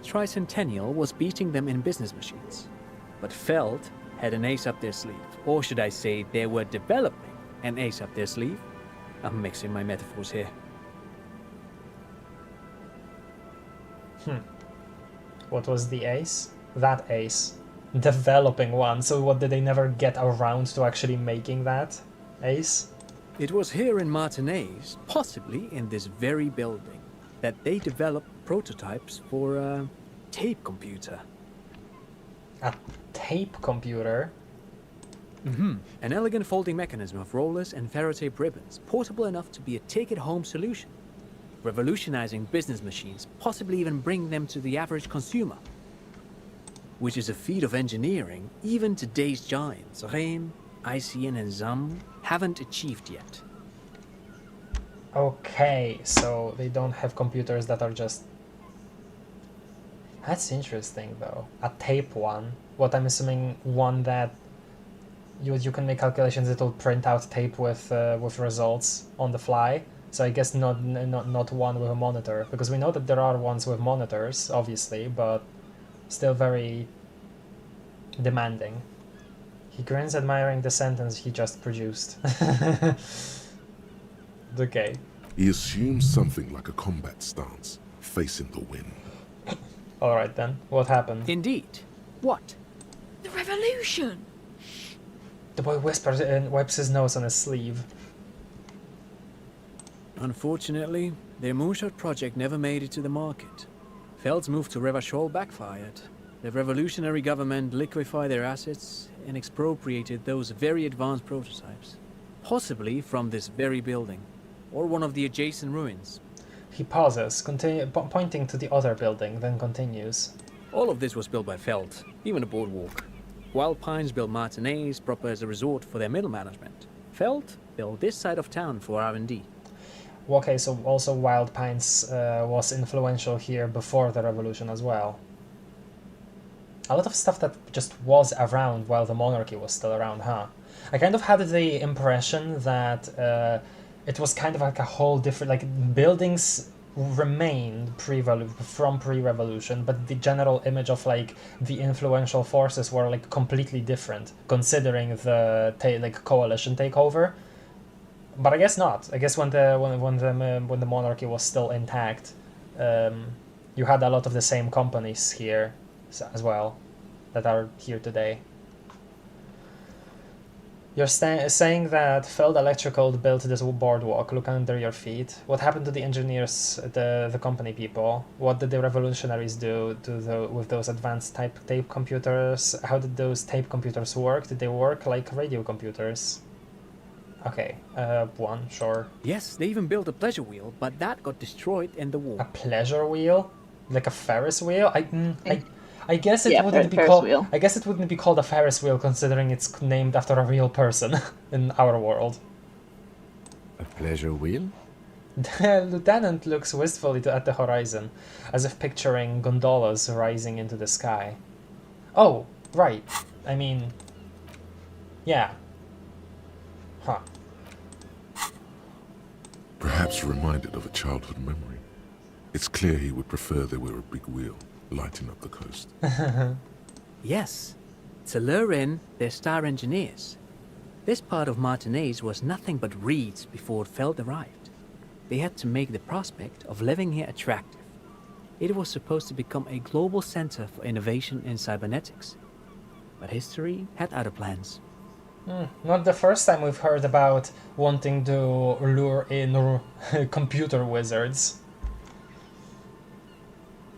Tricentennial was beating them in business machines. But Feld had an ace up their sleeve. Or should I say, they were developing an ace up their sleeve? I'm mixing my metaphors here. What was the ace? That ace. Developing one. So what, did they never get around to actually making that ace? It was here in Martinez, possibly in this very building, that they developed prototypes for a tape computer. A tape computer? An elegant folding mechanism of rollers and ferrotape ribbons, portable enough to be a take-it-home solution. Revolutionizing business machines, possibly even bring them to the average consumer. Which is a feat of engineering even today's giants, Rehm, ICN and ZAM, haven't achieved yet. Okay, so they don't have computers that are just... That's interesting though. A tape one. What I'm assuming one that you can make calculations, it'll print out tape with results on the fly. So I guess not one with a monitor, because we know that there are ones with monitors, obviously, but still very demanding. He grins, admiring the sentence he just produced. Okay. He assumes something like a combat stance, facing the wind. Alright then, what happened? Indeed. What? The revolution! The boy whispers and wipes his nose on his sleeve. Unfortunately, their moonshot project never made it to the market. Feld's move to Revachol backfired. The revolutionary government liquefied their assets and expropriated those very advanced prototypes. Possibly from this very building, or one of the adjacent ruins. He pauses, pointing to the other building, then continues. All of this was built by Feld, even the boardwalk. Wild Pines built Martinez proper as a resort for their middle management. Feld built this side of town for R&D. Okay, so also Wild Pines was influential here before the revolution as well. A lot of stuff that just was around while the monarchy was still around, huh? I kind of had the impression that it was kind of like a whole different, like buildings remained from pre-revolution, but the general image of like the influential forces were like completely different, considering the coalition takeover. But I guess not. I guess when the monarchy was still intact, you had a lot of the same companies here as well that are here today. You're saying that Feld Electrical built this boardwalk. Look under your feet. What happened to the engineers, the company people? What did the revolutionaries do with those advanced tape computers? How did those tape computers work? Did they work like radio computers? Okay, one, sure. Yes, they even built a pleasure wheel, but that got destroyed in the war. A pleasure wheel? Like a Ferris wheel? I guess it wouldn't be called. Wheel. I guess it wouldn't be called a Ferris wheel, considering it's named after a real person in our world. A pleasure wheel? The lieutenant looks wistfully at the horizon, as if picturing gondolas rising into the sky. Oh, right. I mean, yeah. Huh. Perhaps reminded of a childhood memory. It's clear he would prefer there were a big wheel lighting up the coast. Yes, to lure in their star engineers. This part of Martinez was nothing but reeds before Feld arrived. They had to make the prospect of living here attractive. It was supposed to become a global center for innovation in cybernetics. But history had other plans. Not the first time we've heard about wanting to lure in computer wizards.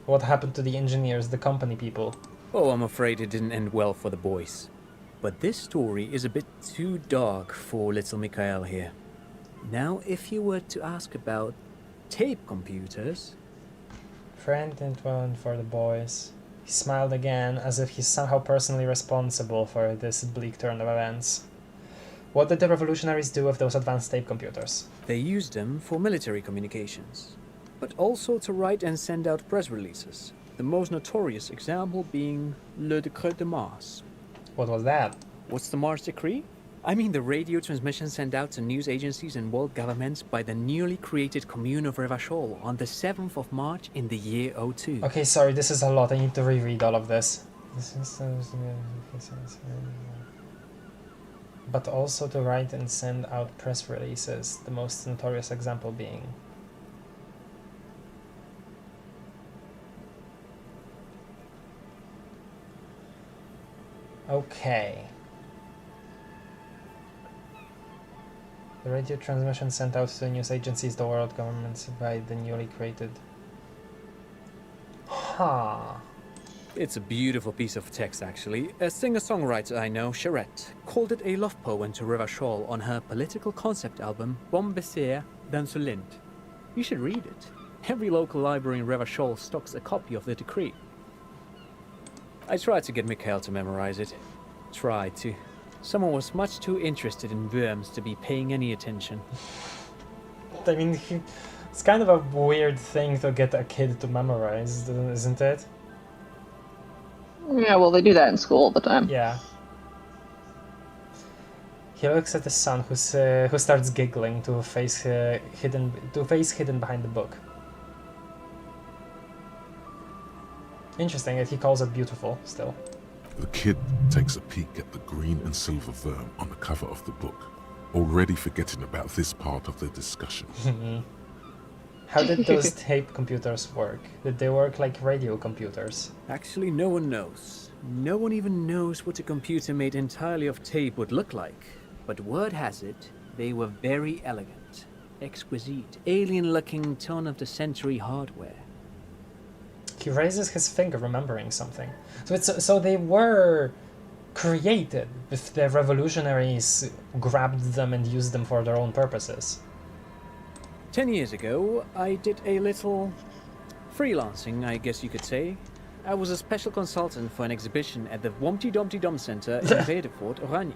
What happened to the engineers, the company people? Oh, I'm afraid it didn't end well for the boys. But this story is a bit too dark for little Mikhail here. Now, if you were to ask about tape computers... Friend and one for the boys. He smiled again, as if he's somehow personally responsible for this bleak turn of events. What did the revolutionaries do with those advanced tape computers? They used them for military communications, but also to write and send out press releases. The most notorious example being Le Décret de Mars. What was that? What's the Mars Decree? I mean the radio transmission sent out to news agencies and world governments by the newly created Commune of Revachol on the 7th of March in the year 02. Okay, sorry, this is a lot. I need to reread all of this. But also to write and send out press releases, the most notorious example being... Okay. The radio transmission sent out to the news agencies, the world governments by the newly created... Huh. It's a beautiful piece of text, actually. A singer-songwriter I know, Charette, called it a love poem to Revachol on her political concept album, Bon Baiser dans le Lind. You should read it. Every local library in Revachol stocks a copy of the decree. I tried to get Mikhail to memorize it. Tried to. Someone was much too interested in worms to be paying any attention. I mean, it's kind of a weird thing to get a kid to memorize, isn't it? Yeah, well, they do that in school all the time. Yeah. He looks at his son, who starts giggling to a face hidden behind the book. Interesting that he calls it beautiful still. The kid takes a peek at the green and silver worm on the cover of the book, already forgetting about this part of the discussion. How did those tape computers work? Did they work like radio computers? Actually, no one knows. No one even knows what a computer made entirely of tape would look like. But word has it, they were very elegant, exquisite, alien-looking turn-of-the-century hardware. He raises his finger, remembering something. So they were created, if the revolutionaries grabbed them and used them for their own purposes. 10 years ago, I did a little freelancing, I guess you could say. I was a special consultant for an exhibition at the Wompty Dumpty Dum Center in Vedefort, Oranje.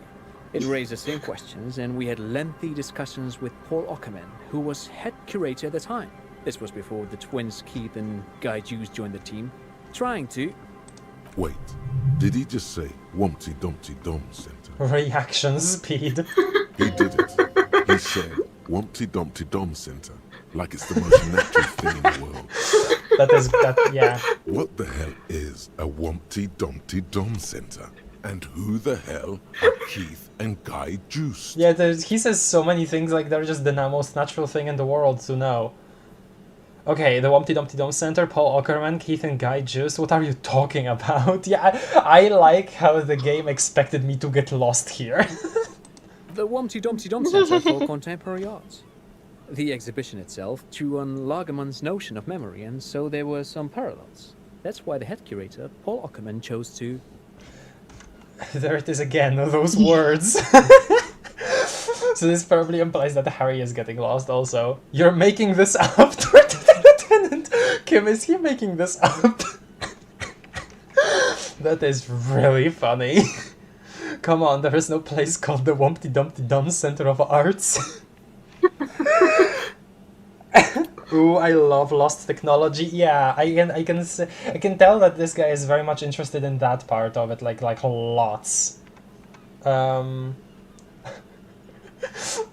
It raised the same questions, and we had lengthy discussions with Paul Ockerman, who was head curator at the time. This was before the twins Keith and Guy Juice joined the team, trying to... Wait, did he just say Wompty Dumpty Dum Center? Reaction speed. He did it. He said Wompty Dumpty Dum Center, like it's the most natural thing in the world. Yeah. What the hell is a Wompty Dumpty Dum Center? And who the hell are Keith and Guy Juice? Yeah, he says so many things like they're just the most natural thing in the world to know. Okay, the Wompty Dumpty Dum Center, Paul Ockerman, Keith and Guy Juice, what are you talking about? Yeah, I like how the game expected me to get lost here. The Wompty Dumpty Dum Center for Contemporary Art. The exhibition itself drew on Lagerman's notion of memory, and so there were some parallels. That's why the head curator, Paul Ockerman, chose to... There it is again, those words. So this probably implies that Harry is getting lost also. You're making this up, Lieutenant Kim, is he making this up? That is really funny. Come on, there is no place called the Wompty Dumpty Dum Center of Arts. Ooh, I love lost technology. Yeah, I can tell that this guy is very much interested in that part of it, like lots. I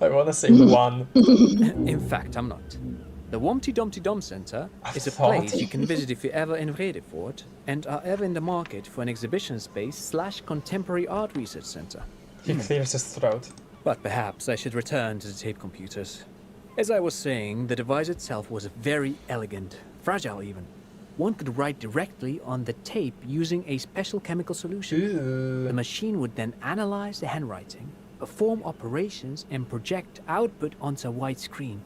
want to say one. In fact, I'm not. The Wompty Dumpty Dum Center is a place you can visit if you're ever in Vredefort and are ever in the market for an exhibition space / contemporary art research center. He clears his throat. But perhaps I should return to the tape computers. As I was saying, the device itself was very elegant, fragile even. One could write directly on the tape using a special chemical solution. Ooh. The machine would then analyze the handwriting, perform operations, and project output onto a white screen.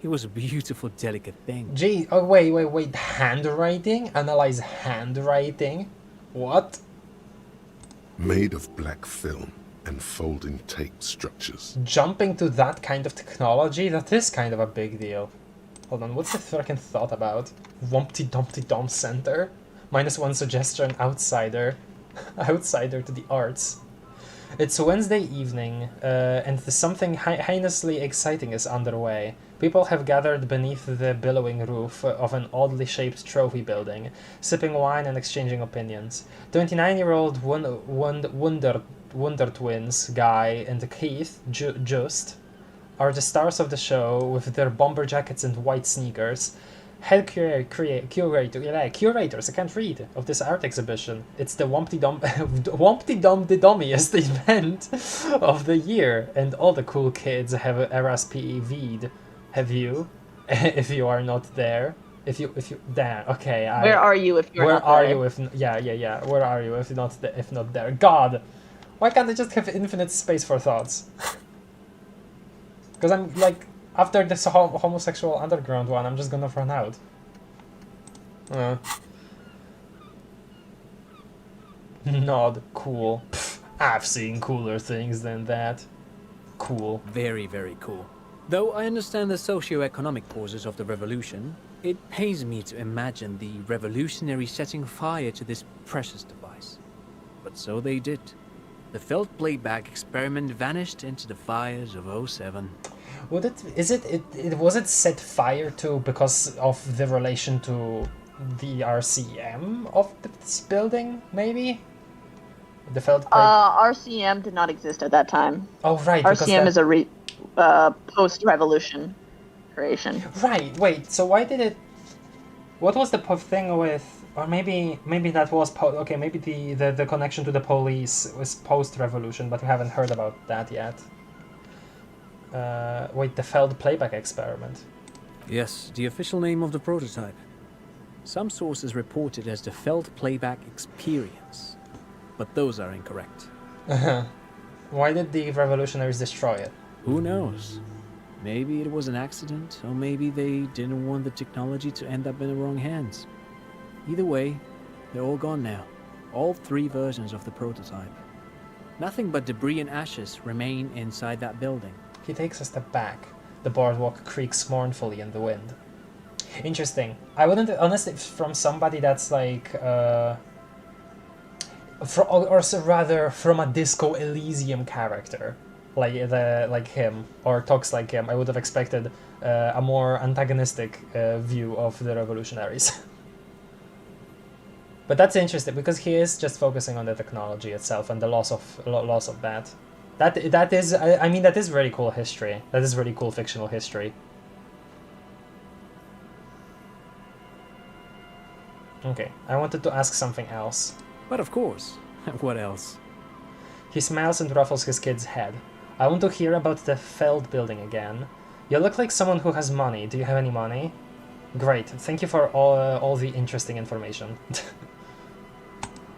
It was a beautiful, delicate thing. Gee, oh wait, handwriting? Analyze handwriting? What? Made of black film, and folding tape structures. Jumping to that kind of technology, that is kind of a big deal. Hold on, what's the freaking thought about? Wumpty Dumpty Dom Center? -1 suggestion, outsider. Outsider to the arts. It's Wednesday evening, and something heinously exciting is underway. People have gathered beneath the billowing roof of an oddly shaped trophy building, sipping wine and exchanging opinions. 29-year-old Wonder Twins, Guy and Keith, Just, are the stars of the show with their bomber jackets and white sneakers. Head curators, I can't read, of this art exhibition. It's the Wumpty Dum the Dummiest event of the year, and all the cool kids have RSPEV'd. Have you? If you are not there. If you damn, okay. Where are you if you're not there? Where are you if yeah. Where are you if not there? God, why can't I just have infinite space for thoughts? Because I'm like, after this homosexual underground one, I'm just gonna run out. Nod, cool. Pff, I've seen cooler things than that. Cool. Very, very cool. Though I understand the socio-economic causes of the revolution, it pains me to imagine the revolutionaries setting fire to this precious device. But so they did. The felt playback experiment vanished into the fires of 07. Was it set fire to because of the relation to the RCM of this building, maybe? The felt RCM did not exist at that time. Oh, right. RCM is a post-revolution creation. Right, wait, so why did it... What was the thing with... Or maybe that was... Okay, maybe the connection to the police was post-revolution, but we haven't heard about that yet. Wait, the failed playback experiment. Yes, the official name of the prototype. Some sources report it as the Feld Playback Experience, but those are incorrect. Why did the revolutionaries destroy it? Who knows? Maybe it was an accident, or maybe they didn't want the technology to end up in the wrong hands. Either way, they're all gone now. All 3 versions of the prototype. Nothing but debris and ashes remain inside that building. He takes a step back. The boardwalk creaks mournfully in the wind. Interesting. I wouldn't, honestly, from somebody that's like, or rather from a Disco Elysium character, like him, or talks like him, I would have expected a more antagonistic view of the revolutionaries. But that's interesting because he is just focusing on the technology itself and the loss of that. That is, I mean, that is very cool history. That is really cool fictional history. Okay, I wanted to ask something else. But of course. What else? He smiles and ruffles his kid's head. I want to hear about the Feld building again. You look like someone who has money. Do you have any money? Great. Thank you for all the interesting information.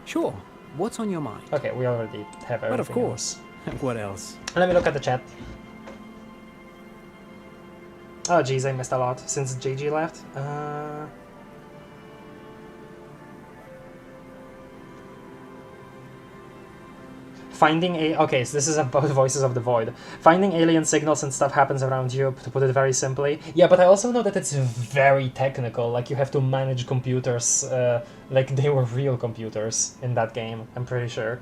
Sure. What's on your mind? Okay, we already have everything. But of course. What else? Let me look at the chat. Oh geez, I missed a lot since JG left. Okay, so this is about Voices of the Void. Finding alien signals and stuff happens around you, to put it very simply. Yeah, but I also know that it's very technical, like you have to manage computers, like they were real computers in that game, I'm pretty sure.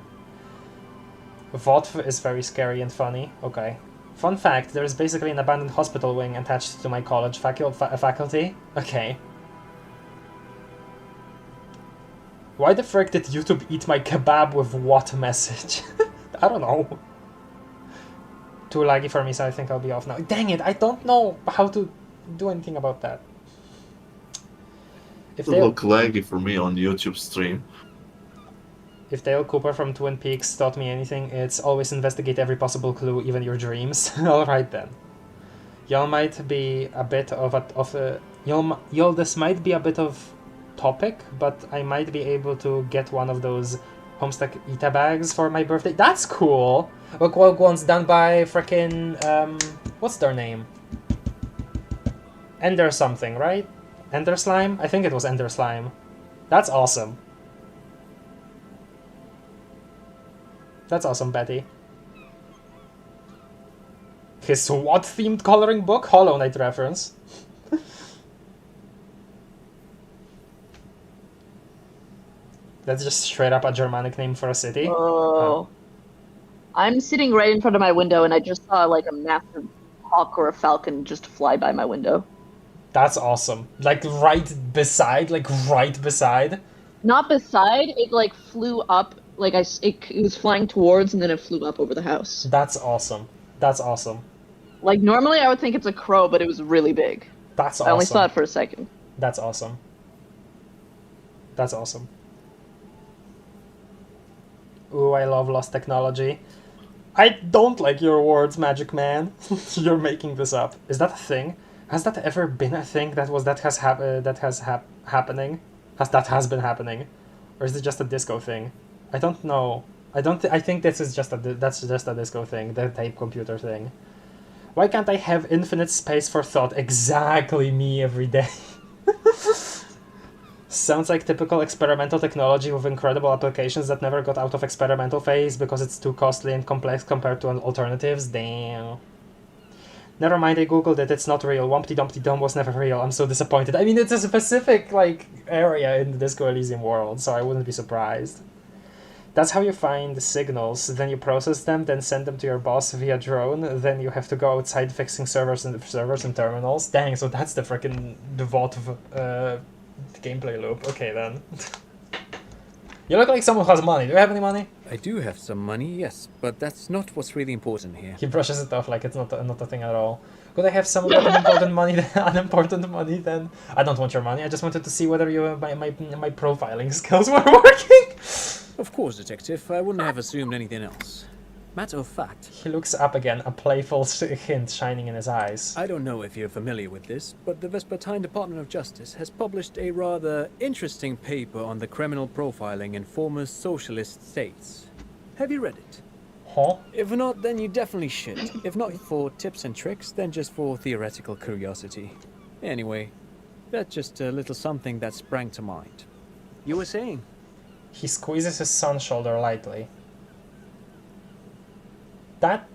VOTF is very scary and funny. Okay. Fun fact, there is basically an abandoned hospital wing attached to my college faculty. Okay. Why the frick did YouTube eat my kebab with what message? I don't know. Too laggy for me, so I think I'll be off now. Dang it, I don't know how to do anything about that. It look laggy for me on YouTube stream. If Dale Cooper from Twin Peaks taught me anything, it's always investigate every possible clue, even your dreams. Alright then. Y'all might be a bit of this might be a bit of topic, but I might be able to get one of those Homestuck Ita bags for my birthday. That's cool! Look, one's done by frickin' what's their name? Ender something, right? Ender Slime? I think it was Ender Slime. That's awesome. That's awesome, Betty. His SWAT-themed coloring book? Hollow Knight reference. That's just straight up a Germanic name for a city. Oh. I'm sitting right in front of my window, and I just saw like a massive hawk or a falcon just fly by my window. That's awesome. Like right beside. Not beside. It like flew up. Like it was flying towards, and then it flew up over the house. That's awesome. That's awesome. Like normally, I would think it's a crow, but it was really big. That's awesome. I only saw it for a second. That's awesome. That's awesome. Ooh, I love lost technology. I don't like your words, Magic Man. You're making this up. Is that a thing? Has that ever been a thing that has been happening, or is it just a disco thing? I don't know. I think this is just that's just a disco thing, the tape computer thing. Why can't I have infinite space for thought? Exactly me every day. Sounds like typical experimental technology with incredible applications that never got out of experimental phase because it's too costly and complex compared to alternatives. Damn. Never mind, I googled it, it's not real. Wumpty Dumpty Dum was never real. I'm so disappointed. I mean, it's a specific, like, area in the Disco Elysium world, so I wouldn't be surprised. That's how you find the signals, then you process them, then send them to your boss via drone, then you have to go outside fixing servers and terminals. Dang, so that's the frickin' devout gameplay loop. Okay, then. You look like someone who has money. Do you have any money? I do have some money, yes, but that's not what's really important here. He brushes it off like it's not a thing at all. Could I have some of that unimportant money then? I don't want your money. I just wanted to see whether my profiling skills were working. Of course, Detective. I wouldn't have assumed anything else. Matter of fact... He looks up again, a playful hint shining in his eyes. I don't know if you're familiar with this, but the Vespertine Department of Justice has published a rather interesting paper on the criminal profiling in former socialist states. Have you read it? Huh? If not, then you definitely should. If not for tips and tricks, then just for theoretical curiosity. Anyway, that's just a little something that sprang to mind. You were saying? He squeezes his son's shoulder lightly. That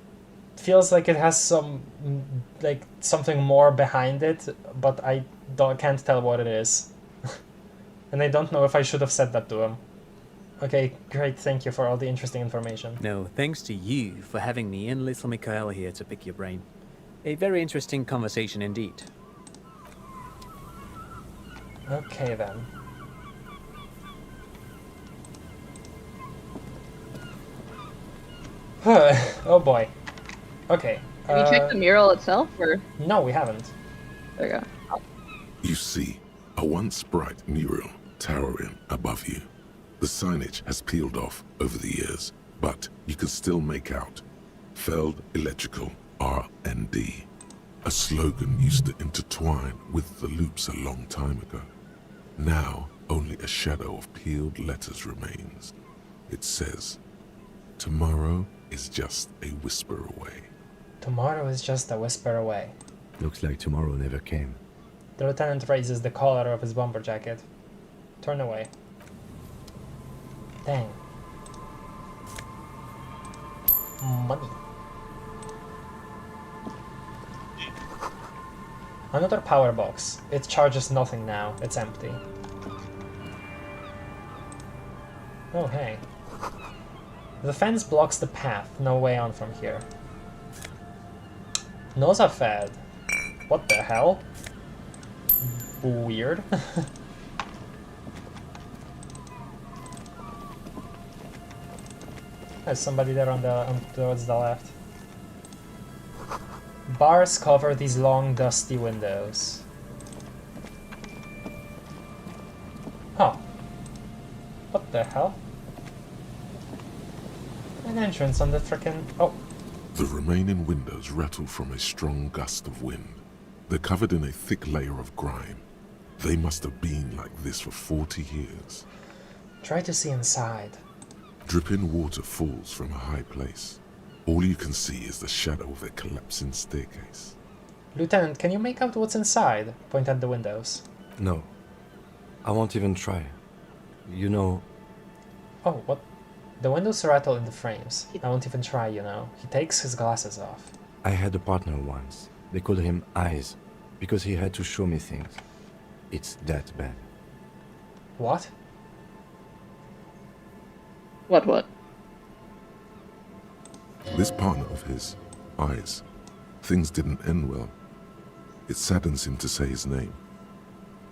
feels like it has something more behind it, but I can't tell what it is. And I don't know if I should have said that to him. Okay, great, thank you for all the interesting information. No, thanks to you for having me and little Mikhail here to pick your brain. A very interesting conversation indeed. Okay then. Oh boy. Okay. Have you checked the mural itself, or? No, we haven't. There you go. Oh. You see a once bright mural towering above you. The signage has peeled off over the years, but you can still make out Feld Electrical R&D. A slogan used to intertwine with the loops a long time ago. Now, only a shadow of peeled letters remains. It says, "Tomorrow is just a whisper away." Tomorrow is just a whisper away. Looks like tomorrow never came. The lieutenant raises the collar of his bomber jacket. Turn away. Dang. Money. Another power box. It charges nothing now. It's empty. Oh, hey. The fence blocks the path. No way on from here. Nosafed. What the hell? Weird. There's somebody there towards the left. Bars cover these long, dusty windows. Huh. What the hell? An entrance on the frickin'... Oh. The remaining windows rattle from a strong gust of wind. They're covered in a thick layer of grime. They must have been like this for 40 years. Try to see inside. Dripping water falls from a high place. All you can see is the shadow of a collapsing staircase. Lieutenant, can you make out what's inside? Point at the windows. No. I won't even try. You know... Oh, what? The windows rattle in the frames. I won't even try, you know. He takes his glasses off. I had a partner once. They called him Eyes, because he had to show me things. It's that bad. What? What? This partner of his, Eyes, things didn't end well. It saddens him to say his name.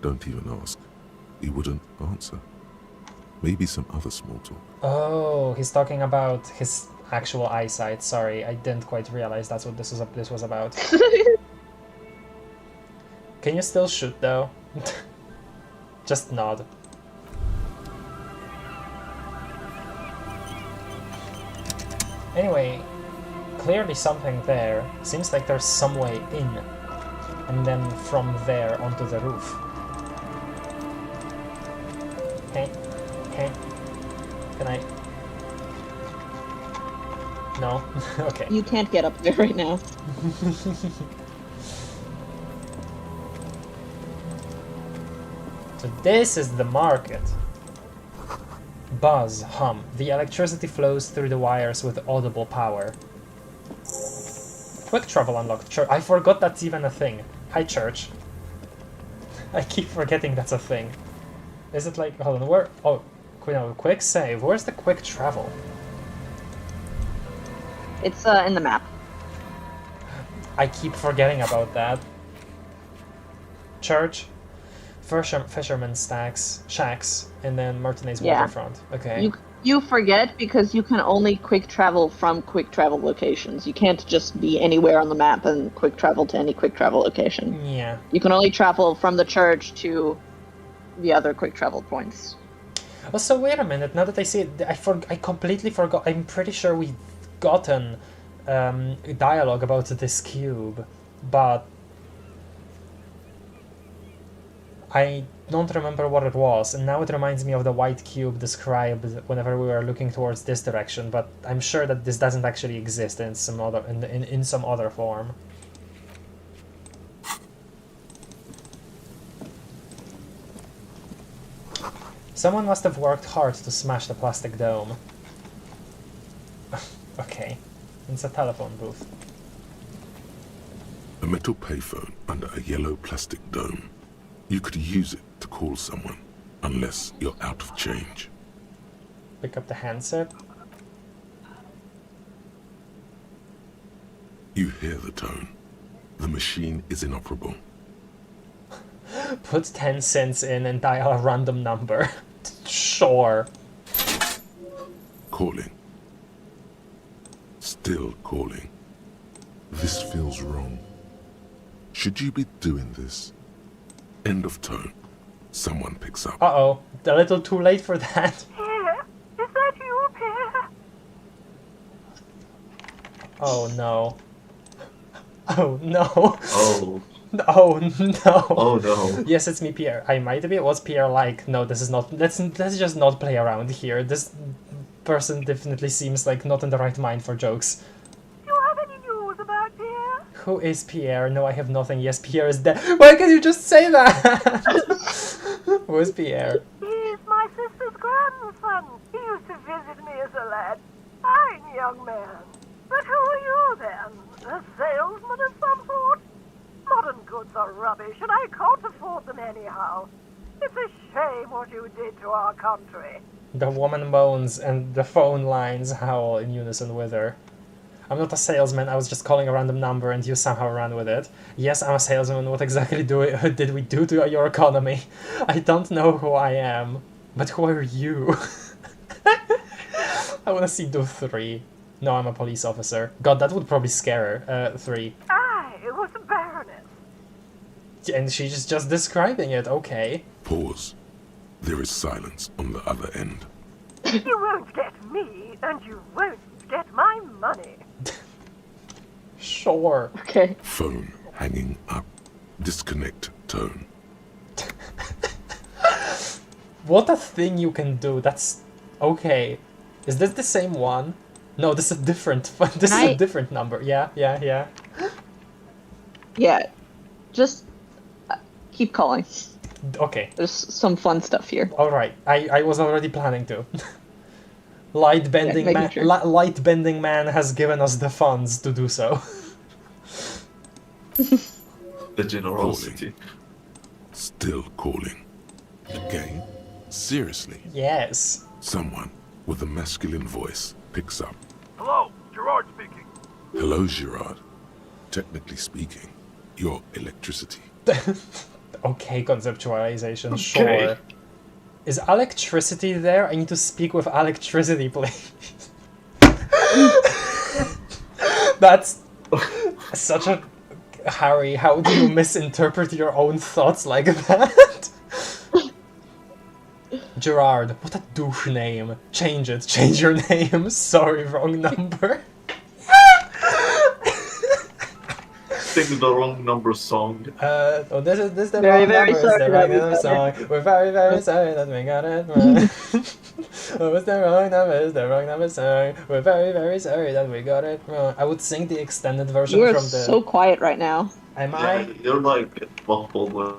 Don't even ask. He wouldn't answer. Maybe some other small talk. Oh, he's talking about his actual eyesight. Sorry, I didn't quite realize that's what this was about. Can you still shoot though? Just nod. Anyway, clearly something there. Seems like there's some way in. And then from there onto the roof. Hey. Can I? No? Okay. You can't get up there right now. So this is the market. Buzz, hum. The electricity flows through the wires with audible power. Quick travel unlocked. I forgot that's even a thing. Hi, Church. I keep forgetting that's a thing. Is it like... Hold on, where... Oh, no, quick save. Where's the quick travel? It's in the map. I keep forgetting about that. Church, fisherman shacks, and then Martinez waterfront. Okay. You forget because you can only quick travel from quick travel locations. You can't just be anywhere on the map and quick travel to any quick travel location. Yeah. You can only travel from the church to the other quick travel points. Oh, so wait a minute. Now that I see it, I completely forgot. I'm pretty sure we've gotten dialogue about this cube, but I don't remember what it was, and now it reminds me of the white cube described whenever we were looking towards this direction, but I'm sure that this doesn't actually exist in some other in some other form. Someone must have worked hard to smash the plastic dome. Okay, it's a telephone booth. A metal payphone under a yellow plastic dome. You could use it to call someone, unless you're out of change. Pick up the handset. You hear the tone. The machine is inoperable. Put 10 cents in and dial a random number. Sure. Calling. Still calling. This feels wrong. Should you be doing this? End of tone. Someone picks up. Uh-oh. A little too late for that. Pierre? Is that you, Pierre? Oh no. Oh no. Oh. Oh no. Oh no. Yes, it's me, Pierre. I might be. What's Pierre like? No, this is not. Let's just not play around here. This person definitely seems like not in the right mind for jokes. Do you have any news about Pierre? Who is Pierre? No, I have nothing. Yes, Pierre is dead. Why can't you just say that? Who is Pierre? He's my sister's grandson. He used to visit me as a lad. Fine young man. But who are you then? A salesman of some sort? Modern goods are rubbish, and I can't afford them anyhow. It's a shame what you did to our country. The woman moans and the phone lines howl in unison with her. I'm not a salesman, I was just calling a random number and you somehow ran with it. Yes, I'm a salesman, what exactly did we do to your economy? I don't know who I am, but who are you? I wanna see do 3. No, I'm a police officer. God, that would probably scare her. 3. It was a baroness. And she's just describing it, okay. Pause. There is silence on the other end. You won't get me, and you won't get my money. Sure. Okay. Phone hanging up. Disconnect tone. What a thing you can do. That's okay. Is this the same one? No, this is a different. This is a different number. Yeah. Yeah. Just keep calling. Okay. There's some fun stuff here. All right. I was already planning to. Light bending man has given us the funds to do so. The generosity. Still calling. Again? Seriously? Yes. Someone with a masculine voice picks up. Hello, Gerard speaking. Hello, Gerard. Technically speaking, you're electricity. Okay, conceptualization, sure. Is electricity there? I need to speak with electricity, please. That's such a... Harry, how do you misinterpret your own thoughts like that? Gerard, what a douche name. Change it, change your name. Sorry, wrong number. Sing the wrong number song. Oh, this is the Very, wrong very number, sorry it's the that wrong we number got song. We're very, very sorry that we got it wrong. Oh, it's the wrong number, it's the wrong number song. We're very, very sorry that we got it wrong. I would sing the extended version You are from the... so quiet right now. Am Yeah, I? you're like muffled when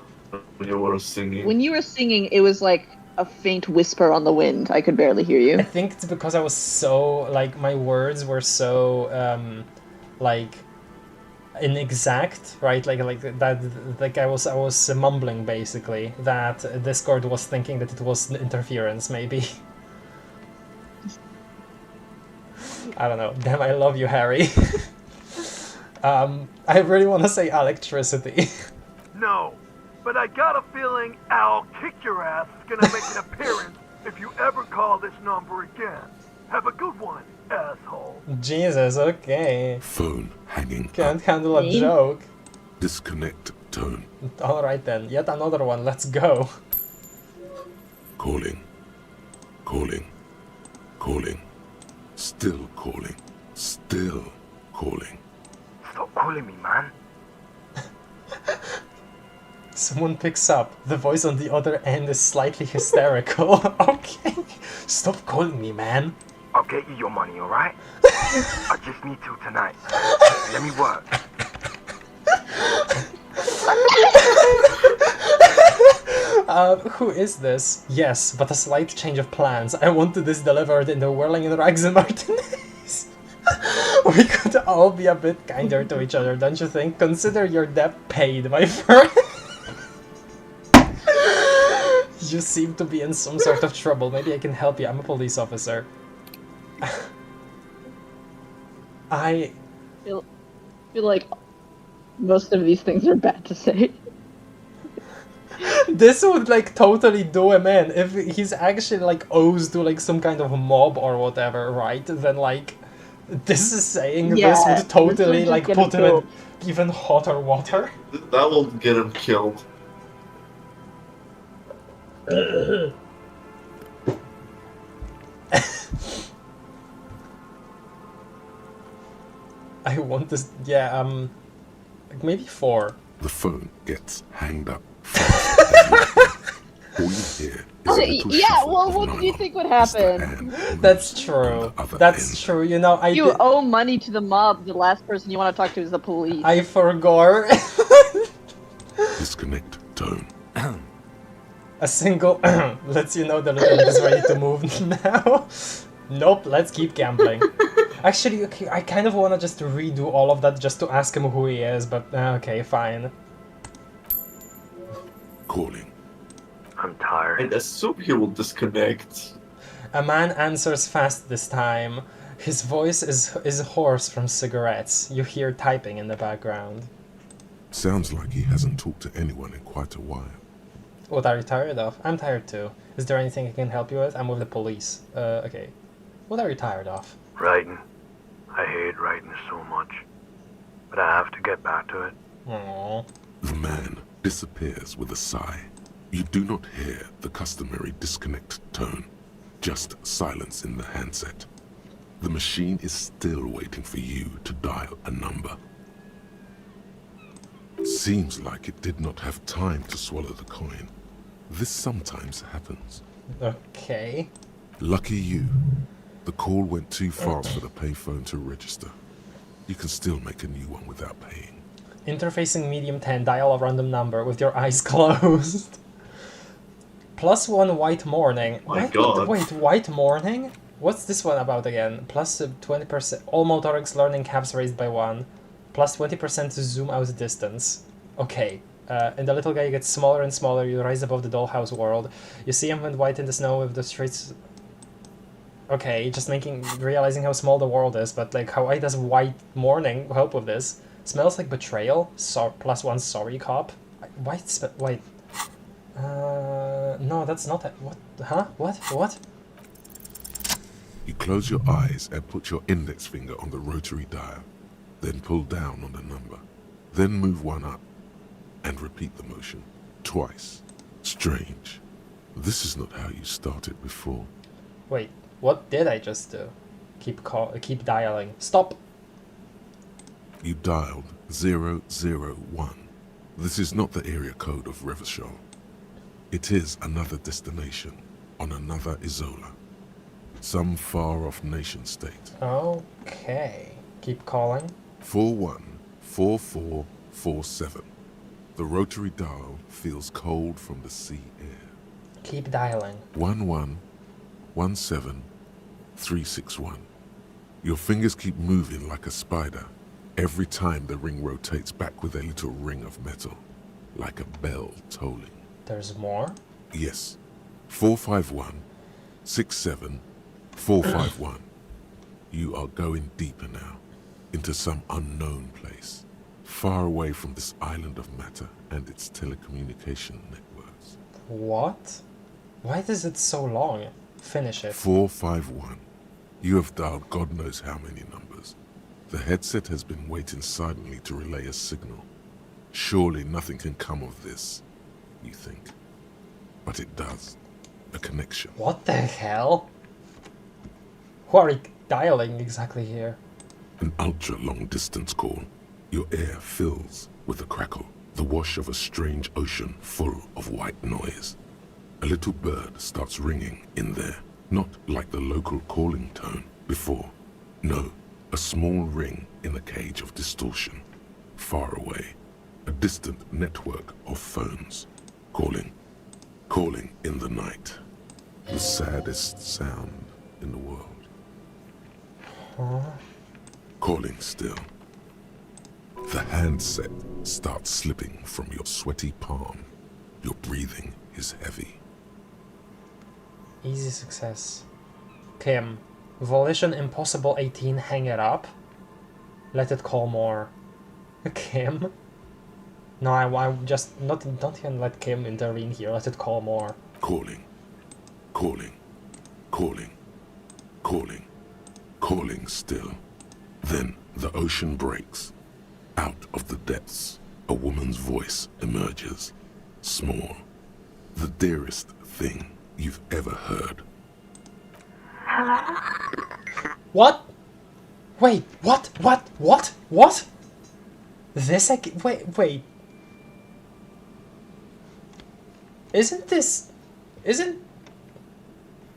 you were singing. When you were singing, it was like a faint whisper on the wind. I could barely hear you. I think it's because I was so, like, my words were so, like, inexact, right? Like that, like I was mumbling, basically, that Discord was thinking that it was interference, maybe. I don't know. Damn, I love you, Harry. I really want to say electricity. No, but I got a feeling Al Kick Your Ass is gonna make an appearance if you ever call this number again. Have a good one, asshole. Jesus, okay. Phone hanging Can't handle a joke. Disconnect tone. Alright then, yet another one, let's go. Calling. Calling. Calling. Still calling. Still calling. Stop calling me, man. Someone picks up. The voice on the other end is slightly hysterical. Okay. Stop calling me, man. I'll get you your money, alright? I just need till tonight. Let me work. Who is this? Yes, but a slight change of plans. I wanted this delivered in the whirling in rags and Martinez. We could all be a bit kinder to each other, don't you think? Consider your debt paid, my friend. You seem to be in some sort of trouble. Maybe I can help you. I'm a police officer. I feel like most of these things are bad to say. This would like totally do him in. If he's actually like owes to like some kind of mob or whatever, right? Then like this is saying this would totally like put him in even hotter water. That will get him killed. I want this. Yeah, like maybe 4. The phone gets hanged up. All you hear is a little yeah, shuffle well, of what did you nylon think would as the happen? hand moves That's on true. the other That's end. true. You know, You owe money to the mob. The last person you want to talk to is the police. I forgot. Disconnect tone. A single lets you know the lieutenant is ready to move now. Nope, let's keep gambling. Actually, okay, I kind of want to just redo all of that just to ask him who he is, but okay, fine. Calling. I'm tired. I assume he will disconnect. A man answers fast this time. His voice is hoarse from cigarettes. You hear typing in the background. Sounds like he hasn't talked to anyone in quite a while. What are you tired of? I'm tired too. Is there anything I can help you with? I'm with the police. Okay. What are you tired of? Writing. I hate writing so much. But I have to get back to it. Aww. The man disappears with a sigh. You do not hear the customary disconnect tone, just silence in the handset. The machine is still waiting for you to dial a number. Seems like it did not have time to swallow the coin. This sometimes happens. Okay. Lucky you. The call went too fast for the payphone to register. You can still make a new one without paying. Interfacing medium 10, dial a random number with your eyes closed. +1 white morning. My God. Wait, white morning? What's this one about again? Plus 20%. All motorics learning caps raised by 1. Plus 20% to zoom out distance. Okay. And the little guy gets smaller and smaller. You rise above the dollhouse world. You see him when white in the snow with the streets. Okay, just realizing how small the world is, but like, how does white morning help with this? Smells like betrayal. Plus 1 sorry cop. Wait. No, that's not it. What? Huh? What? You close your eyes and put your index finger on the rotary dial, then pull down on the number, then move one up, and repeat the motion twice. Strange. This is not how you started before. Wait, what did I just do? Keep dialing. Stop! You dialed 001. This is not the area code of Revachol. It is another destination on another Isola. Some far-off nation-state. Okay. Keep calling. 414447. The rotary dial feels cold from the sea air. Keep dialing. 1117361. Your fingers keep moving like a spider. Every time the ring rotates back with a little ring of metal, like a bell tolling. There's more? Yes. 451-67451. You are going deeper now, into some unknown place, far away from this island of matter and its telecommunication networks. What? Why is it so long? Finish it. 451. You have dialed God knows how many numbers. The headset has been waiting silently to relay a signal. Surely nothing can come of this, you think. But it does. A connection. What the hell? Who are you dialing exactly here? An ultra-long distance call. Your air fills with a crackle, the wash of a strange ocean full of white noise. A little bird starts ringing in there, not like the local calling tone before. No, a small ring in a cage of distortion, far away. A distant network of phones, calling in the night. The saddest sound in the world. Huh? Calling still. The handset starts slipping from your sweaty palm. Your breathing is heavy. Easy success. Kim. Volition Impossible 18, hang it up. Let it call more. Kim? No, I'm just don't even let Kim intervene here. Let it call more. Calling still. Then the ocean breaks. Out of the depths, a woman's voice emerges. Small. The dearest thing you've ever heard. Hello? What? Wait, what? This wait.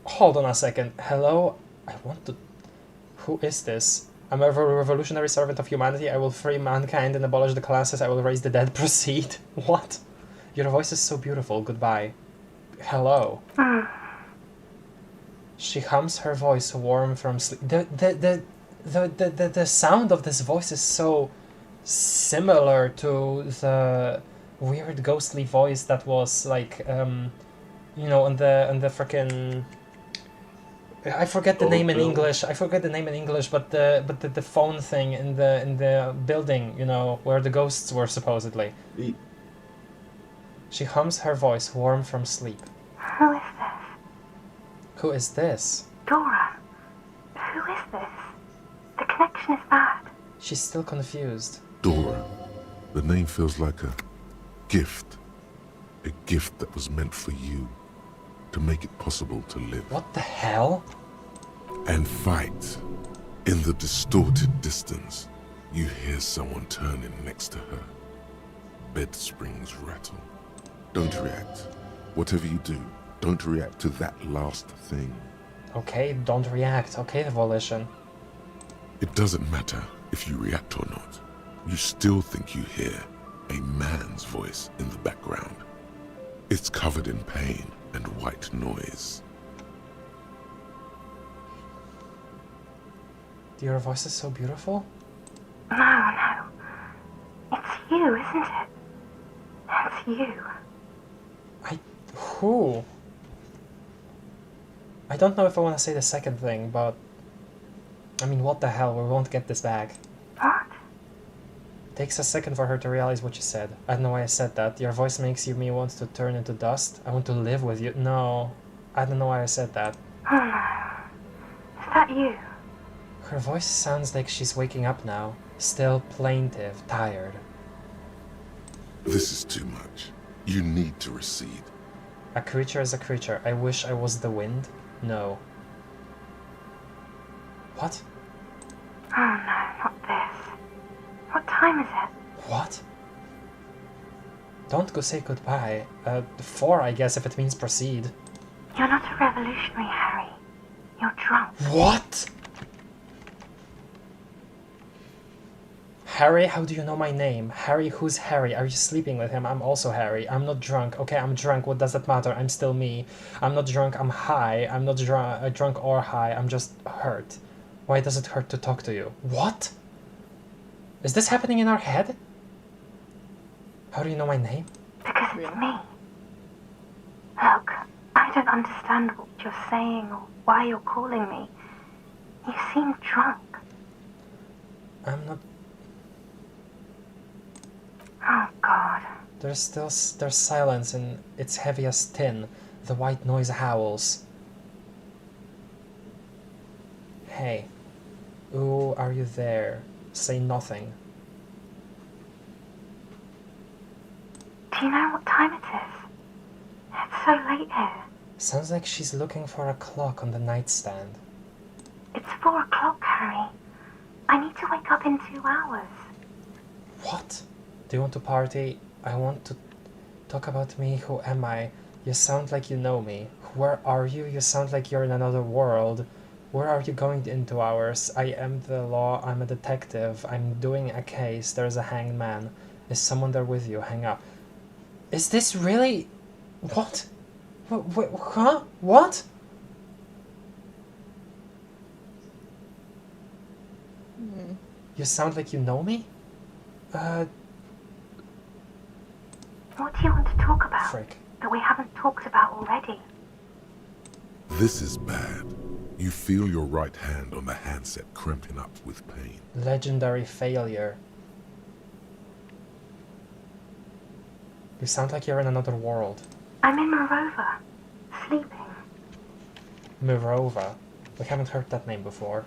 Hold on a second. Hello? Who is this? I'm a revolutionary servant of humanity. I will free mankind and abolish the classes. I will raise the dead. Proceed. What? Your voice is so beautiful. Goodbye. Hello. She hums her voice warm from sleep. The sound of this voice is so similar to the weird ghostly voice that was like on the frickin' I forget the name in English. But the phone thing in the building, where the ghosts were supposedly. She hums her voice warm from sleep. Who is this? Who is this? Dora. Who is this? The connection is bad. She's still confused. Dora. The name feels like a gift. A gift that was meant for you. To make it possible to live. What the hell? And fight. In the distorted distance, you hear someone turning next to her. Bed springs rattle. Don't react. Whatever you do, don't react to that last thing. Okay, don't react. Okay, the volition. It doesn't matter if you react or not. You still think you hear a man's voice in the background. It's covered in pain and white noise. Your voice is so beautiful? No. you, isn't it? That's you. Who? I don't know if I want to say the second thing, but... I mean, what the hell, we won't get this back. What? Takes a second for her to realize what you said. I don't know why I said that. Your voice makes me want to turn into dust. I want to live with you. No, I don't know why I said that. Oh no. Is that you? Her voice sounds like she's waking up now. Still plaintive, tired. This is too much. You need to recede. A creature is a creature. I wish I was the wind. No. What? Oh no, not this. What time is it? What? Don't go say goodbye. 4, I guess, if it means proceed. You're not a revolutionary, Harry. You're drunk. What? Harry, how do you know my name? Harry, who's Harry? Are you sleeping with him? I'm also Harry. I'm not drunk. Okay, I'm drunk. What does it matter? I'm still me. I'm not drunk. I'm high. I'm not drunk or high. I'm just hurt. Why does it hurt to talk to you? What? Is this happening in our head? How do you know my name? Because it's me. Look, I don't understand what you're saying or why you're calling me. You seem drunk. I'm not... Oh, God. There's silence and it's heavy as tin. The white noise howls. Hey. Ooh, are you there? Say nothing. Do you know what time it is? It's so late here. Sounds like she's looking for a clock on the nightstand. It's 4 o'clock, Harry. I need to wake up in 2 hours. What? Do you want to party? I want to talk about me. Who am I? You sound like you know me. Where are you? You sound like you're in another world. Where are you going in 2 hours? I am the law. I'm a detective. I'm doing a case. There's a hanged man. Is someone there with you? Hang up. Is this really... What? Huh? What? You sound like you know me? What do you want to talk about? Frick. That we haven't talked about already? This is bad. You feel your right hand on the handset cramping up with pain. Legendary failure. You sound like you're in another world. I'm in Morova, sleeping. Morova. We haven't heard that name before.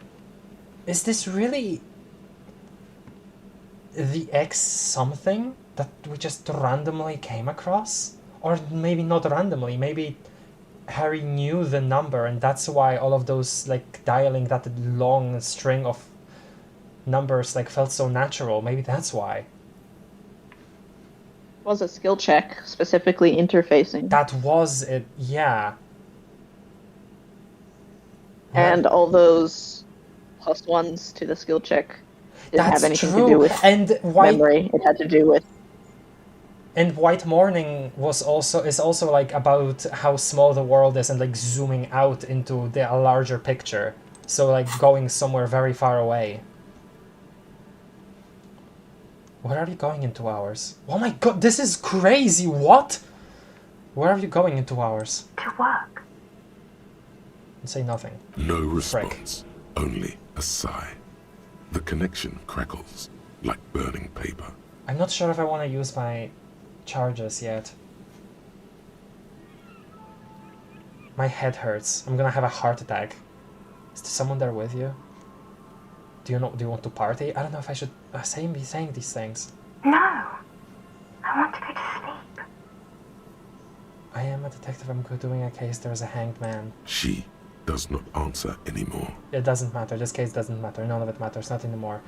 Is this really... the X something that we just randomly came across? Or maybe not randomly, maybe Harry knew the number and that's why all of those, like, dialing that long string of numbers, like, felt so natural. Maybe that's why. It was a skill check, specifically interfacing. That was it, yeah. And all those +1s to the skill check didn't That's have anything true. to do with and memory. It had to do with... And White Morning is also like about how small the world is and like zooming out into a larger picture. So like going somewhere very far away. Where are you going in 2 hours? Oh my god, this is crazy! What? Where are you going in 2 hours? To work. Say nothing. No response. Only a sigh. The connection crackles like burning paper. I'm not sure if I want to use my charges yet. My head hurts. I'm gonna have a heart attack. Is there someone there with you? Do you want to party? I don't know if I should be saying these things. No. I want to go to sleep. I am a detective. I'm doing a case. There's a hanged man. She does not answer anymore. It doesn't matter. This case doesn't matter. None of it matters. Not anymore.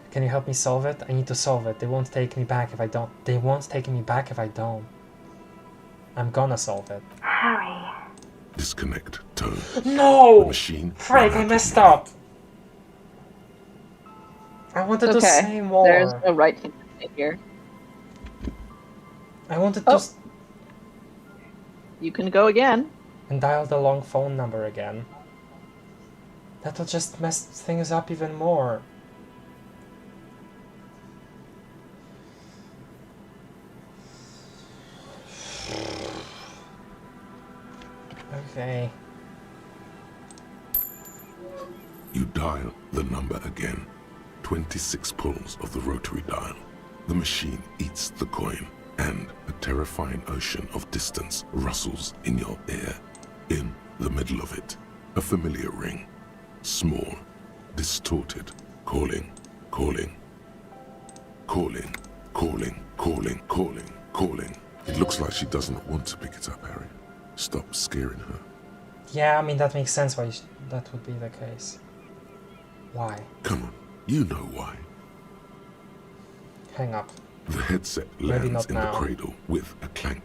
Can you help me solve it? I need to solve it. They won't take me back if I don't. They won't take me back if I don't. I'm gonna solve it. Harry. Disconnect tone. No! The machine. Frank, I messed up. I wanted to say more. There's no right thing to say here. I wanted to... You can go again. And dial the long phone number again. That'll just mess things up even more. Okay. You dial the number again. 26 pulls of the rotary dial. The machine eats the coin, and a terrifying ocean of distance rustles in your ear. In the middle of it, a familiar ring. Small, distorted, calling, calling. Calling, calling, calling, calling, calling. It looks like she doesn't want to pick it up, Harry. Stop scaring her. Yeah, I mean, that makes sense why that would be the case. Why? Come on, you know why. Hang up. The headset Maybe lands not in now. the cradle with a clank.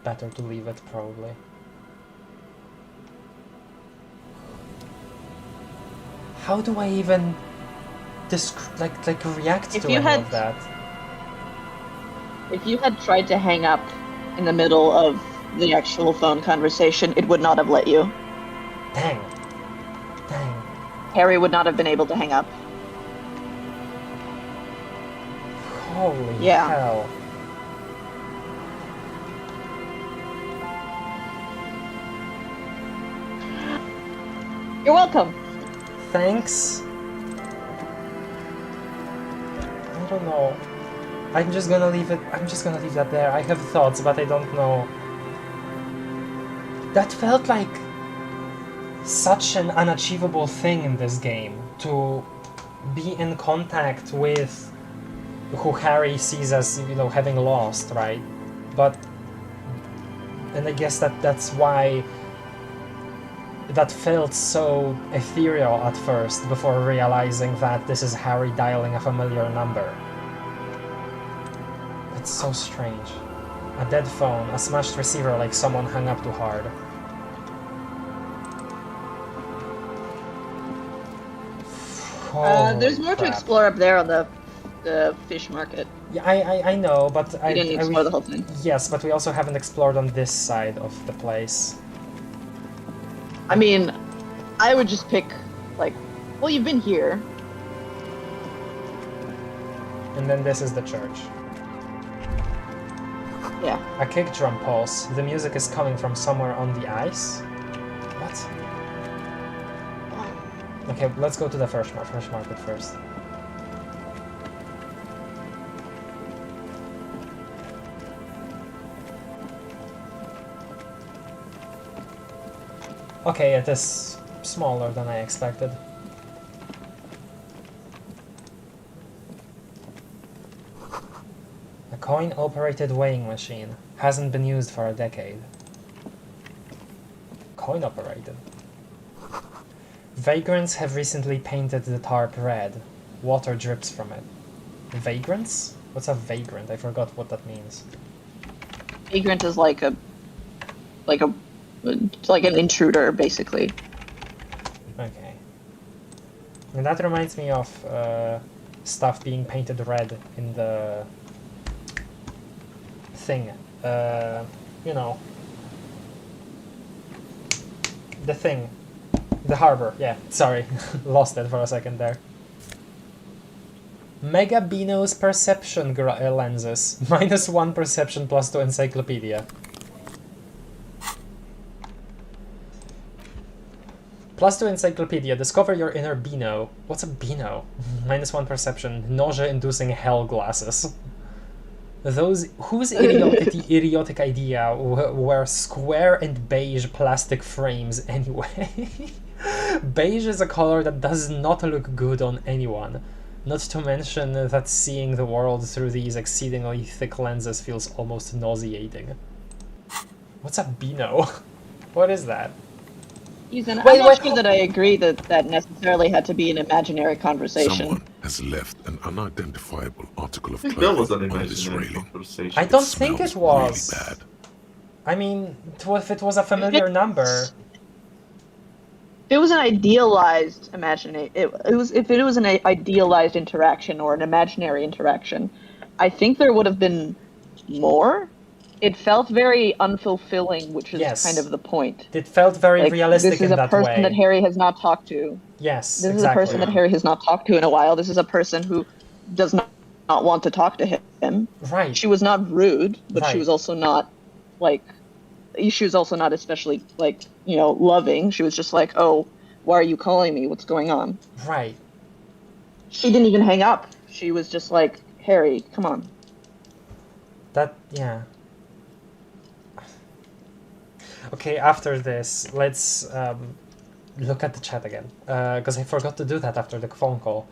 Better to leave it, probably. How do I even react If to you any had- of that? If you had tried to hang up in the middle of the actual phone conversation, it would not have let you. Dang. Dang. Harry would not have been able to hang up. Holy Yeah. hell. You're welcome. Thanks. I don't know. I'm just gonna leave that there. I have thoughts, but I don't know. That felt like such an unachievable thing in this game, to be in contact with who Harry sees as, you know, having lost, right? But, and I guess that's why that felt so ethereal at first, before realizing that this is Harry dialing a familiar number. That's so strange. A dead phone, a smashed receiver like someone hung up too hard. There's more to crap. explore up there on the fish market. Yeah, I know, but We didn't explore the whole thing. Yes, but we also haven't explored on this side of the place. I mean, I would just pick, like, well, you've been here. And then this is the church. Yeah. A kick drum pulse. The music is coming from somewhere on the ice? What? Okay, let's go to the fish market first. Okay, it is smaller than I expected. A coin-operated weighing machine. Hasn't been used for a decade. Coin-operated. Vagrants have recently painted the tarp red. Water drips from it. Vagrants? What's a vagrant? I forgot what that means. Vagrant is like an intruder, basically. Okay. And that reminds me of stuff being painted red in the thing. You know. The thing. The harbor, yeah. Sorry. Lost it for a second there. Mega Beano's perception lenses. -1 perception, +2 encyclopedia. +2 encyclopedia. Discover your inner Beano. What's a Beano? -1 perception. Nausea-inducing hell glasses. Those whose idiotic idea were square and beige plastic frames anyway. Beige is a color that does not look good on anyone. Not to mention that seeing the world through these exceedingly thick lenses feels almost nauseating. What's a Beano? What is that? Ethan, I'm not sure that I agree that necessarily had to be an imaginary conversation. Someone has left an unidentifiable article of That clothing was an on this imaginary railing. conversation. I don't think it smells was. really bad. I mean, if it was a familiar number. If it was an idealized if it was an idealized interaction or an imaginary interaction, I think there would have been more. It felt very unfulfilling, which is Yes. kind of the point. It felt very realistic This is in a that person way. that Harry has not talked to. Yes, This is a exactly. person that Harry has not talked to in a while. This is a person who does not want to talk to him. Right. She was not rude, but she Right. was also not, like, she was also not especially, like, loving. She was just like, oh, why are you calling me? What's going on? Right. She didn't even hang up. She was just like, Harry, come on. Yeah. Okay, after this, let's look at the chat again. Because I forgot to do that after the phone call.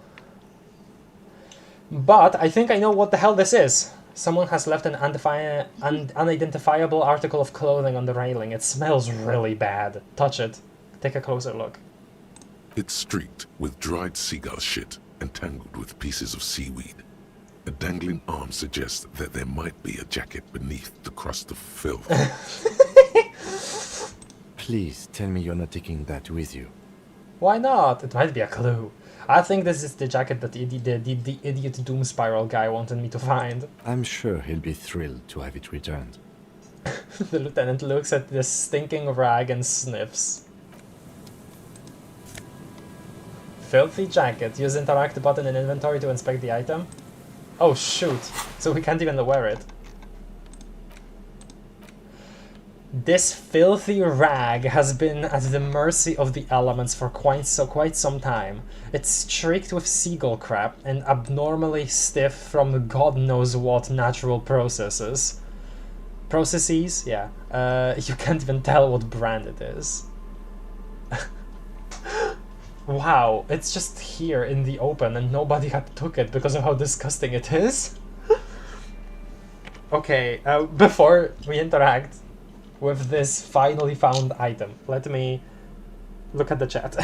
But I think I know what the hell this is. Someone has left an unidentifiable article of clothing on the railing. It smells really bad. Touch it. Take a closer look. It's streaked with dried seagull shit and tangled with pieces of seaweed. A dangling arm suggests that there might be a jacket beneath the crust of filth. Please tell me you're not taking that with you. Why not? It might be a clue. I think this is the jacket that the idiot Doom Spiral guy wanted me to find. I'm sure he'll be thrilled to have it returned. The lieutenant looks at this stinking rag and sniffs. Filthy jacket. Use interact button in inventory to inspect the item. Oh shoot, so we can't even wear it. This filthy rag has been at the mercy of the elements for quite some time. It's streaked with seagull crap and abnormally stiff from God knows what natural processes. Processes? Yeah. You can't even tell what brand it is. Wow, it's just here in the open and nobody had took it because of how disgusting it is. Okay, before we interact with this finally found item, let me look at the chat.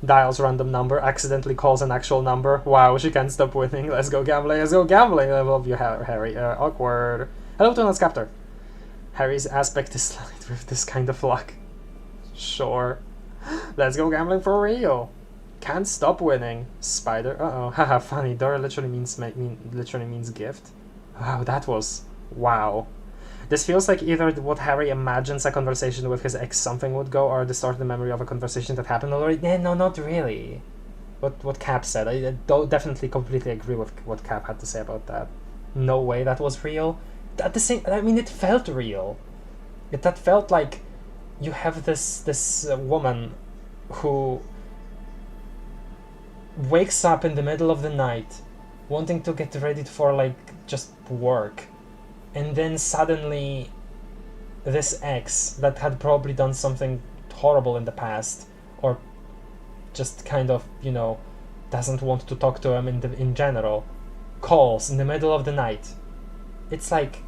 Dials random number, accidentally calls an actual number. Wow, she can't stop winning. Let's go gambling, let's go gambling. I love you, Harry. Awkward. Hello, Tonight's Captor. Harry's aspect is slight with this kind of luck. Sure. Let's go gambling for real. Can't stop winning. Spider. Uh-oh. Haha, funny. Dora literally means gift. Wow, that was... Wow. This feels like either what Harry imagines a conversation with his ex-something would go, or the start of the memory of a conversation that happened already. No, not really. What Cap said. I don't definitely completely agree with what Cap had to say about that. No way that was real. At the same... I mean, it felt real. That felt like you have this woman who wakes up in the middle of the night wanting to get ready for, like, just work. And then suddenly this ex that had probably done something horrible in the past, or just kind of, doesn't want to talk to him in general, calls in the middle of the night. It's like,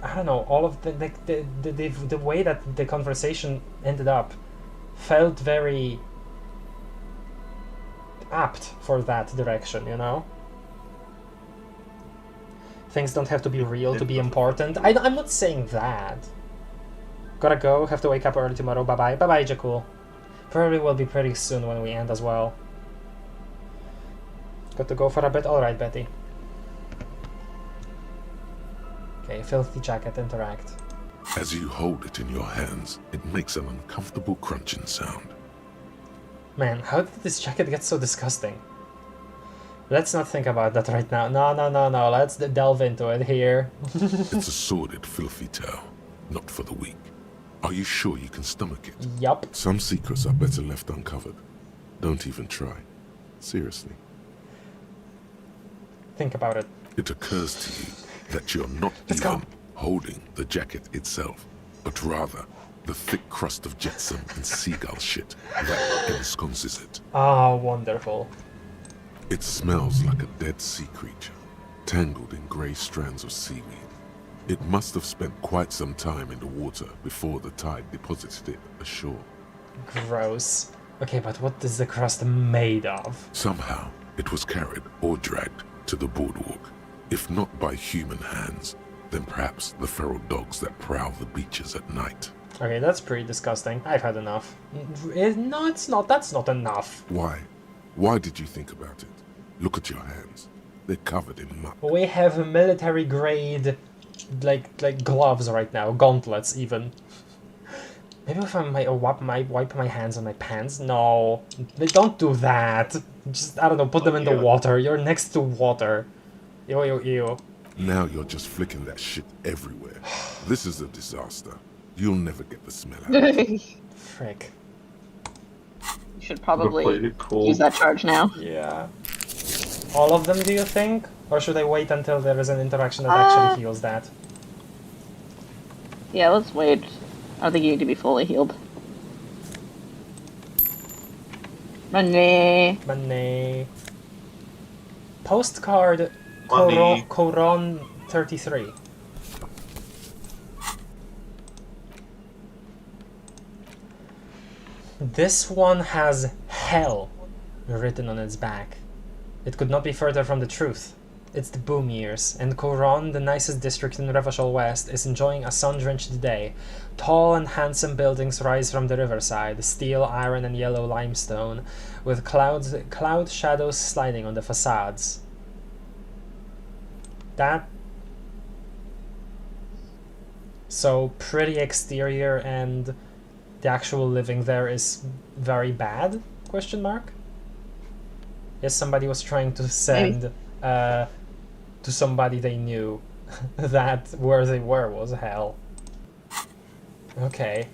I don't know, all of the way that the conversation ended up felt very apt for that direction, Things don't have to be real to be important. I'm not saying that. Gotta go, have to wake up early tomorrow. Bye-bye. Bye-bye, Jakul. Probably will be pretty soon when we end as well. Got to go for a bit? Alright, Betty. Okay, filthy jacket, interact. As you hold it in your hands, it makes an uncomfortable crunching sound. Man, how did this jacket get so disgusting? Let's not think about that right now. No. Let's delve into it here. It's a sordid, filthy tale. Not for the weak. Are you sure you can stomach it? Yup. Some secrets are better left uncovered. Don't even try. Seriously. Think about it. It occurs to you that you're not even holding the jacket itself, but rather the thick crust of jetsam and seagull shit that ensconces it. Ah, wonderful. It smells like a dead sea creature, tangled in grey strands of seaweed. It must have spent quite some time in the water before the tide deposited it ashore. Gross. Okay, but what is the crust made of? Somehow, it was carried or dragged to the boardwalk. If not by human hands, then perhaps the feral dogs that prowl the beaches at night. Okay, that's pretty disgusting. I've had enough. No, it's not. That's not enough. Why? Why did you think about it? Look at your hands. They're covered in muck. We have military grade, like gloves right now, gauntlets even. Maybe if I wipe my hands on my pants. No, don't do that. Just, I don't know, put them in the water. You're next to water. Ew, ew, ew. Now you're just flicking that shit everywhere. This is a disaster. You'll never get the smell out. Frick. You should probably use that charge now. Yeah. All of them, do you think? Or should I wait until there is an interaction that actually heals that? Yeah, let's wait. I don't think you need to be fully healed. Money. Money. Postcard Coron 33. This one has hell written on its back. It could not be further from the truth. It's the boom years, and Coron, the nicest district in Revachol West, is enjoying a sun-drenched day. Tall and handsome buildings rise from the riverside, steel, iron, and yellow limestone, with cloud shadows sliding on the facades. So, pretty exterior, and the actual living there is very bad? Question mark? Yes, somebody was trying to send to somebody they knew that where they were was hell. Okay.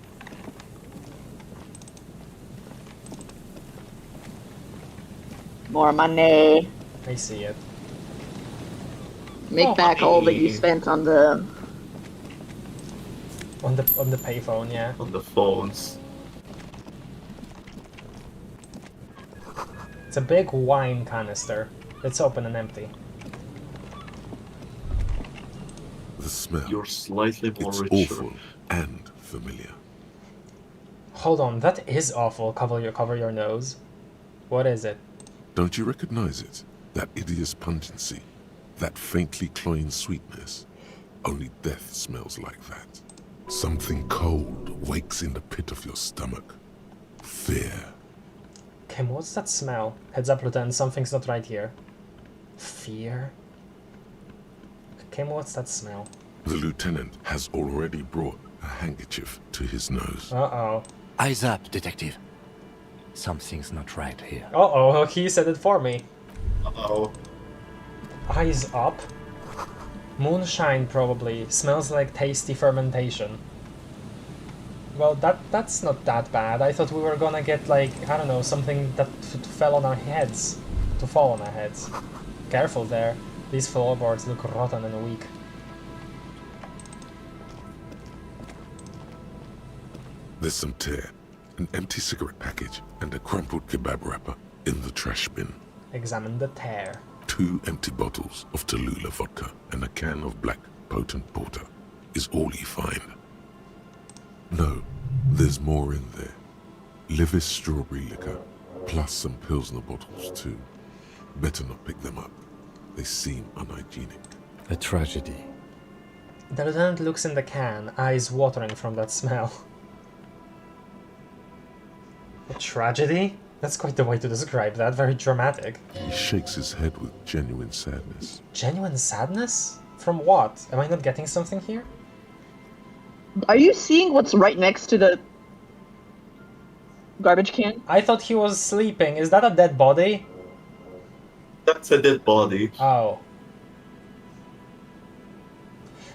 More money. I see it. Make back all that you spent on the payphone, yeah. On the phones. It's a big wine canister. It's open and empty. The smell. You're slightly more it's richer. Awful and familiar. Hold on, that is awful. Cover your nose. What is it? Don't you recognize it? That hideous pungency, that faintly cloying sweetness. Only death smells like that. Something cold wakes in the pit of your stomach. Fear. Kim, what's that smell? Heads up, Lieutenant, something's not right here. Fear? Kim, what's that smell? The lieutenant has already brought a handkerchief to his nose. Uh-oh. Eyes up, detective. Something's not right here. Uh-oh, he said it for me. Uh-oh. Eyes up? Moonshine, probably. Smells like tasty fermentation. Well, that's not that bad. I thought we were gonna get, like, I don't know, something that fell on our heads. To fall on our heads. Careful there. These floorboards look rotten and weak. There's some tear, an empty cigarette package, and a crumpled kebab wrapper in the trash bin. Examine the tear. 2 empty bottles of Tallulah vodka and a can of black potent porter is all you find. No, there's more in there. Livis strawberry liquor, plus some Pilsner bottles too. Better not pick them up. They seem unhygienic. A tragedy. The lieutenant looks in the can, eyes watering from that smell. A tragedy? That's quite the way to describe that, very dramatic. He shakes his head with genuine sadness. Genuine sadness? From what? Am I not getting something here? Are you seeing what's right next to the garbage can? I thought he was sleeping. Is that a dead body? That's a dead body. Oh.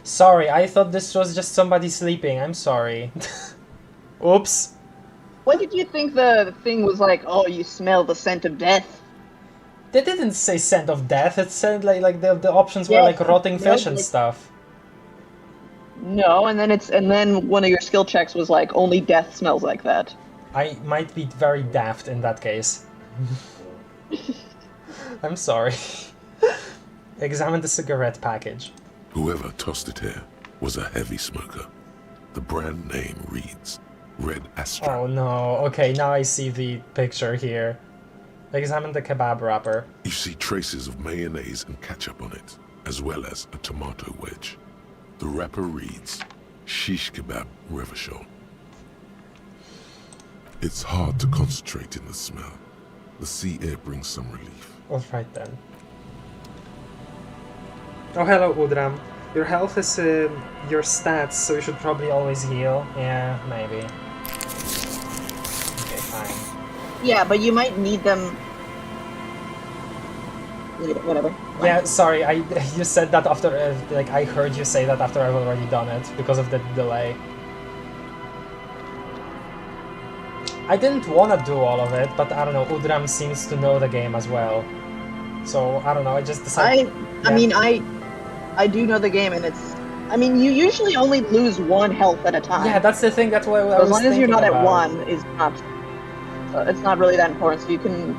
Sorry, I thought this was just somebody sleeping. I'm sorry. Oops. What did you think the thing was like, oh, you smell the scent of death? They didn't say scent of death. It said like the options were like rotting fish and stuff. No, and then one of your skill checks was like, only death smells like that. I might be very daft in that case. I'm sorry. Examine the cigarette package. Whoever tossed it here was a heavy smoker. The brand name reads Red Astra. Oh no, okay, now I see the picture here. Examine the kebab wrapper. You see traces of mayonnaise and ketchup on it, as well as a tomato wedge. The wrapper reads Shish Kebab Revachol. It's hard to concentrate in the smell. The sea air brings some relief. Alright then. Oh, hello, Udram. Your health is your stats, so you should probably always heal. Yeah, maybe. Okay, fine. Yeah, but you might need them whatever. Yeah, sorry, you said that after, like, I heard you say that after I've already done it, because of the delay. I didn't want to do all of it, but I don't know, Udram seems to know the game as well. So, I don't know, I just decided... I mean, I do know the game, and it's... I mean, you usually only lose 1 health at a time. Yeah, that's the thing, that's what I was as long as you're not about. at 1, it's not really that important, so you can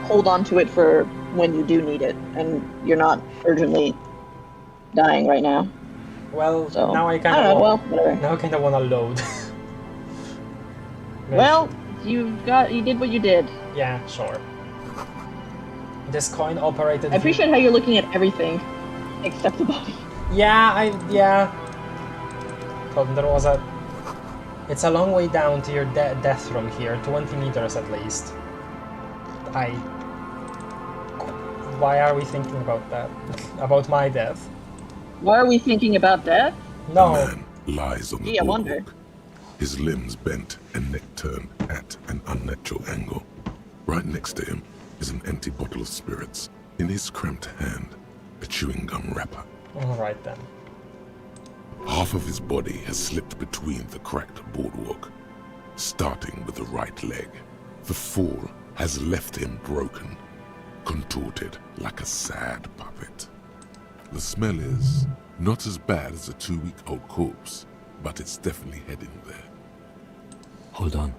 hold on to it for when you do need it, and you're not urgently dying right now. Well, so, now I kind of whatever. Now I kind of want to load. Well, you did what you did. Yeah, sure. This coin operated... I appreciate how you're looking at everything, except the body. Yeah. But there was a... It's a long way down to your death room here, 20 meters at least. Why are we thinking about that? About my death? Why are we thinking about death? No. The man lies on the I wonder. boardwalk, his limbs bent and neck turned at an unnatural angle. Right next to him is an empty bottle of spirits. In his cramped hand, a chewing gum wrapper. Alright then. Half of his body has slipped between the cracked boardwalk, starting with the right leg. The fall has left him broken, contorted like a sad puppet. The smell is not as bad as a 2-week-old corpse, but it's definitely heading there. Hold on.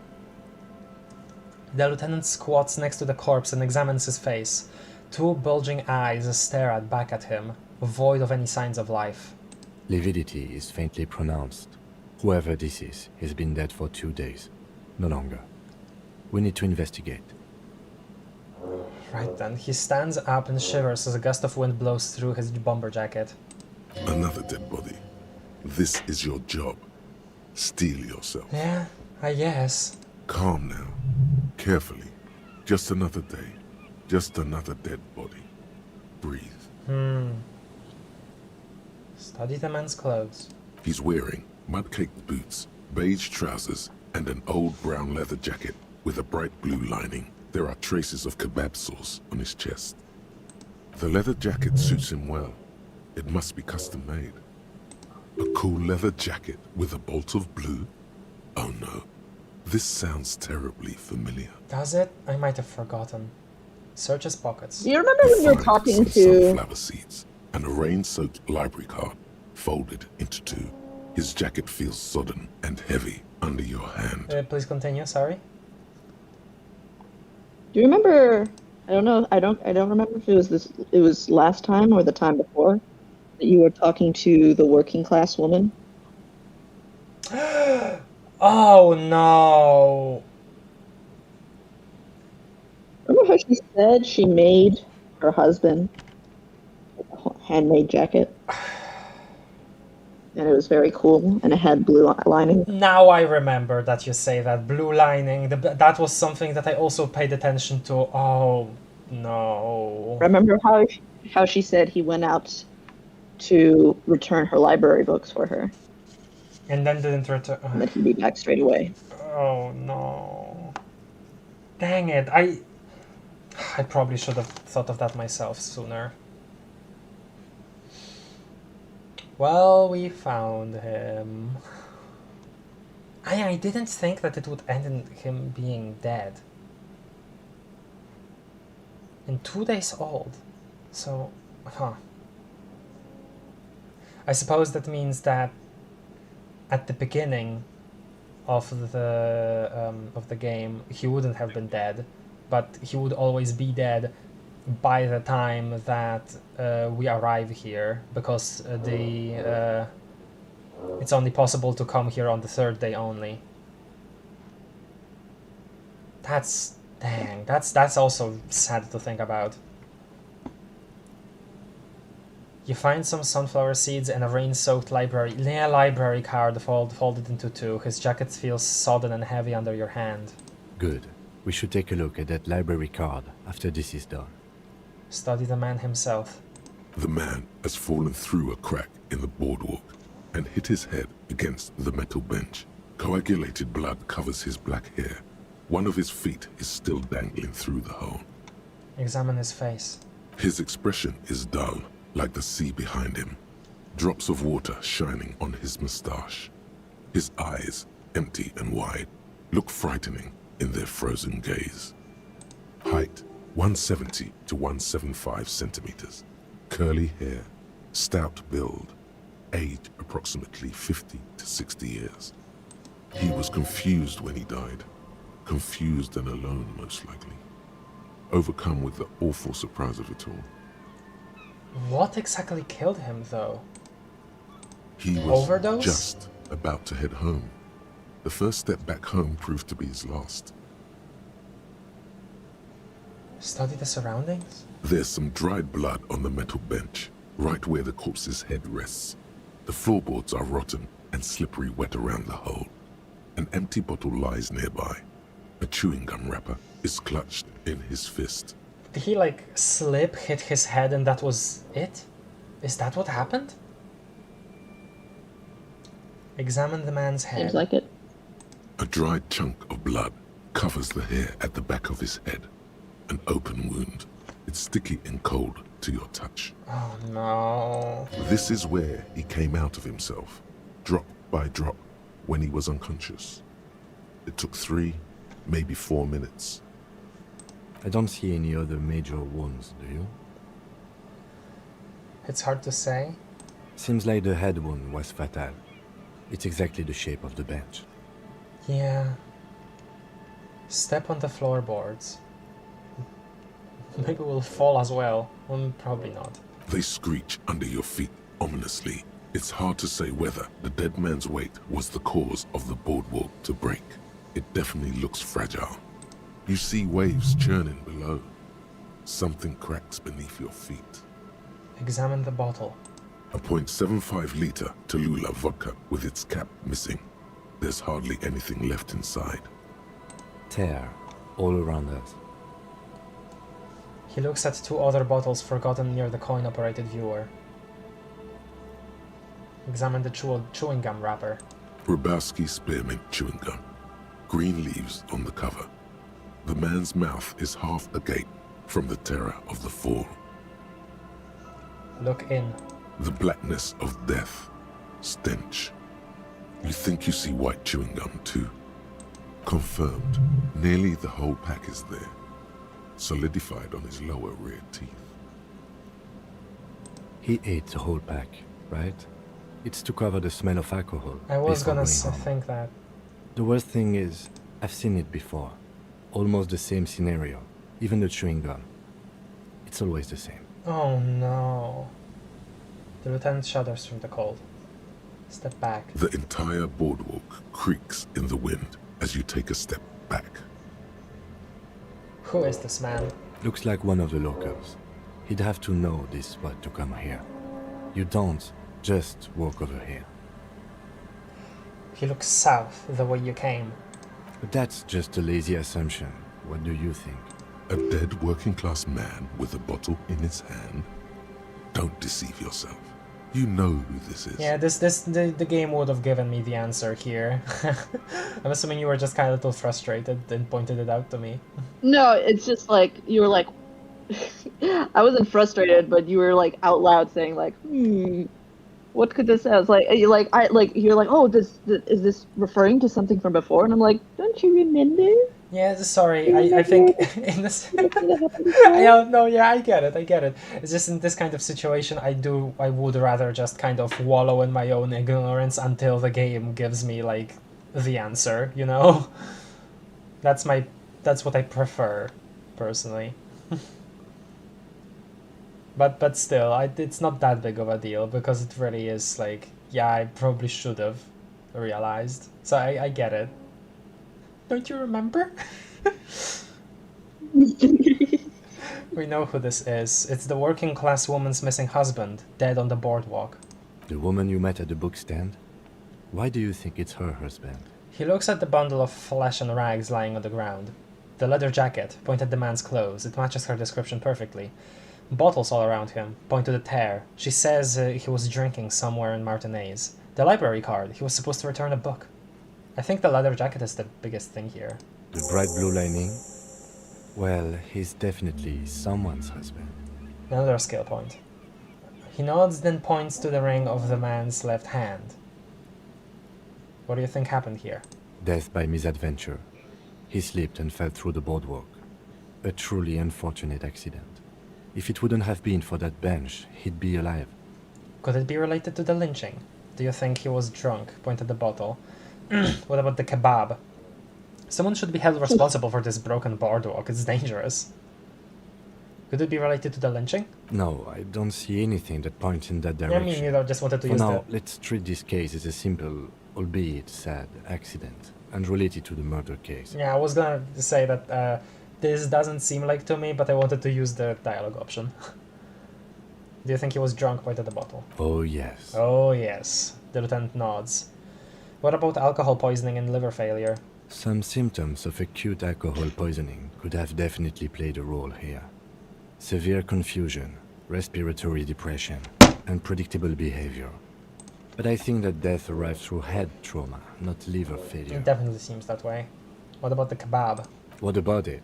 The lieutenant squats next to the corpse and examines his face. 2 bulging eyes stare back at him, void of any signs of life. Lividity is faintly pronounced. Whoever this is has been dead for 2 days. No longer. We need to investigate. Right then, he stands up and shivers as a gust of wind blows through his bomber jacket. Another dead body. This is your job. Steel yourself. Yeah, I guess. Calm now. Carefully. Just another day. Just another dead body. Breathe. Study the man's clothes. He's wearing mud-caked boots, beige trousers, and an old brown leather jacket with a bright blue lining. There are traces of kebab sauce on his chest. The leather jacket suits him well. It must be custom-made. A cool leather jacket with a bolt of blue? Oh no. This sounds terribly familiar. Does it? I might have forgotten. Search his pockets. Do you remember when you were talking to... sunflower seeds and a rain-soaked library card folded into 2. His jacket feels sodden and heavy under your hand. Please continue, sorry. Do you remember... I don't know, I don't remember if it was last time or the time before that you were talking to the working class woman? Oh no! Remember how she said she made her husband a handmade jacket? And it was very cool, and it had blue lining. Now I remember that you say that. Blue lining, that was something that I also paid attention to. Oh, no. Remember how she said he went out to return her library books for her? And then didn't return. And that he'd be back straight away. Oh, no. Dang it, I probably should have thought of that myself sooner. Well, we found him. I didn't think that it would end in him being dead. And 2 days old. So, I suppose that means that at the beginning of the game, he wouldn't have been dead, but he would always be dead by the time that we arrive here, because it's only possible to come here on the 3rd day only. That's also sad to think about. You find some sunflower seeds and a rain-soaked library card folded into 2. His jacket feels sodden and heavy under your hand. Good. We should take a look at that library card after this is done. Study the man himself. The man has fallen through a crack in the boardwalk and hit his head against the metal bench. Coagulated blood covers his black hair. One of his feet is still dangling through the hole. Examine his face. His expression is dull, like the sea behind him. Drops of water shining on his moustache. His eyes, empty and wide, look frightening in their frozen gaze. Height, 170 to 175 centimeters. Curly hair, stout build. Age, approximately 50 to 60 years. He was confused when he died. Confused and alone, most likely. Overcome with the awful surprise of it all. What exactly killed him, though? He was overdose? Just about to head home. The first step back home proved to be his last. Study the surroundings? There's some dried blood on the metal bench, right where the corpse's head rests. The floorboards are rotten and slippery wet around the hole. An empty bottle lies nearby. A chewing gum wrapper is clutched in his fist. Did he, like, slip, hit his head, and that was it? Is that what happened? Examine the man's head. Seems like it. A dried chunk of blood covers the hair at the back of his head. An open wound. It's sticky and cold to your touch. Oh no. This is where he came out of himself, drop by drop, when he was unconscious. It took 3, maybe 4 minutes. I don't see any other major wounds, do you? It's hard to say. Seems like the head wound was fatal. It's exactly the shape of the bench. Yeah. Step on the floorboards. Maybe we'll fall as well. Probably not. They screech under your feet ominously. It's hard to say whether the dead man's weight was the cause of the boardwalk to break. It definitely looks fragile. You see waves churning below. Something cracks beneath your feet. Examine the bottle. A .75 liter Tallulah vodka with its cap missing. There's hardly anything left inside. Tear all around us. He looks at 2 other bottles forgotten near the coin-operated viewer. Examine the chewing gum wrapper. Rubowski spearmint chewing gum. Green leaves on the cover. The man's mouth is half agape from the terror of the fall. Look in. The blackness of death. Stench. You think you see white chewing gum too. Confirmed. Nearly the whole pack is there. Solidified on his lower rear teeth. He ate the whole pack, right? It's to cover the smell of alcohol. I was before gonna going home. think that. The worst thing is, I've seen it before. Almost the same scenario. Even the chewing gum. It's always the same. Oh no. The lieutenant shudders from the cold. Step back. The entire boardwalk creaks in the wind as you take a step back. Who is this man? Looks like one of the locals. He'd have to know this spot to come here. You don't just walk over here. He looks south, the way you came. But that's just a lazy assumption. What do you think? A dead working-class man with a bottle in his hand? Don't deceive yourself. You know who this is. Yeah, the game would have given me the answer here. I'm assuming you were just kind of a little frustrated and pointed it out to me. No, it's just like, you were like, I wasn't frustrated, but you were like out loud saying like, what could this say? I was like, you're like, oh, is this referring to something from before? And I'm like, don't you remember? Yeah, sorry, I think in this... I get it. It's just in this kind of situation, I would rather just kind of wallow in my own ignorance until the game gives me, like, the answer, you know? That's what I prefer, personally. But still, it's not that big of a deal, because it really is, like, yeah, I probably should have realized. So I get it. Don't you remember? We know who this is. It's the working class woman's missing husband, dead on the boardwalk. The woman you met at the book stand? Why do you think it's her husband? He looks at the bundle of flesh and rags lying on the ground. The leather jacket, point at the man's clothes. It matches her description perfectly. Bottles all around him, point to the tear. She says he was drinking somewhere in Martinez. The library card, he was supposed to return a book. I think the leather jacket is the biggest thing here. The bright blue lining? Well, he's definitely someone's husband. Another skill point. He nods, then points to the ring of the man's left hand. What do you think happened here? Death by misadventure. He slipped and fell through the boardwalk. A truly unfortunate accident. If it wouldn't have been for that bench, he'd be alive. Could it be related to the lynching? Do you think he was drunk? Point at the bottle. What about the kebab? Someone should be held responsible for this broken boardwalk. It's dangerous. Could it be related to the lynching? No, I don't see anything that points in that Yeah, direction. me neither. Just wanted to For use now, let's treat this case as a simple, albeit sad, accident, unrelated to the murder case. Yeah, I was gonna say that this doesn't seem like to me, but I wanted to use the dialogue option. Do you think he was drunk? Point at the bottle. Oh, yes. Oh, yes. The lieutenant nods. What about alcohol poisoning and liver failure? Some symptoms of acute alcohol poisoning could have definitely played a role here. Severe confusion, respiratory depression, unpredictable behavior. But I think that death arrived through head trauma, not liver failure. It definitely seems that way. What about the kebab? What about it?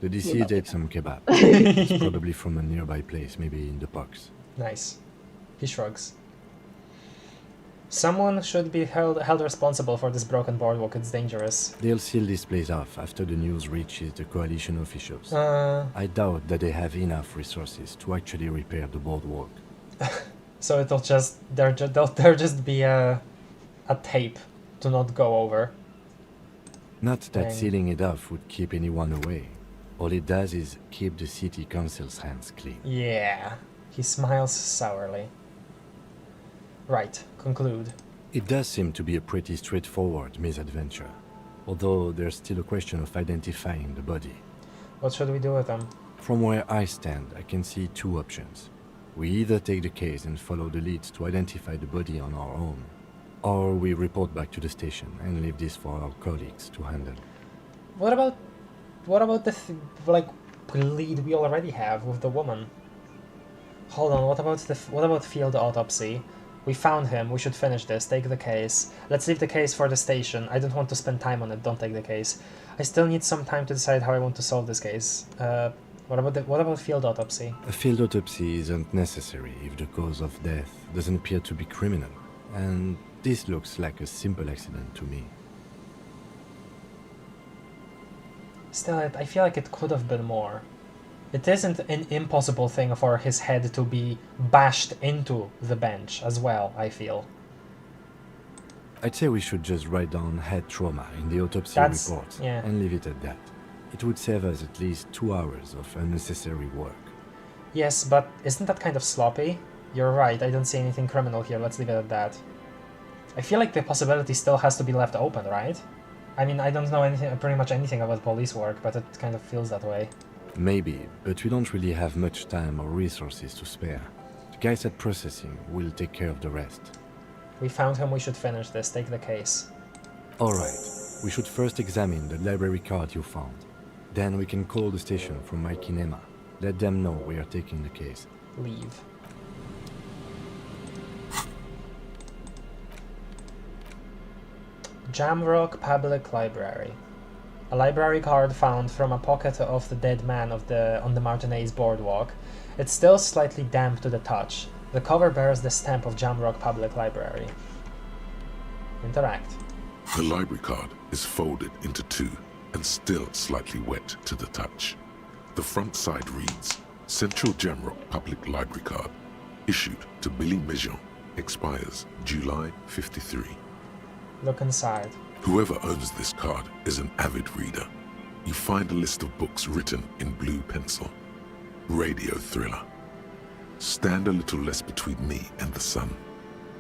The deceased ate some kebab. It's probably from a nearby place, maybe in the box. Nice. He shrugs. Someone should be held responsible for this broken boardwalk. It's dangerous. They'll seal this place off after the news reaches the coalition officials. I doubt that they have enough resources to actually repair the boardwalk. So it'll just there'll just be a tape to not go over. Not that sealing it off would keep anyone away. All it does is keep the city council's hands clean. Yeah. He smiles sourly. Right. Conclude. It does seem to be a pretty straightforward misadventure, although there's still a question of identifying the body. What should we do with them? From where I stand, I can see two options. We either take the case and follow the leads to identify the body on our own, or we report back to the station and leave this for our colleagues to handle. What about the lead we already have with the woman? Hold on. What about field autopsy? We found him. We should finish this. Take the case. Let's leave the case for the station. I don't want to spend time on it. Don't take the case. I still need some time to decide how I want to solve this case. What about field autopsy? A field autopsy isn't necessary if the cause of death doesn't appear to be criminal, and this looks like a simple accident to me. Still, I feel like it could have been more. It isn't an impossible thing for his head to be bashed into the bench as well, I feel. I'd say we should just write down head trauma in the autopsy report and leave it at that. It would save us at least 2 hours of unnecessary work. Yes, but isn't that kind of sloppy? You're right, I don't see anything criminal here, let's leave it at that. I feel like the possibility still has to be left open, right? I mean, I don't know pretty much anything about police work, but it kind of feels that way. Maybe, but we don't really have much time or resources to spare. The guys at processing will take care of the rest. We found him, we should finish this, take the case. Alright, we should first examine the library card you found. Then we can call the station from Mike and Emma. Let them know we are taking the case. Leave. Jamrock Public Library. A library card found from a pocket of the dead man on the Martinez boardwalk. It's still slightly damp to the touch. The cover bears the stamp of Jamrock Public Library. Interact. The library card is folded into two and still slightly wet to the touch. The front side reads, Central Jamrock Public Library Card, issued to Billy Mejean, expires July 53. Look inside. Whoever owns this card is an avid reader. You find a list of books written in blue pencil. Radio thriller. Stand a little less between me and the sun.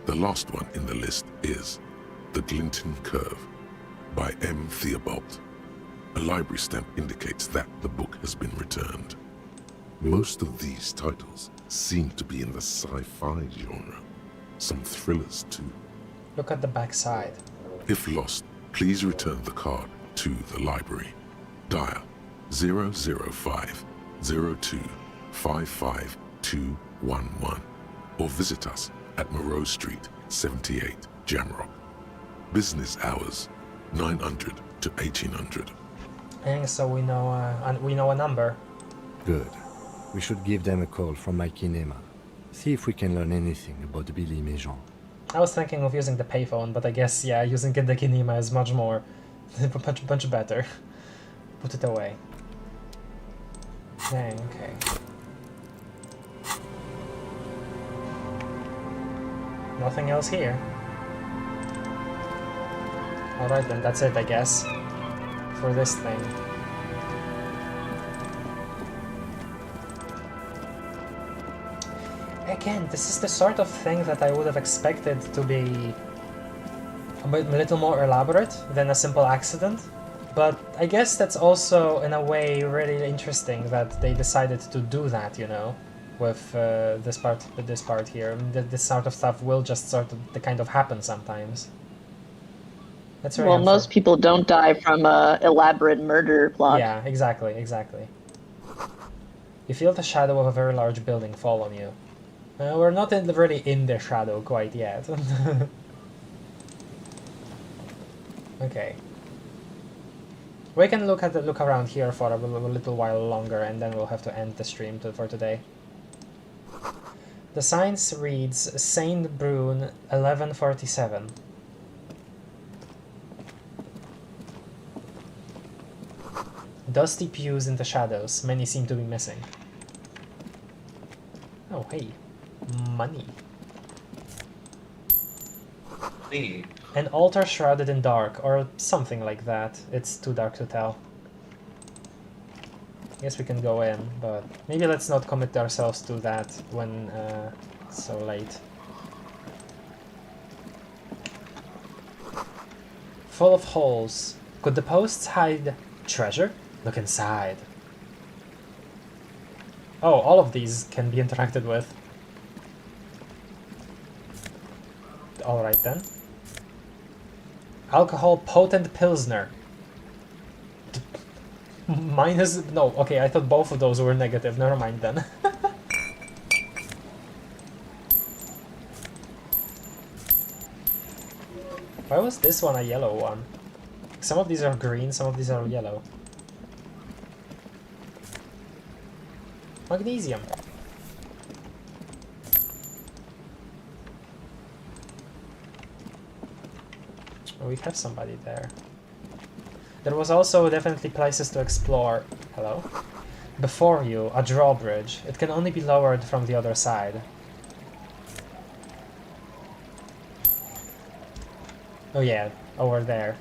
The last one in the list is The Glinton Curve by M. Theobald. A library stamp indicates that the book has been returned. Most of these titles seem to be in the sci-fi genre. Some thrillers too. Look at the back side. If lost, please return the card to the library. Dial 005 02 55211 or visit us at Moreau Street, 78, Jamrock. Business hours 900 to 1800. And so we know a number. Good. We should give them a call from my kinema. See if we can learn anything about Billy Méjean. I was thinking of using the payphone, but I guess, yeah, using the kinema is much more... much better. Put it away. Dang, okay. Nothing else here. Alright then, that's it, I guess. For this thing. Again, this is the sort of thing that I would have expected to be a little more elaborate than a simple accident. But I guess that's also, in a way, really interesting that they decided to do that, you know, with this part here. This sort of stuff will just sort of kind of happen sometimes. That's very most people don't die from a elaborate murder plot. Yeah, exactly. You feel the shadow of a very large building fall on you. We're not really in the shadow quite yet. Okay. We can look around here for a little while longer, and then we'll have to end the stream for today. The sign reads Saint Brune 1147. Dusty pews in the shadows. Many seem to be missing. Oh, hey. Money. Hey. An altar shrouded in dark, or something like that. It's too dark to tell. Guess we can go in, but maybe let's not commit ourselves to that when it's so late. Full of holes. Could the posts hide treasure? Look inside. Oh, all of these can be interacted with. Alright then. Alcohol potent pilsner. Minus... No, okay, I thought both of those were negative. Never mind then. Why was this one a yellow one? Some of these are green, some of these are yellow. Magnesium. We have somebody there. There was also definitely places to explore. Hello? Before you, a drawbridge. It can only be lowered from the other side. Oh yeah, over there.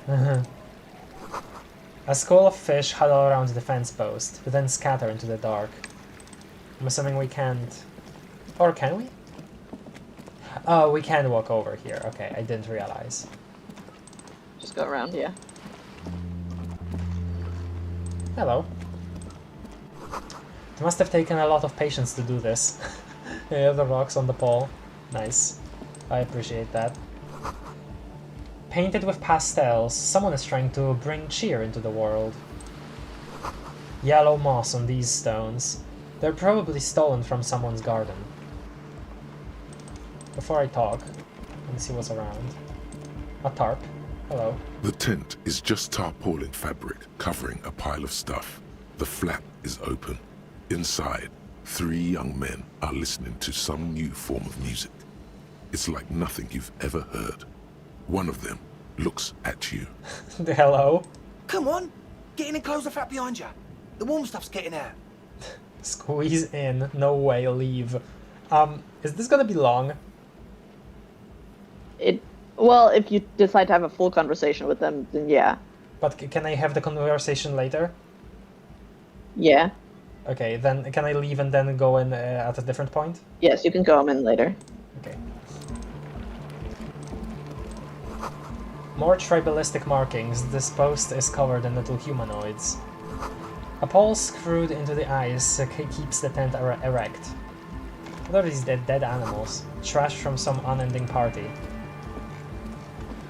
A school of fish huddle around the fence post, but then scatter into the dark. I'm assuming we can't... Or can we? Oh, we can walk over here. Okay, I didn't realize. Just go around, yeah. Hello. It must have taken a lot of patience to do this. Yeah, the rocks on the pole. Nice. I appreciate that. Painted with pastels, someone is trying to bring cheer into the world. Yellow moss on these stones. They're probably stolen from someone's garden. Before I talk, let me see what's around. A tarp. Hello. The tent is just tarpaulin fabric covering a pile of stuff. The flap is open. Inside, 3 young men are listening to some new form of music. It's like nothing you've ever heard. One of them looks at you. Hello? Come on! Get in and close the flap behind you. The warm stuff's getting out. Squeeze in. No way, leave. Is this gonna be long? Well, if you decide to have a full conversation with them, then yeah. But can I have the conversation later? Yeah. Okay, then can I leave and then go in at a different point? Yes, you can go in later. Okay. More tribalistic markings. This post is covered in little humanoids. A pole screwed into the ice keeps the tent erect. What are these dead animals? Trash from some unending party.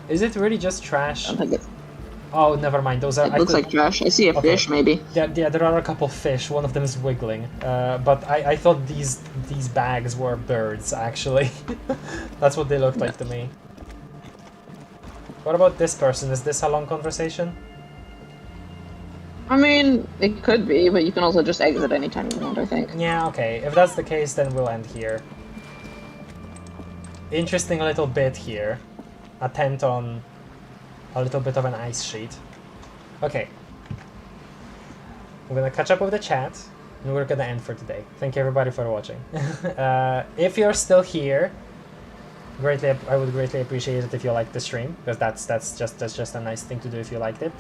Is it really just trash? Oh, never mind. Those are. It looks like trash. I see a fish, maybe. Yeah, there are a couple fish. One of them is wiggling. But I thought these bags were birds. Actually, that's what they looked like to me. What about this person? Is this a long conversation? I mean, it could be, but you can also just exit anytime you want, I think. Yeah, okay. If that's the case, then we'll end here. Interesting little bit here. A tent on a little bit of an ice sheet. Okay. I'm gonna catch up with the chat, and we're gonna end for today. Thank you everybody for watching. If you're still here, I would greatly appreciate it if you liked the stream, because that's just a nice thing to do if you liked it.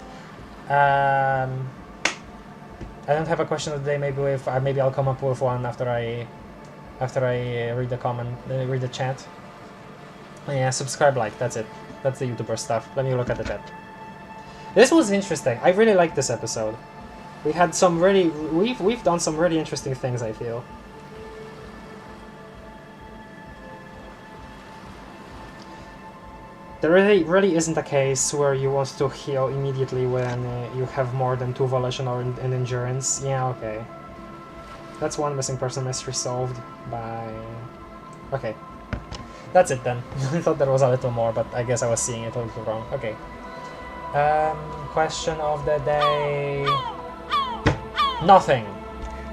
I don't have a question of the day. Maybe I'll come up with one after I read the comment, read the chat. Yeah, subscribe, like, that's it. That's the YouTuber stuff. Let me look at the chat. This was interesting. I really liked this episode. We had some really we've done some really interesting things, I feel. There really isn't a case where you want to heal immediately when you have more than 2 volition or an endurance. Yeah, okay. That's one missing person mystery solved by... Okay. That's it then. I thought there was a little more, but I guess I was seeing it a little wrong. Okay. Question of the day... Nothing!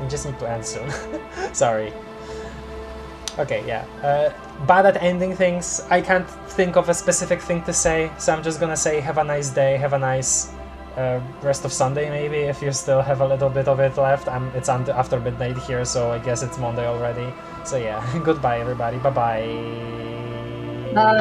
We just need to end soon. Sorry. Okay, yeah. Bad at ending things. I can't think of a specific thing to say, so I'm just gonna say have a nice day, have a nice rest of Sunday maybe, if you still have a little bit of it left. It's after midnight here, so I guess it's Monday already. So yeah, goodbye everybody, bye-bye. Bye.